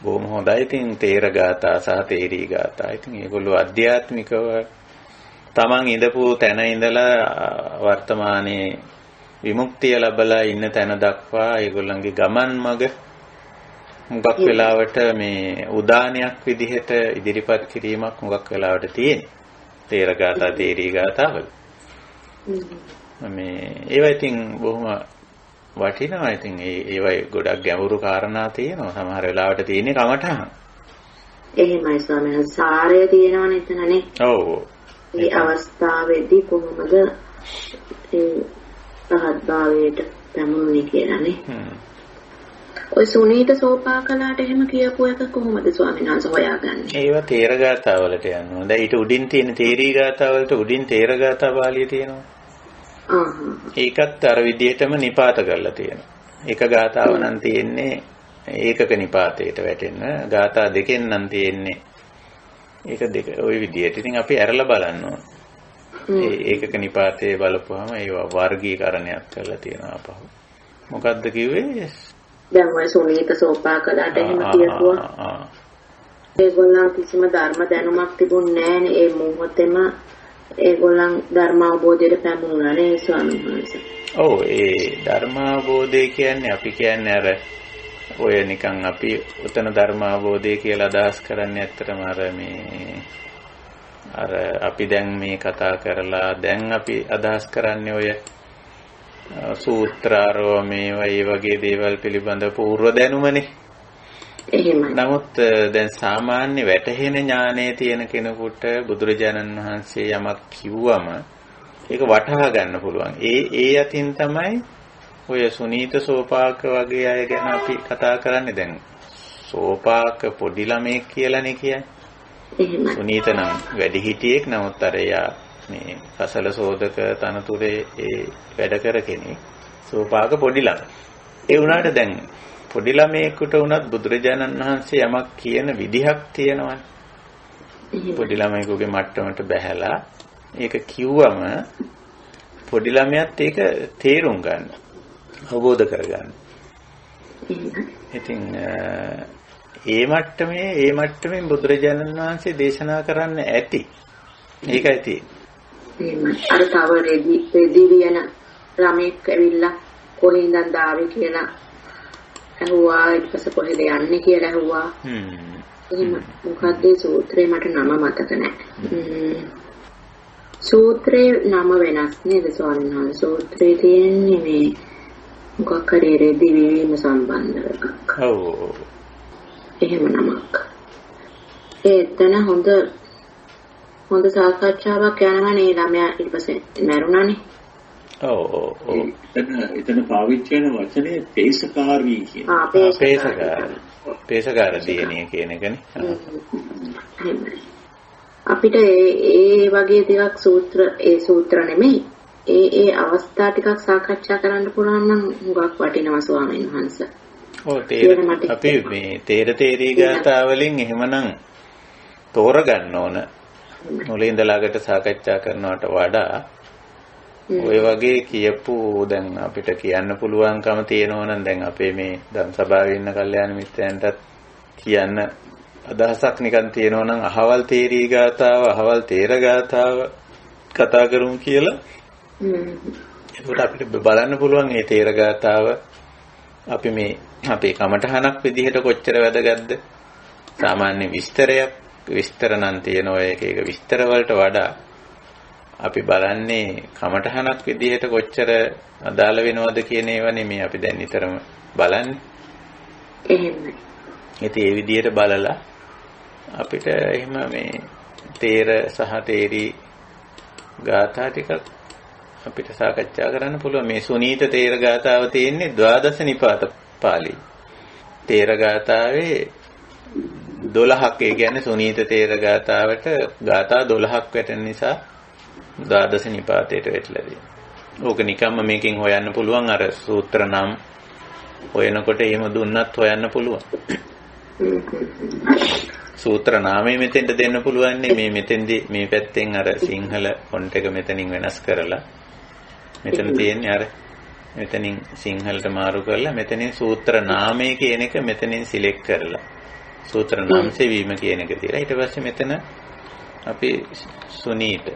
බොහොම හොඳයි. ඉතින් තේර ගාථා සහ තේරී ගාථා. ඉතින් ඒගොල්ලෝ අධ්‍යාත්මිකව තමන් ඉඳපු තැන ඉඳලා වර්තමානයේ විමුක්තිය ලැබලා ඉන්න තැන දක්වා ඒගොල්ලන්ගේ ගමන් මඟ මුගක් වෙලාවට මේ උදානයක් විදිහට ඉදිරිපත් කිරීමක් මුගක් වෙලාවට තියෙනවා. තේර ගාථා තේරී ගාථාවල. මේ ඒවා ඉතින් බොහොම වටිනවා. ඉතින් ඒවයි ගොඩක් ගැඹුරු කාරණා තියෙනවා. සමහර වෙලාවට තියෙන්නේ කමටහන්. එහෙමයි ස්වාමීන් වහන්සේ. සාරය තියෙනවනේ එතනනේ. ඔව්. මේ අවස්ථාවේදී කොහොමද ඒ රහත්භාවයට පැමුණුනේ කියලානේ. ඔය සුනීත සෝපාකලාට එහෙම කියපු එක කොහොමද ස්වාමීන් වහන්සේ හොයාගන්නේ? ඒවා තේර ගාථාවලට යනවා. දැන් ඊට උඩින් තියෙන තේරී ගාථාවලට උඩින් තේර ගාථා පාළිය තියෙනවා. ඒකත් අර විදිහටම නිපාත කරලා තියෙනවා. එක ගාථාව නම් තියෙන්නේ ඒකක නිපාතයට වැටෙන්න. ගාථා දෙකෙන් නම් තියෙන්නේ ඒක දෙක ওই විදිහට. ඉතින් අපි ඇරලා බලන්න ඕන. ඒ ඒකක නිපාතයේ බලපුවාම ඒවා වර්ගීකරණයක් කරලා තියෙනවා අපහු. මොකද්ද කිව්වේ? දැන් ඔය සුනීත සෝපාකලාට එහෙම කියපුවා. ඒගොල්ලන් කිසිම ධර්ම දැනුමක් තිබුණේ නැහැනේ. ඒ මොහොතේම ඒගොල්ලන් ධර්ම අවබෝධයට පැමුණුණා නේ ස්වාමීන් වහන්සේ. ඔව් ඒ ධර්ම අවබෝධය කියන්නේ අපි කියන්නේ අර ඔය නිකන් අපි උතන ධර්ම අවබෝධය කියලා අදහස් කරන්නේ ඇත්තටම අර අපි දැන් මේ කතා කරලා දැන් අපි අදහස් කරන්නේ ඔය සූත්‍රාරෝ මේවා ඒ වගේ දේවල් පිළිබඳ පූර්ව දැනුමනේ. එහෙමයි. නමුත් දැන් සාමාන්‍ය වැටහෙන ඥානයේ තියෙන කෙනෙකුට බුදුරජාණන් වහන්සේ යමක් කිව්වම ඒක වටහා ගන්න පුළුවන්. ඒ අතින් තමයි ඔය සුනීත සෝපාක වගේ අය ගැන අපි කතා කරන්නේ. දැන් සෝපාක පොඩි ළමෙක් කියලානේ කියන්නේ. එහෙමයි. සුනීත නම් වැඩිහිටියෙක්. නමුත් අර යා මේ කසල සෝදක තනතුරේ ඒ වැඩ කර කෙනෙක්. සෝපාක පොඩි ළමයි. ඒ වුණාට දැන් පොඩි ළමයෙකුට වුණත් බුදුරජාණන් වහන්සේ යමක් කියන විදිහක් තියෙනවනේ. පොඩි ළමයෙකුගේ මට්ටමට බැහැලා ඒක කිව්වම පොඩි ළමයාත් ඒක තේරුම් ගන්න, අවබෝධ කරගන්න. ඉතින් ඒ මට්ටමෙන් බුදුරජාණන් වහන්සේ දේශනා කරන්න ඇති. ඒකයි තියෙන්නේ. අර තව රෙදි වියන ළමෙක් ඇවිල්ලා කොහෙන්ද ආවේ කියලා ඇහුවා. ඊට පස්සේ කොහෙද යන්නේ කියලා ඇහුවා. එහෙම මොකක්ද සූත්‍රේ මට නම මතක නැහැ. සූත්‍රේ නම වෙනස් නේද ස්වාමීන් වහන්සේ? සූත්‍රේ තියෙන්නේ මේ මොකක් හරි රෙදි වීම සම්බන්ධව එකක්. ඔව්. එහෙම නමක්. එතන හොඳ සාකච්ඡාවක් යනවා නේ. ළමයා ඊට පස්සේ මැරුණානේ. එතන පාවිච්චි කරන වචනේ පේසකාරී කියන. පේසකාර දියණිය කියන එකනේ. අපිට ඒ වගේ ටිකක් සූත්‍ර නෙමෙයි. ඒ අවස්ථා ටිකක් සාකච්ඡා කරන්න පුළුවන් නම් හුඟක් වටිනවා ස්වාමීන් වහන්සේ. අපි මේ තේරී ගාථා වලින් එහෙමනම් තෝරගන්න ඕන. මුලින් ඉඳලාකට සාකච්ඡා කරනවට වඩා ඔය වගේ කියපු දැන් අපිට කියන්න පුළුවන්කම තියෙනවා නම් දැන් අපේ මේ ධම් සභාවේ ඉන්න කල්යාණ මිත්‍රයන්ටත් කියන්න අදහසක් නිකන් තියෙනවා නම් අහවල් තේරී ගාථාව අහවල් තේර ගාථාව කතා කරමු කියලා. ඒකට අපිට බලන්න පුළුවන් මේ තේර ගාථාව අපි මේ අපේ කමඨහනක් විදිහට කොච්චර වැදගත්ද. සාමාන්‍ය විස්තර නම් තියෙන ඔය එක විස්තර වලට වඩා අපි බලන්නේ කමඨහනක් විදිහට කොච්චර අදාළ වෙනවද කියන ඒවානේ මේ අපි දැන් නිතරම බලන්නේ. එහෙමයි. ඉතින් ඒ විදිහට බලලා අපිට එහෙම මේ තේර සහ තේරී ගාථා ටිකක් අපිට සාකච්ඡා කරන්න පුළුවන්. මේ සුනීත තේර ගාථාව තියෙන්නේ ද්වාදස නිපාත පාළි. තේර ගාථාවේ 12ක් ඒ කියන්නේ සුනීත තේර ගාථාවට ගාථා 12ක් වැටෙන නිසා ද්වාදස නිපාතයට වැටලා තියෙනවා. ඕක නිකම්ම මේකෙන් හොයන්න පුළුවන් අර සූත්‍ර නම් හොයනකොට එහෙම දුන්නත් හොයන්න පුළුවන්. සූත්‍ර නාමය මෙතෙන්ට දෙන්න පුළුවන් මේ මෙතෙන්දී මේ පැත්තෙන් අර සිංහල ෆොන්ට් එක මෙතනින් වෙනස් කරලා මෙතන තියෙන්නේ අර මෙතනින් සිංහලට මාරු කරලා මෙතනින් සූත්‍ර නාමය කියන එක මෙතනින් සිලෙක්ට් කරලා සූත්‍ර නම් සෙවීම කියන එක තියලා ඊට පස්සේ මෙතන අපි සුනීත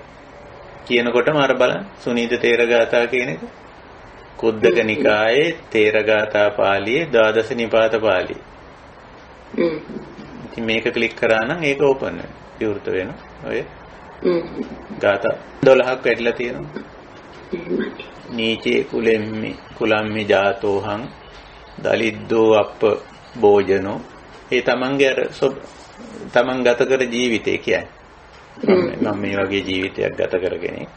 කියනකොටම අර බලන්න සුනීත තේරගාථා කියන එක කුද්දක නිකායේ තේරගාථා පාළියේ ද්වාදස නිපාත පාළිය. ඉතින් මේක ක්ලික් කරා නම් ඒක ඕපන් වෙනවා. විවෘත වෙනවා. ඔය ගාථා 12ක් වැටිලා තියෙනවා. නීචේ කුලම්මි ජාතෝහං දලිද්දෝ අප්ප භෝජනෝ. ඒ තමන්ගේ අර තමන් ගත කර ජීවිතය කියන්නේ. මම මේ වගේ ජීවිතයක් ගත කරගෙන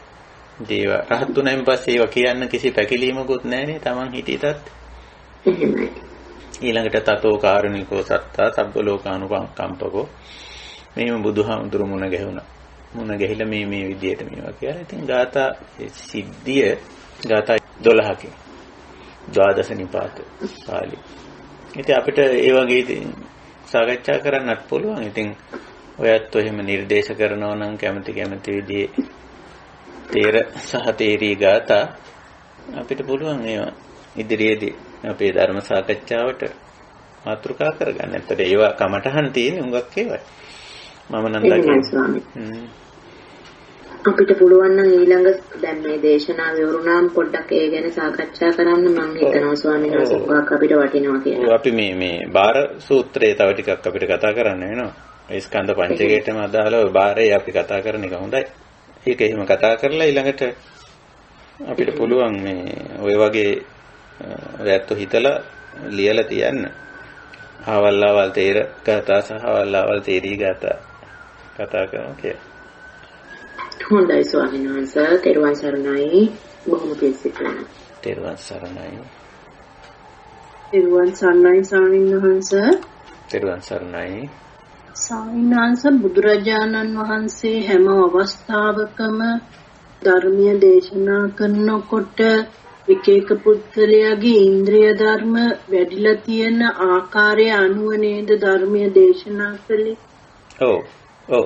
ජීව රහත්ුණෙන් පස්සේ ඒවා කියන්න කිසි පැකිලීමකුත් නැහැනේ. තමන් හිටියටත් ඊළඟට තතෝ කාරුණිකෝ සත්තා සබ්බ ලෝකානුකම්පකෝ මේව බුදුහාමුදුරු මුණ ගැහුණා. මුණ ගැහිලා මේ විදියට මේවා කියලා. ඉතින් ගාථා සිද්ධිය ගාථා 12කින් ද්වාදස නිපාත පාළි. ඉතින් අපිට ඒ වගේ සාකච්ඡා කරන්නත් පුළුවන්. ඉතින් ඔයත් එහෙම නිර්දේශ කරනවා නම් කැමති විදිහේ තේර සහ තේරී ගාථා අපිට පුළුවන් ඒවා ඉදිරියේදී අපේ ධර්ම සාකච්ඡාවට මාතෘකා කරගන්න. නැත්නම් ඒවා කමටහන් තියෙන උඟක් ඒවයි. මම නම් දකින්නේ. අපිට පුළුවන් නම් ඊළඟ දැන් මේ දේශනා විවරුණාම් පොඩ්ඩක් ඒ ගැන සාකච්ඡා කරන්න මම හිතනවා ස්වාමීන් වහන්සේ උඟක් අපිට වටිනවා කියලා. අපි මේ බාර සූත්‍රයේ තව ටිකක් අපිට කතා කරන්න වෙනවා. ඒ ස්කන්ධ පංචකයටම අදාළව බාරේ අපි කතා කරන එක හොඳයි. ඒක එහෙම කතා කරලා ඊළඟට අපිට පුළුවන් මේ ඔය වගේ ඔයත් හිතලා ලියලා තියන්න. ආවල්ලාවල් තේර ගාථා සහ ආවල්ලාවල් තේරී ගාථා කතා කරනවා කියලා. හොඳයි ස්වාමීන් වහන්සේ තෙරුවන් සරණයි. බොහොම පිංසිතන. තෙරුවන් සරණයි. තෙරුවන් සරණයි ස්වාමීන් වහන්සේ. තෙරුවන් සරණයි. ස්වාමීන් වහන්සේ බුදුරජාණන් වහන්සේ හැම අවස්ථාවකම ධර්මීය දේශනා කරනකොට එක එක පුද්ගලයාගේ ඉන්ද්‍රිය ධර්ම වැඩිලා තියෙන ආකාරය අනුව නේද ධර්මීය දේශනා කළේ? ඔව්.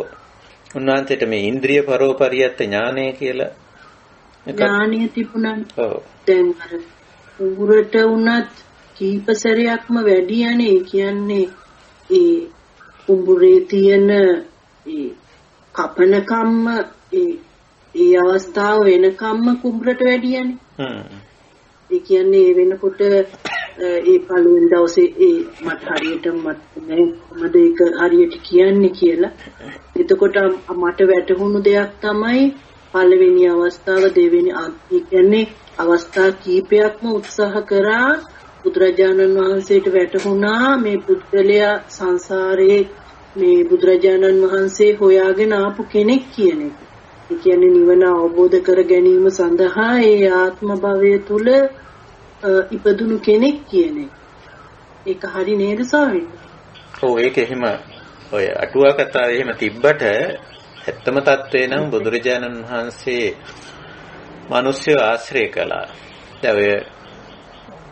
උන්වහන්සේට මේ ඉන්ද්‍රිය පරෝපරියත් ඥානය කියලා ඥානය තිබුණා. ඔව්. දැන් අර උගුරට උනත් කීප සැරයක්ම වැඩියනේ. කියන්නේ ඒ උඹුරේ තියෙන ඒ කපන කම්ම ඒ අවස්ථාව වෙනකම්ම කුඹරට වැඩියනේ. ඒ කියන්නේ ඒ වෙනකොට ඒ පළවෙනි දවසේ ඒ මට හරියට මට ඒක හරියට කියන්නේ කියලා. එතකොට මට වැටහුණු දෙයක් තමයි පළවෙනි අවස්ථාව දෙවෙනි ඒ කියන්නේ අවස්ථා කීපයක්ම උත්සාහ කරා බුදුරජාණන් වහන්සේට වැටහුණා මේ පුද්ගලයා සංසාරයේ මේ බුදුරජාණන් වහන්සේ හොයාගෙන ආපු කෙනෙක් කියන එක. ඒ කියන්නේ නිවන අවබෝධ කර ගැනීම සඳහා ඒ ආත්ම භවය තුල ඉපදුණු කෙනෙක් කියන්නේ. ඒක හරි නේද ස්වාමීන්? ඔව් ඒක එහෙම ඔය අටුවා කතාවේ එහෙම තිබ්බට ඇත්තම තත්ත්වේ නම් බුදුරජාණන් වහන්සේ මිනිස්සු ආශ්‍රය කළා. දැන් ඔය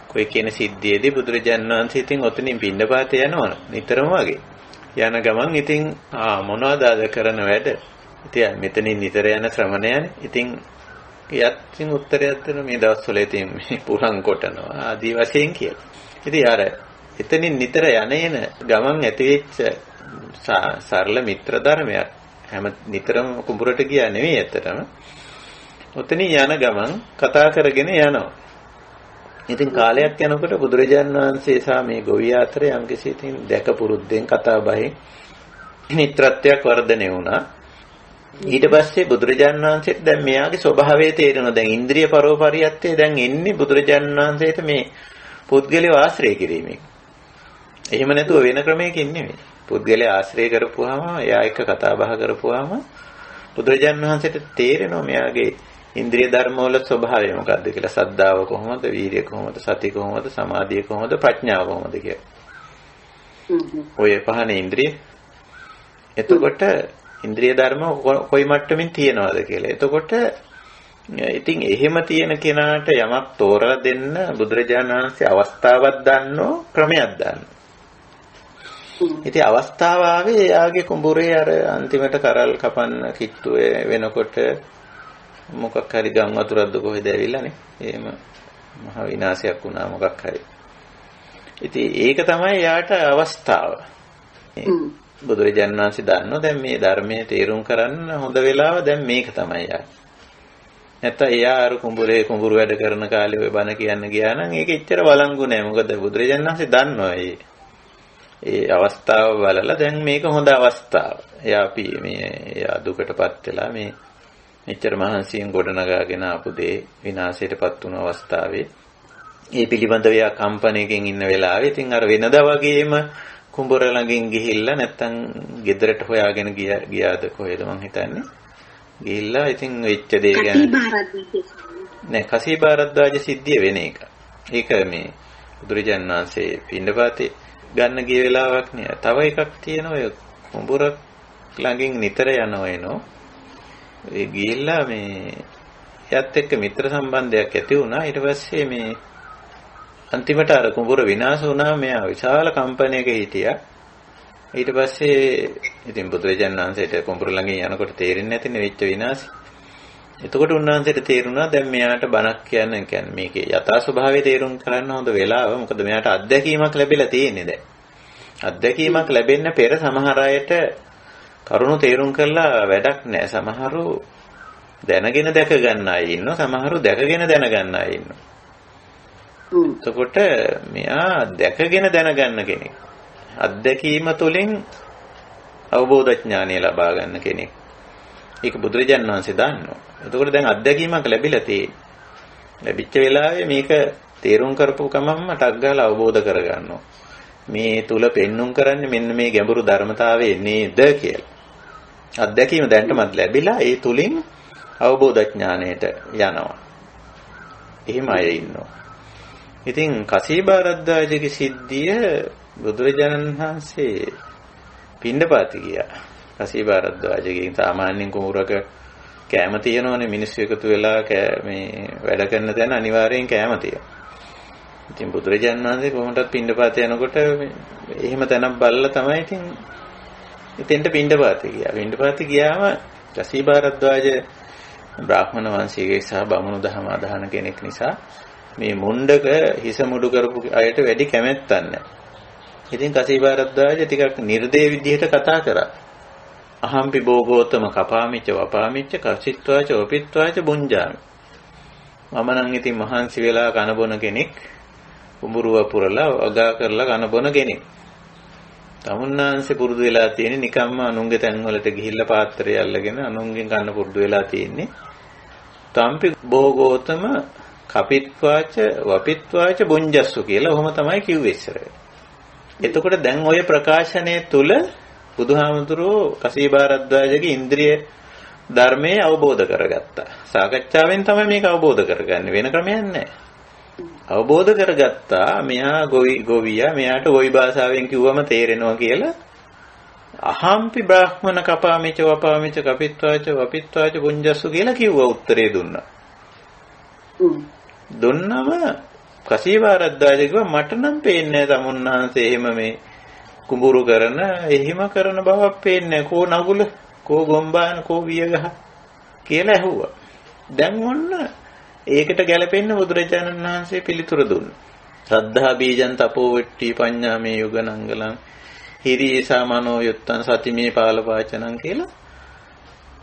කොයි කියන සිද්ධියේදී බුදුරජාණන් වහන්සේ ඉතින් ඔතනින් පින්නපාතේ යනවා නිතරම වගේ. යන ගමන් ඉතින් මොනවද අද කරන වැඩ? ඉතින් මෙතනින් නිතර යන ශ්‍රමණයනේ. ඉතින් යත්ින් උත්තරයක් දෙන මේ දවස්වල ඉතින් මේ පුරන් කොටනවා ආදී වශයෙන් කියලා. ඉතින් අර එතනින් නිතර යන්නේන ගමන් ඇතිවෙච්ච සරල මිත්‍ර ධර්මයක් හැම නිතරම කුඹුරට ගියා නෙවෙයි ඇත්තටම. ඔතනින් යන ගමන් කතා කරගෙන යනවා. ඉතින් කාලයක් යනකොට බුදුරජාන් වහන්සේ සහ මේ ගොවියා අතර යම්කිසි ඉතින් දැක පුරුද්දෙන් කතා බහින් මිත්‍රත්වයක් වර්ධනය වුණා. ඊට පස්සේ බුදුරජාන් වහන්සේට දැන් මෙයාගේ ස්වභාවය තේරෙනවා. දැන් ඉන්ද්‍රිය පරෝපරියත්තේ දැන් එන්නේ බුදුරජාන් වහන්සේට මේ පුද්ගලයා ආශ්‍රය කිරීමෙන්. එහෙම නැතුව වෙන ක්‍රමයකින් නෙමෙයි. පුද්ගලයා ආශ්‍රය කරපුවාම එයා එක්ක කතා බහ කරපුවාම බුදුරජාන් වහන්සේට තේරෙනවා මෙයාගේ ඉන්ද්‍රිය ධර්ම වල ස්වභාවය මොකක්ද කියලා. සද්ධාව කොහොමද, වීර්යය කොහොමද, සති කොහොමද, සමාධිය කොහොමද, ප්‍රඥාව කොහොමද කියලා. ඔය පහන ඉන්ද්‍රිය. එතකොට ඉන්ද්‍රිය ධර්ම කොයි මට්ටමින් තියනවද කියලා. එතකොට ඉතින් එහෙම තියෙන කෙනාට යමක් තෝරලා දෙන්න බුදුරජාණන් වහන්සේ අවස්ථාවක් දන්නෝ, ක්‍රමයක් දන්නෝ. ඉතින් අවස්ථාව ආවේ එයාගේ කුඹුරේ අර අන්තිමට කරල් කපන්න කිට්ටු වෙනකොට මොකක් හරි ගම් වතුරක්ද කොහෙද ඇවිල්ලානේ. එහෙම මහ විනාශයක් වුණා මොකක් හරි. ඉතින් ඒක තමයි යාට අවස්ථාව. බුදුරජාණන් වහන්සේ දන්නෝ දැන් මේ ධර්මයේ තේරුම් කරන්න හොඳ වෙලාව දැන් මේක තමයි යා. නැත්නම් එයා අර කුඹුරු වැඩ කරන කාලේ ඔය බණ කියන්න ගියා නම් ඒක එච්චර වළංගු නෑ. මොකද බුදුරජාණන් වහන්සේ දන්නවා ඒ අවස්ථාව බලලා දැන් මේක හොඳ අවස්ථාව. එයා අපි එයා දුකටපත් වෙලා මේ මෙච්චර මහන්සියෙන් ගොඩනගාගෙන ආපු දේ විනාශයටපත් වුණු අවස්ථාවේ ඒ පිළිබඳව එයා කම්පණයකින් ඉන්න වෙලාවේ ඉතින් අර වෙනදා වගේම කුඹුර ළඟින් ගිහිල්ලා නැත්තම් ගෙදරට හොයාගෙන ගියාද කොහෙද මං හිතන්නේ. ගිහිල්ලා ඉතින් වෙච්ච දේ ගැන නෑ කසීභාරද්වාජ සිද්ධිය වෙන එක. ඒක මේ බුදුරජාණන් වහන්සේ පින්නපාතේ ගන්න ගිය වෙලාවක් නෑ. තව එකක් තියෙනවා ඔය කුඹුර ළඟින් නිතර යනවා එනෝ. ඒ ගිහිල්ලා මේ එයත් එක්ක මිත්‍ර සම්බන්ධයක් ඇති වුණා. ඊට පස්සේ මේ අන්තිමට අර කුඹුර විනාශ වුණා. මෙයා විශාල කම්පනයක හිටියා. ඊට පස්සේ ඉතින් බුදුරජාණන් වහන්සේට කුඹුර ළඟින් යනකොට තේරෙන්නේ නැතිනේ වෙච්ච විනාශය. එතකොට උන්වහන්සේට තේරුණා දැන් මෙයාට බණක් කියන්නේ මේකේ යථා ස්වභාවය තේරුම් කරන්න හොඳ වෙලාව. මොකද මෙයාට අත්දැකීමක් ලැබිලා තියෙන්නේ දැන්. අත්දැකීමක් ලැබෙන්න පෙර සමහර අයට කරුණු තේරුම් කරලා වැඩක් නැහැ. සමහරු දැනගෙන දැක ගන්න අය ඉන්නවා. සමහරු දැකගෙන දැන ගන්න අය ඉන්නවා. එතකොට මෙයා දැකගෙන දැනගන්න කෙනෙක්. අත්දැකීම තුළින් අවබෝධ ඥානය ලබා ගන්න කෙනෙක්. ඒක බුදුරජාණන් වහන්සේ දන්නවා. එතකොට දැන් අත්දැකීමක් ලැබිලා තියෙන්නේ. ලැබිච්ච වෙලාවේ මේක තේරුම් කරපු කමම ටක් ගාලා අවබෝධ කරගන්නවා. මේ තුල පෙන්눔 කරන්නේ මෙන්න මේ ගැඹුරු ධර්මතාවය නේද කියලා. අත්දැකීම දැන්ටමත් ලැබිලා ඒ තුලින් අවබෝධ ඥානයට යනවා. එහෙම අය ඉන්නවා. ඉතින් කසීභාරද්වාජගේ සිද්ධිය බුදුරජාණන් වහන්සේ පින්නපාති ගියා. කසීභාරද්වාජගෙන් සාමාන්‍යයෙන් කුඹුරක කෑම තියෙනවනේ මිනිස්සු එකතු වෙලා මේ වැඩ කරන තැන අනිවාර්යෙන් කෑම තියෙනවා. ඉතින් බුදුරජාණන් වහන්සේ කොහොමදත් පින්නපාත යනකොට එහෙම තැනක් බලලා තමයි ඉතින් එතෙන්ට පින්නපාතේ ගියා. පින්නපාතේ ගියාම කසීභාරද්වාජ බ්‍රාහ්මණ වංශයේ සහ බමුණු දහම අදහන කෙනෙක් නිසා මේ මුණ්ඩක හිස මුඩු කරපු අයට වැඩි කැමැත්තක් නැහැ. ඉතින් කසීභාරද්වාජ ටිකක් නිර්දේ විදිහට කතා කරා. අහම්පි භෝගෝතම කපාමිච්ච වපාමිච්ච කසිට්වාච ඔපිට්වාච බුංජාමි. මම නම් ඉතින් මහන්සි වෙලා කන බොන කෙනෙක්. කුඹුරුව පුරලා වගා කරලා කන බොන කෙනෙක්. තමුන්නාන්සේ පුරුදු වෙලා තියෙන්නේ නිකම්ම අනුන්ගේ තැන් වලට ගිහිල්ලා පාත්‍රය අල්ලගෙන අනුන්ගෙන් කන්න පුරුදු වෙලා තියෙන්නේ. තම්පි භෝගෝතම කපිට්වාච වපිට්වාච බුංජස්සු කියලා ඔහොම තමයි කිව්වේ ඉස්සරහ. එතකොට දැන් ওই ප්‍රකාශනයේ තුල බුදුහාමුදුරුවෝ කසීභාරද්වාජගේ ඉන්ද්‍රිය ධර්මයේ අවබෝධ කරගත්තා. සාකච්ඡාවෙන් තමයි මේක අවබෝධ කරගන්නේ. වෙන ක්‍රමයක් නැහැ. අවබෝධ කරගත්තා මෙයා ගොවියා මෙයාට ගොවි භාෂාවෙන් කිව්වම තේරෙනවා කියලා. අහම්පි බ්‍රාහ්මණ කපාමිච වපාමිච කපිත්වාච වපිත්වාච පුඤ්ජස්සු කියලා කිව්වා උත්තරේ දුන්නා. දුන්නම කසීවාරද්දාජ කිව්වා මට නම් පේන්නේ නැහැ තමුන්නාන්සේ එහෙම මේ කුඹුරු කරන එහෙම කරන බවක් පේන්නේ නැහැ. කෝ නගුල කෝ ගොම්බාන කෝ වියගහ කියලා ඇහුවා. දැන් ඔන්න ඒකට ගැලපෙන්න බුදුරජාණන් වහන්සේ පිළිතුරු දුන්නා. සද්ධා බීජං තපෝ වෙට්ටි පඤ්ඤාමේ යුගනංගලං හිරීසා මනෝ යුත්තං සතිමේ පාලපාචනං කියලා.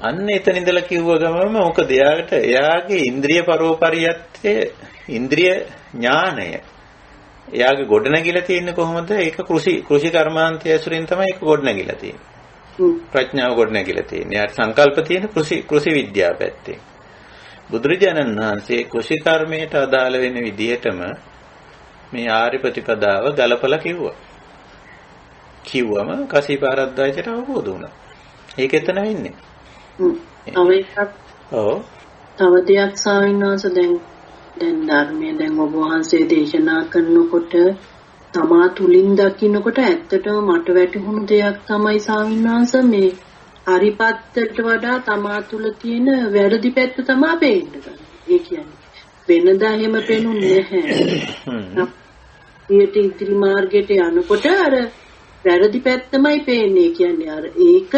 අන්න එතන ඉඳලා කිව්ව ගමම මොකද එයාගේ ඉන්ද්‍රිය පරෝපරියත්ය ඉන්ද්‍රිය ඥානය එයාගේ ගොඩනැගිලා තියෙන්නේ කොහොමද? ඒක කෘෂි කර්මාන්තය ඇසුරින් තමයි ඒක ගොඩනැගිලා තියෙන්නේ. ප්‍රඥාව ගොඩනැගිලා තියෙන්නේ. යාට සංකල්ප තියෙන කෘෂි විද්‍යාව පැත්තේ. බුදුරජාණන් වහන්සේ කෘෂි කර්මයට අදාළ වෙන විදිහටම මේ ආර්ය ප්‍රතිපදාව ගලපලා කිව්වා. කිව්වම කසීපාරද්දාජට අවබෝධ වුණා. ඒක එතන වෙන්නේ. තව දෙයක් ස්වාමීන් වහන්සේ දැන් ධර්මයේ දැන් ඔබ වහන්සේ දේශනා කරනකොට තමා තුලින් දකින්නකොට ඇත්තටම මට වැටහුණු දෙයක් තමයි ස්වාමීන් වහන්සේ මේ හරිපත්තට වඩා තමා තුල තියෙන වැරදි පැත්ත තමයි පේන්නේ. ඒ කියන්නේ වෙනදා එහෙම පේනුන්නේ නැහැ. ඊට ඉදිරි මාර්ගයට යනකොට අර වැරදි පැත්තමයි පේන්නේ. කියන්නේ අර ඒක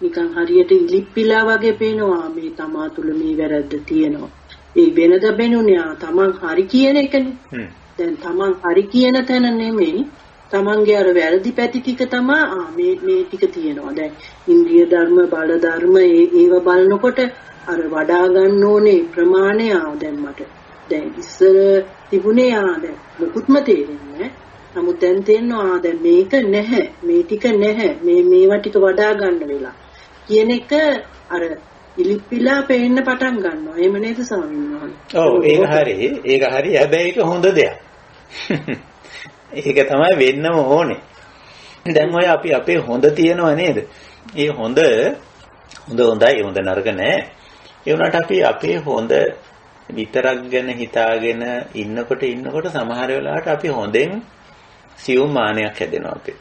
නිකන් හරියට ඉලිප්පිලා වගේ පේනවා. මේ තමා තුල මේ වැරද්ද තියෙනවා. ඒ වෙනදා බැනුනේ තමන් හරි කියන එකනේ. දැන් තමන් හරි කියන තැන නෙමෙයි තමන්ගේ අර වැරදි පැති ටික තමයි මේ ටික තියෙනවා. දැන් ඉන්ද්‍රිය ධර්ම බල ධර්ම ඒව බලනකොට අර වඩා ගන්න ඕනේ ප්‍රමාණය දැන් මට දැන් ඉස්සර තිබුණේ දැන් මොකුත්ම තේරෙන්නේ නැහැ. නමුත් දැන් තේරෙනවා දැන් මේක නැහැ මේ ටික නැහැ මේවා ටික වඩා ගන්න වෙලා කියන එක අර ඉලිප්පිලා පේන්න පටන් ගන්නවා. එහෙම නේද ස්වාමීන් වහන්සේ? ඔව් ඒක හරි. හැබැයි ඒක හොඳ දෙයක්. ඒක තමයි වෙන්නම ඕනේ. දැන් ඔය අපි අපේ හොඳ තියනවා නේද? ඒ හොඳයි හොඳ නරක නෑ. ඒ වුණාට අපි අපේ හොඳ විතරක් ගැන හිතාගෙන ඉන්නකොට සමහර වෙලාවට අපි හොඳෙන් සියුම් මානයක් හැදෙනවා අපේ.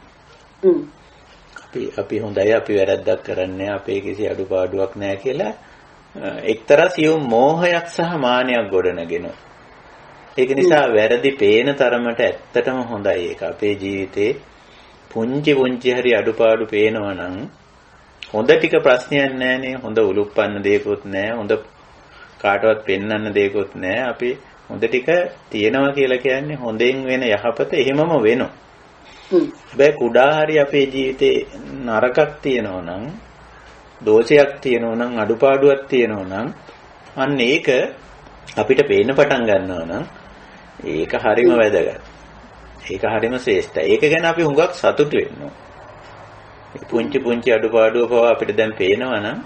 අපි හොඳයි අපි වැරද්දක් කරන්නේ අපේ කිසි අඩුපාඩුවක් නැහැ කියලා එක්තරා සියුම් මෝහයක් සහ මානයක් ගොඩනගෙනවා. ඒක නිසා වැරදි පේන තරමට ඇත්තටම හොඳයි ඒක. අපේ ජීවිතේ පුංචි හරි අඩුපාඩු පේනවා නම් හොඳ ටික ප්‍රශ්නයක් නැහැනේ. හොඳ උලුප්පන්න දෙයක්වත් නැහැ. හොඳ කාටවත් පෙන්වන්න දෙයක්වත් නැහැ. අපි හොඳ ටික තියෙනවා කියලා කියන්නේ හොඳෙන් වෙන යහපත එහෙමම වෙනවා. හැබැයි කුඩා හරි අපේ ජීවිතේ නරකක් තියෙනවා නම් දෝෂයක් තියෙනවා නම් අඩුපාඩුවක් තියෙනවා නම් අන්න ඒක අපිට පේන්න පටන් ගන්නවා නම් ඒක හරිම වැදගත්. ඒක හරිම ශ්‍රේෂ්ඨයි. ඒක ගැන අපි හුඟක් සතුටු වෙනවා. පුංචි අඩුපාඩුව පවා අපිට දැන් පේනවා නම්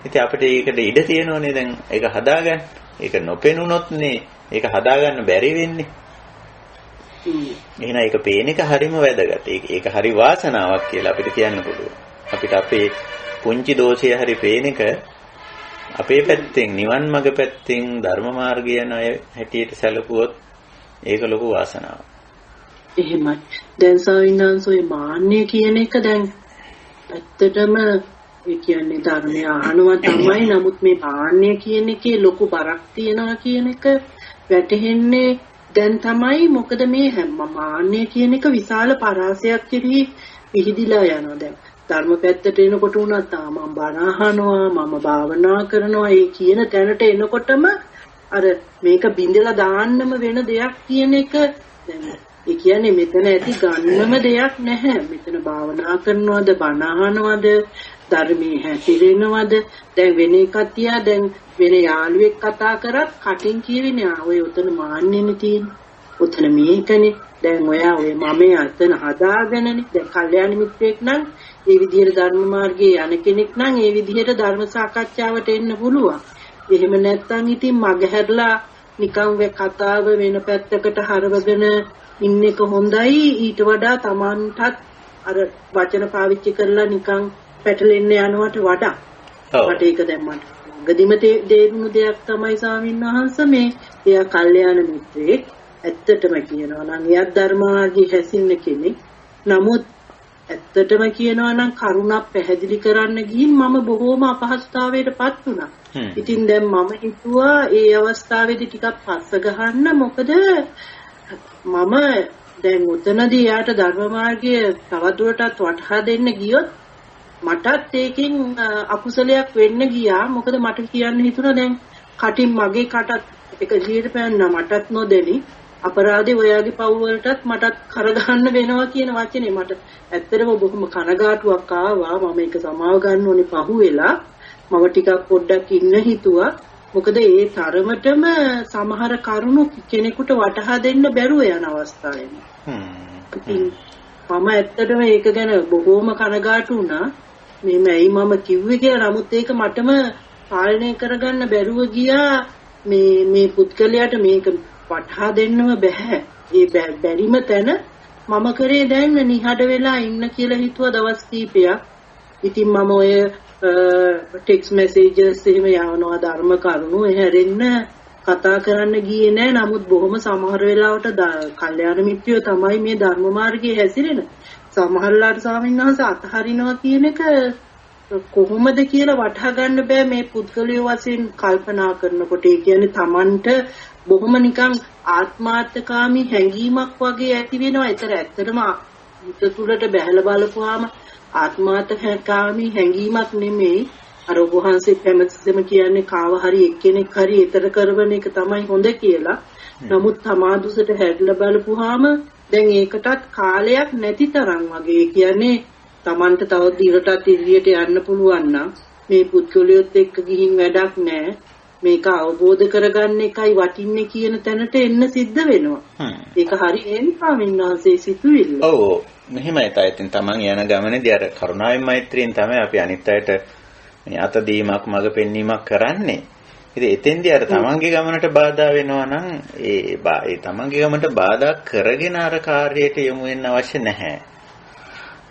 ඉතින් අපිට ඒකට ඉඩ තියෙනවනේ දැන් ඒක හදාගන්න. ඒක නොපෙනුනොත් නේ ඒක හදාගන්න බැරි වෙන්නේ. එහෙනම් ඒක පේන එක හරිම වැදගත්. ඒක හරි වාසනාවක් කියලා අපිට කියන්න පුළුවන්. අපිට අපේ පුංචි දෝෂය හරි පේන එක අපේ පැත්තෙන් නිවන් මඟ පැත්තෙන් ධර්ම මාර්ගය යන අය හැටියට සැලකුවොත් ඒක ලොකු වාසනාවක්. එහෙමයි. දැන් සවිනාංශෝයි මාන්නය කියන එක දැන් ඇත්තටම ඒ කියන්නේ ධර්මය අහනවා තමයි. නමුත් මේ මාන්නය කියන එකේ ලොකු බරක් තියනවා කියන එක වැටහෙන්නේ දැන් තමයි. මොකද මේ හැම මාන්නය කියන එක විශාල පරාසයක් කෙරෙහි පිහිදිලා යනවා. දැන් ධර්ම පැත්තට එනකොට උනත් මම බණ අහනවා මම භාවනා කරනවා ඒ කියන තැනට එනකොටම අර මේක බින්දලා දාන්නම වෙන දෙයක් කියන එක දැන් ඒ කියන්නේ මෙතන ඇති ගන්නම දෙයක් නැහැ. මෙතන භාවනා කරනවද බණ අහනවද ධර්මයේ හැසිරෙනවද දැන් වෙන එකක් තියා දැන් වෙන යාළුවෙක් කතා කරත් කටින් කියවෙන්නේ ඔය උතන මාන්නෙන්නේ තියෙන්නේ. උතන මේකනේ දැන් ඔය මම අතන හදාගෙනනේ දැන් කල්යාණ මිත්‍රෙක් නම් ඒ විදිහට ධර්ම මාර්ගයේ යන කෙනෙක් නම් ඒ විදිහට ධර්ම සාකච්ඡාවට එන්න පුළුවන්. එහෙම නැත්නම් ඉතින් මගහැරලා නිකන් කතාව වෙන පැත්තකට හරවගෙන ඉන්න එක හොඳයි. ඊට වඩා Tamanටත් අර වචන පාවිච්චි කරලා නිකන් පැටලෙන්න යනවට වඩා මට ඒක දැන් මට ගදිම තේරුණු දෙයක් තමයි ස්වාමීන් වහන්සේ මේ එයා කල්යාණ මිත්‍රයෙක් ඇත්තටම කියනවා නම් එයා ධර්මාර්ගයේ හැසින්න කෙනෙක්. නමුත් ඇත්තටම කියනවා නම් කරුණක් පැහැදිලි කරන්න ගිහින් මම බොහෝම අපහසුතාවයටපත් වුණා. ඉතින් දැන් මම හිතුවා ඒ අවස්ථාවේදී ටිකක් පස්ස ගහන්න. මොකද මම දැන් උතනදී යාට ධර්ම මාර්ගය තවදුරටත් වටහා දෙන්න ගියොත් මටත් ඒකෙන් අකුසලයක් වෙන්න ගියා. මොකද මට කියන්න හිතුණා දැන් කටින් මගේ කටත් එක ජීවිත පැන්න මටත් නොදෙනි අපරාධේ ඔයාගේ පව් වලටත් මටත් කරගන්න වෙනවා කියන වචනේ මට ඇත්තටම බොහොම කනගාටුවක් ආවා. මම ඒක සමාව ගන්න ඕනේ පහුවෙලා. මම ටිකක් පොඩ්ඩක් ඉන්න හිතුවා. මොකද ඒ තරමටම සමහර කරුණු කෙනෙකුට වටහා දෙන්න බැරුව යන අවස්ථාවෙන්නේ. මම ඇත්තටම ඒක ගැන බොහොම කනගාටු වුණා. මේ මම කිව්වේ කියලා. නමුත් ඒක මටම පාලනය කරගන්න බැරුව ගියා. මේ පුද්ගලයාට මේක වටහා දෙන්නම බෑ. ඒ බැරිම තැන මම කරේ දැන් නිහඬ වෙලා ඉන්න කියලා හිතුවා දවස් කීපයක්. ඉතින් මම ඔය ටෙක්ස්ට් මැසේජස් එහෙම යවනවා ධර්ම කරුණු එහෙරෙන්න කතා කරන්න ගියේ නෑ. නමුත් බොහොම සමහර වෙලාවට කල්යාණ මිත්‍රයෝ තමයි මේ ධර්ම මාර්ගයේ හැසිරෙන. සමහරලාට ස්වාමීන් වහන්සේ අතහරිනවා කියන එක කොහොමද කියලා වටහා ගන්න බෑ මේ පුද්ගලයෝ වශයෙන් කල්පනා කරනකොට. ඒ කියන්නේ Tamanට බොහොම නිකන් ආත්මාර්ථකාමී හැඟීමක් වගේ ඇති වෙනවා. ඒතර ඇත්තටම හිත තුළට බැහැලා බලපුවාම ආත්මාර්ථකාමී හැඟීමක් නෙමෙයි. අර ඔබ වහන්සේ පැමැතිසම කියන්නේ කාව හරි එක්කෙනෙක් හරි ඊතර කරවන එක තමයි හොඳ කියලා. නමුත් තමාදුසට හැදලා බලපුවාම දැන් ඒකටත් කාලයක් නැති තරම් වගේ. කියන්නේ Tamanට තව දිගටත් ඉදිරියට යන්න පුළුවන් නම් මේ පුද්ගලයොත් එක්ක ගිහින් වැඩක් නැහැ. මේක අවබෝධ කරගන්න එකයි වටින්නේ කියන තැනට එන්න සිද්ධ වෙනවා. ඒක හරි එන්පාමින්නාසේ සිතුවිල්ල. ඔව් මෙහෙමයි තායිතින් තමන් යන ගමනේදී අර කරුණාවෙන් මෛත්‍රියෙන් තමයි අපි අනිත් අයට මේ අතදීමක් මඟ පෙන්වීමක් කරන්නේ. ඉතින් එතෙන්දී අර තමන්ගේ ගමනට බාධා වෙනවා නම් ඒ තමන්ගේ ගමනට බාධා කරගෙන අර කාර්යයට යොමු වෙන්න අවශ්‍ය නැහැ.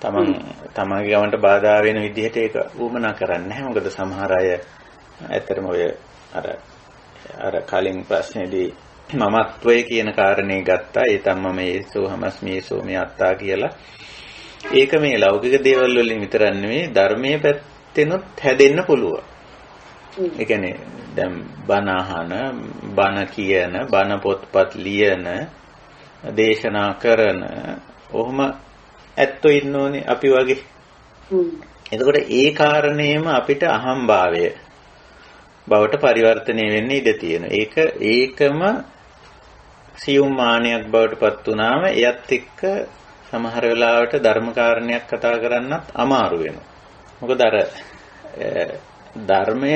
තමන්ගේ ගමනට බාධා වෙන විදිහට ඒක ඌමනා කරන්නේ නැහැ. මොකද සමහර අය ඇත්තටම ඔය අර කලින් ප්‍රශ්නේදී මමත්වයේ කියන කාරණේ ගත්තා. ඒ තමයි මේ සෝහමස්මී සෝමී අත්තා කියලා. ඒක මේ ලෞකික දේවල් වලින් විතරක් නෙවෙයි ධර්මයේ පැත්තෙනුත් හැදෙන්න පුළුවන්. ඒ කියන්නේ දැන් බණ අහන, බණ කියන, බණ පොත්පත් ලියන, දේශනා කරන ඔහොම ඇත්තෝ ඉන්න ඕනේ අපි වගේ. එතකොට ඒ කාරණේම අපිට අහම්භාවය බවට පරිවර්තනය වෙන්න ඉඩ තියෙනවා. ඒකම සියුම් මානයක් බවට පත් වුණාම එයත් එක්ක සමහර වෙලාවට ධර්ම කාරණයක් කතා කරන්නත් අමාරු වෙනවා. මොකද අර ධර්මය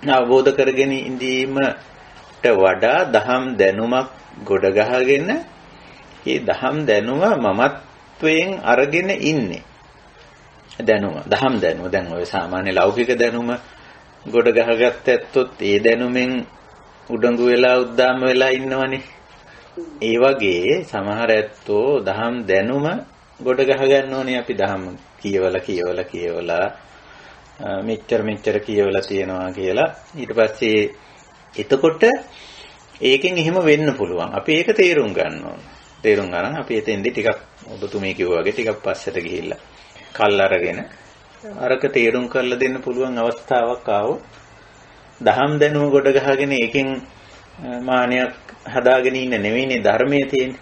අවබෝධ කරගෙන ඉඳීමට වඩා දහම් දැනුමක් ගොඩ ගහගෙන මේ දහම් දැනුම මමත්වයෙන් අරගෙන ඉන්නේ. දහම් දැනුම දැන් ඔය සාමාන්‍ය ලෞකික දැනුම ගොඩ ගහගත්ත ඇත්තොත් ඒ දැනුමෙන් උඩඟු වෙලා උද්දාම වෙලා ඉන්නවනේ. ඒ වගේ සමහර ඇත්තෝ දහම් දැනුම ගොඩ ගහ ගන්න ඕනේ. අපි දහම් කියවලා මෙච්චර කියවලා තියනවා කියලා. ඊට පස්සේ එතකොට ඒකෙන් එහෙම වෙන්න පුළුවන්. අපි ඒක තේරුම් ගන්න ඕනේ. තේරුම් ගන්න අපි එතෙන්දී ටිකක් ඔබතුමී කිව්වා වගේ ටිකක් පස්සට ගිහිල්ලා කල් අරගෙන අරක තේරුම් කරලා දෙන්න පුළුවන් අවස්ථාවක් ආවොත් දහම් දැනුම ගොඩ ගහගෙන ඒකෙන් මානයක් හදාගෙන ඉන්න නෙවෙයිනේ ධර්මයේ තියෙන්නේ.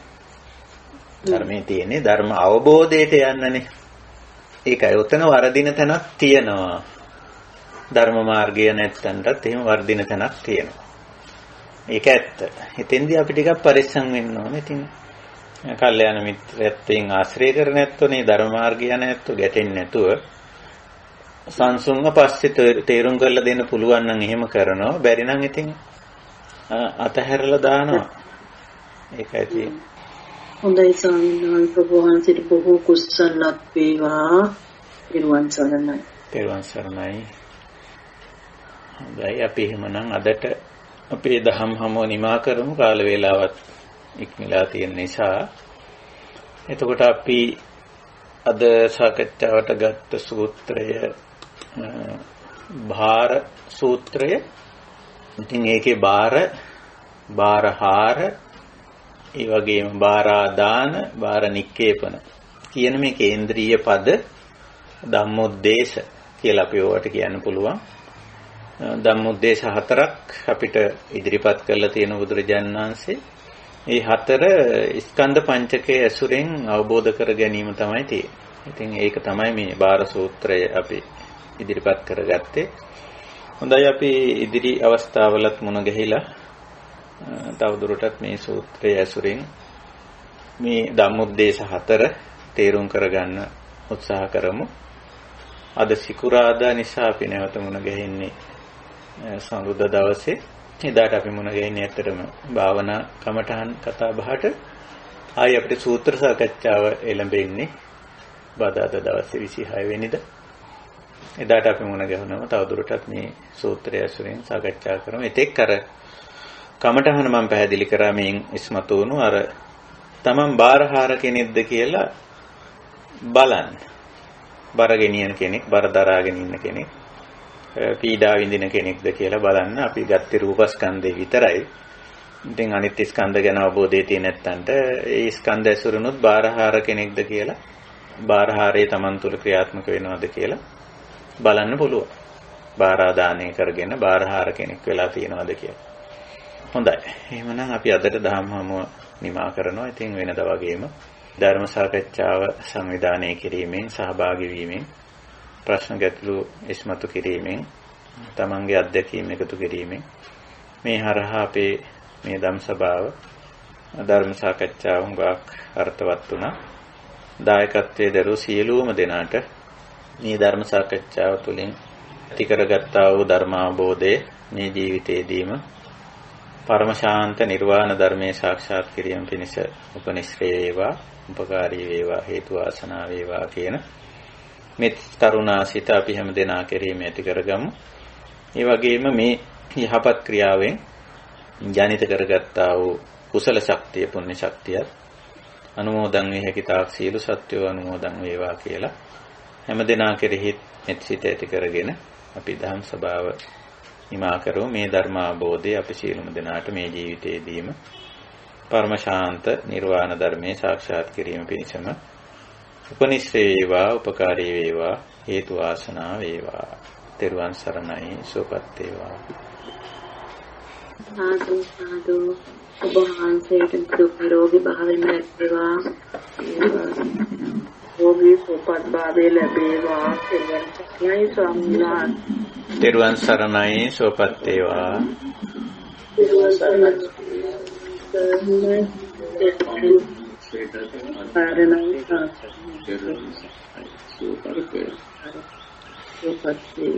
ධර්මයේ තියෙන්නේ ධර්ම අවබෝධයට යන්නනේ. ඒකයි උතන වර්ධින තැනක් තියෙනවා. ධර්ම මාර්ගය නැත්තන්ටත් එහෙම වර්ධින තැනක් තියෙනවා. ඒක ඇත්ත. එතෙන්දී අපි ටිකක් පරිස්සම් වෙන්න ඕනේ. ඉතින් කල්යාණ මිත්‍රත්වයෙන් ආශ්‍රය කර නැත්තෝනේ ධර්ම මාර්ගය නැත්තෝ ගැටෙන්නේ නැතුව සංසුන්ව පස්සේ තේරුම් කරලා දෙන්න පුළුවන් නම් එහෙම කරනවා. බැරි නම් ඉතින් අතහැරලා දානවා. ඒකයි තියෙන්නේ. හොඳයි ස්වාමීන් වහන්සේ වහන්සේට බොහෝ කුසලත් වේවා. ඊර්වන් සරණයි. ඊර්වන් සරණයි. හොඳයි අපි එහෙමනම් අදට අපේ දහම් හමුව නිමා කරමු. කාල වේලාවත් ඉක්මලා තියෙන නිසා. එතකොට අපි අද සාකච්ඡාවට ගත්ත සූත්‍රය භාර සූත්‍රය. ඉතින් ඒකේ බාරහාර, ඒ වගේම බාරාදාන, බාර නික්කේපන කියන මේ කේන්ද්‍රීය පද ධම්මොද්දේශ කියලා අපි ඒවට කියන්න පුළුවන්. ධම්මොද්දේශ 4ක් අපිට ඉදිරිපත් කරලා තියෙන බුදුරජාණන් වහන්සේ. මේ 4 ස්කන්ධ පංචකයේ ඇසුරෙන් අවබෝධ කර ගැනීම තමයි තියෙන්නේ. ඉතින් ඒක තමයි මේ බාර සූත්‍රය අපි ඉදිරිපත් කරගත්තේ. හොඳයි, අපි ඉදිරි අවස්ථාවලත් මුණ ගැහිලා තවදුරටත් මේ සූත්‍රයේ ඇසුරෙන් මේ ධම්මොද්දේශ 4 තේරුම් කරගන්න උත්සාහ කරමු. අද සිකුරාදා නිසා අපි නැවත මුණ ගැහෙන්නේ සඳුදා දවසේ. එදාට අපි මුණ ගැහෙන්නේ ඇත්තටම භාවනා කමඨහන් කතා බහට. ආයි අපිට සූත්‍ර සාකච්ඡාව එළඹෙන්නේ බදාදා දවසේ 26 වෙනිදා. එදාට අපි මුණ ගැහුනම තවදුරටත් මේ සූත්‍රය ඇසුරෙන් සාකච්ඡා කරමු. ඒතෙක් අර කමඨහන මම පැහැදිලි කරා මේන් ඉස්මතු වුණු අර තමන් බාරහාර කෙනෙක්ද කියලා බලන්න. බර ගෙනියන කෙනෙක්, බර දරාගෙන ඉන්න කෙනෙක්, පීඩා විඳින කෙනෙක්ද කියලා බලන්න. අපි ගත්තේ රූපස්කන්ධේ විතරයි. ඉතින් අනිත් ස්කන්ධ ගැන අවබෝධය තියෙන නැත්තන්ට ඒ ස්කන්ධ ඇසුරුනොත් බාරහාර කෙනෙක්ද කියලා, බාරහාරයේ තමන් තුළ ක්‍රියාත්මක වෙනවද කියලා බලන්න පුළුවන්. බාරාදානය කරගෙන බාරහාර කෙනෙක් වෙලා තියෙනවද කියලා. හොඳයි. එහෙමනම් අපි අදට දහම් හමුව නිමා කරනවා. ඉතින් වෙනදා වගේම ධර්ම සාකච්ඡාව සංවිධානය කිරීමෙන්, සහභාගී වීමෙන්, ප්‍රශ්න ගැටළු ඉස්මතු කිරීමෙන්, තමන්ගේ අත්දැකීම් එකතු කිරීමෙන් මේ හරහා අපේ මේ ධම් සභාව ධර්ම සාකච්ඡාව හුඟක් අර්ථවත් වුණා. දායකත්වයේ දරූ සියලුම දෙනාට මේ ධර්ම සාකච්ඡාව තුළින් ඇති කරගත්තා වූ ධර්මාභෝධය මේ ජීවිතයේදීම පරම ශාන්ත නිර්වාණ ධර්මයේ සාක්ෂාත් කිරීම පිණිස උපනිශ්‍රේ වේවා, උපකාරී වේවා, හේතු වාසනා වේවා කියන මෙත් කරුණාසිත අපි හැම දෙනා කෙරෙහිම ඇති කරගමු. ඒ වගේම මේ යහපත් ක්‍රියාවෙන් ජනිත කරගත්තා වූ කුසල ශක්තිය, පුණ්‍ය ශක්තිය අනුමෝදන් වේ හැකි තාක් සියලු සත්වෝ අනුමෝදන් වේවා කියලා හැම දෙනා කෙරෙහි මෙත් සිත ඇති කරගෙන අපි ධම් සභාව නිමා කරමු. මේ ධර්මාභෝධය අපි සියලුම දෙනාට මේ ජීවිතයේදීම පරම ශාන්ත නිර්වාණ ධර්මයේ සාක්ෂාත් කිරීම පිණිසම උපනිශ්‍රේ වේවා, උපකාරී වේවා, හේතු වාසනා වේවා. තෙරුවන් සරණයි. සුවපත් වේවා. සාදු සාදු. ඔබ වහන්සේට දුක් නිරෝගී භාවයෙන් ලැබේවා. රෝගී සුවපත් භාවය ලැබේවා. තෙරුවන් සරණයි. සුවපත් වේවා. සුවපත්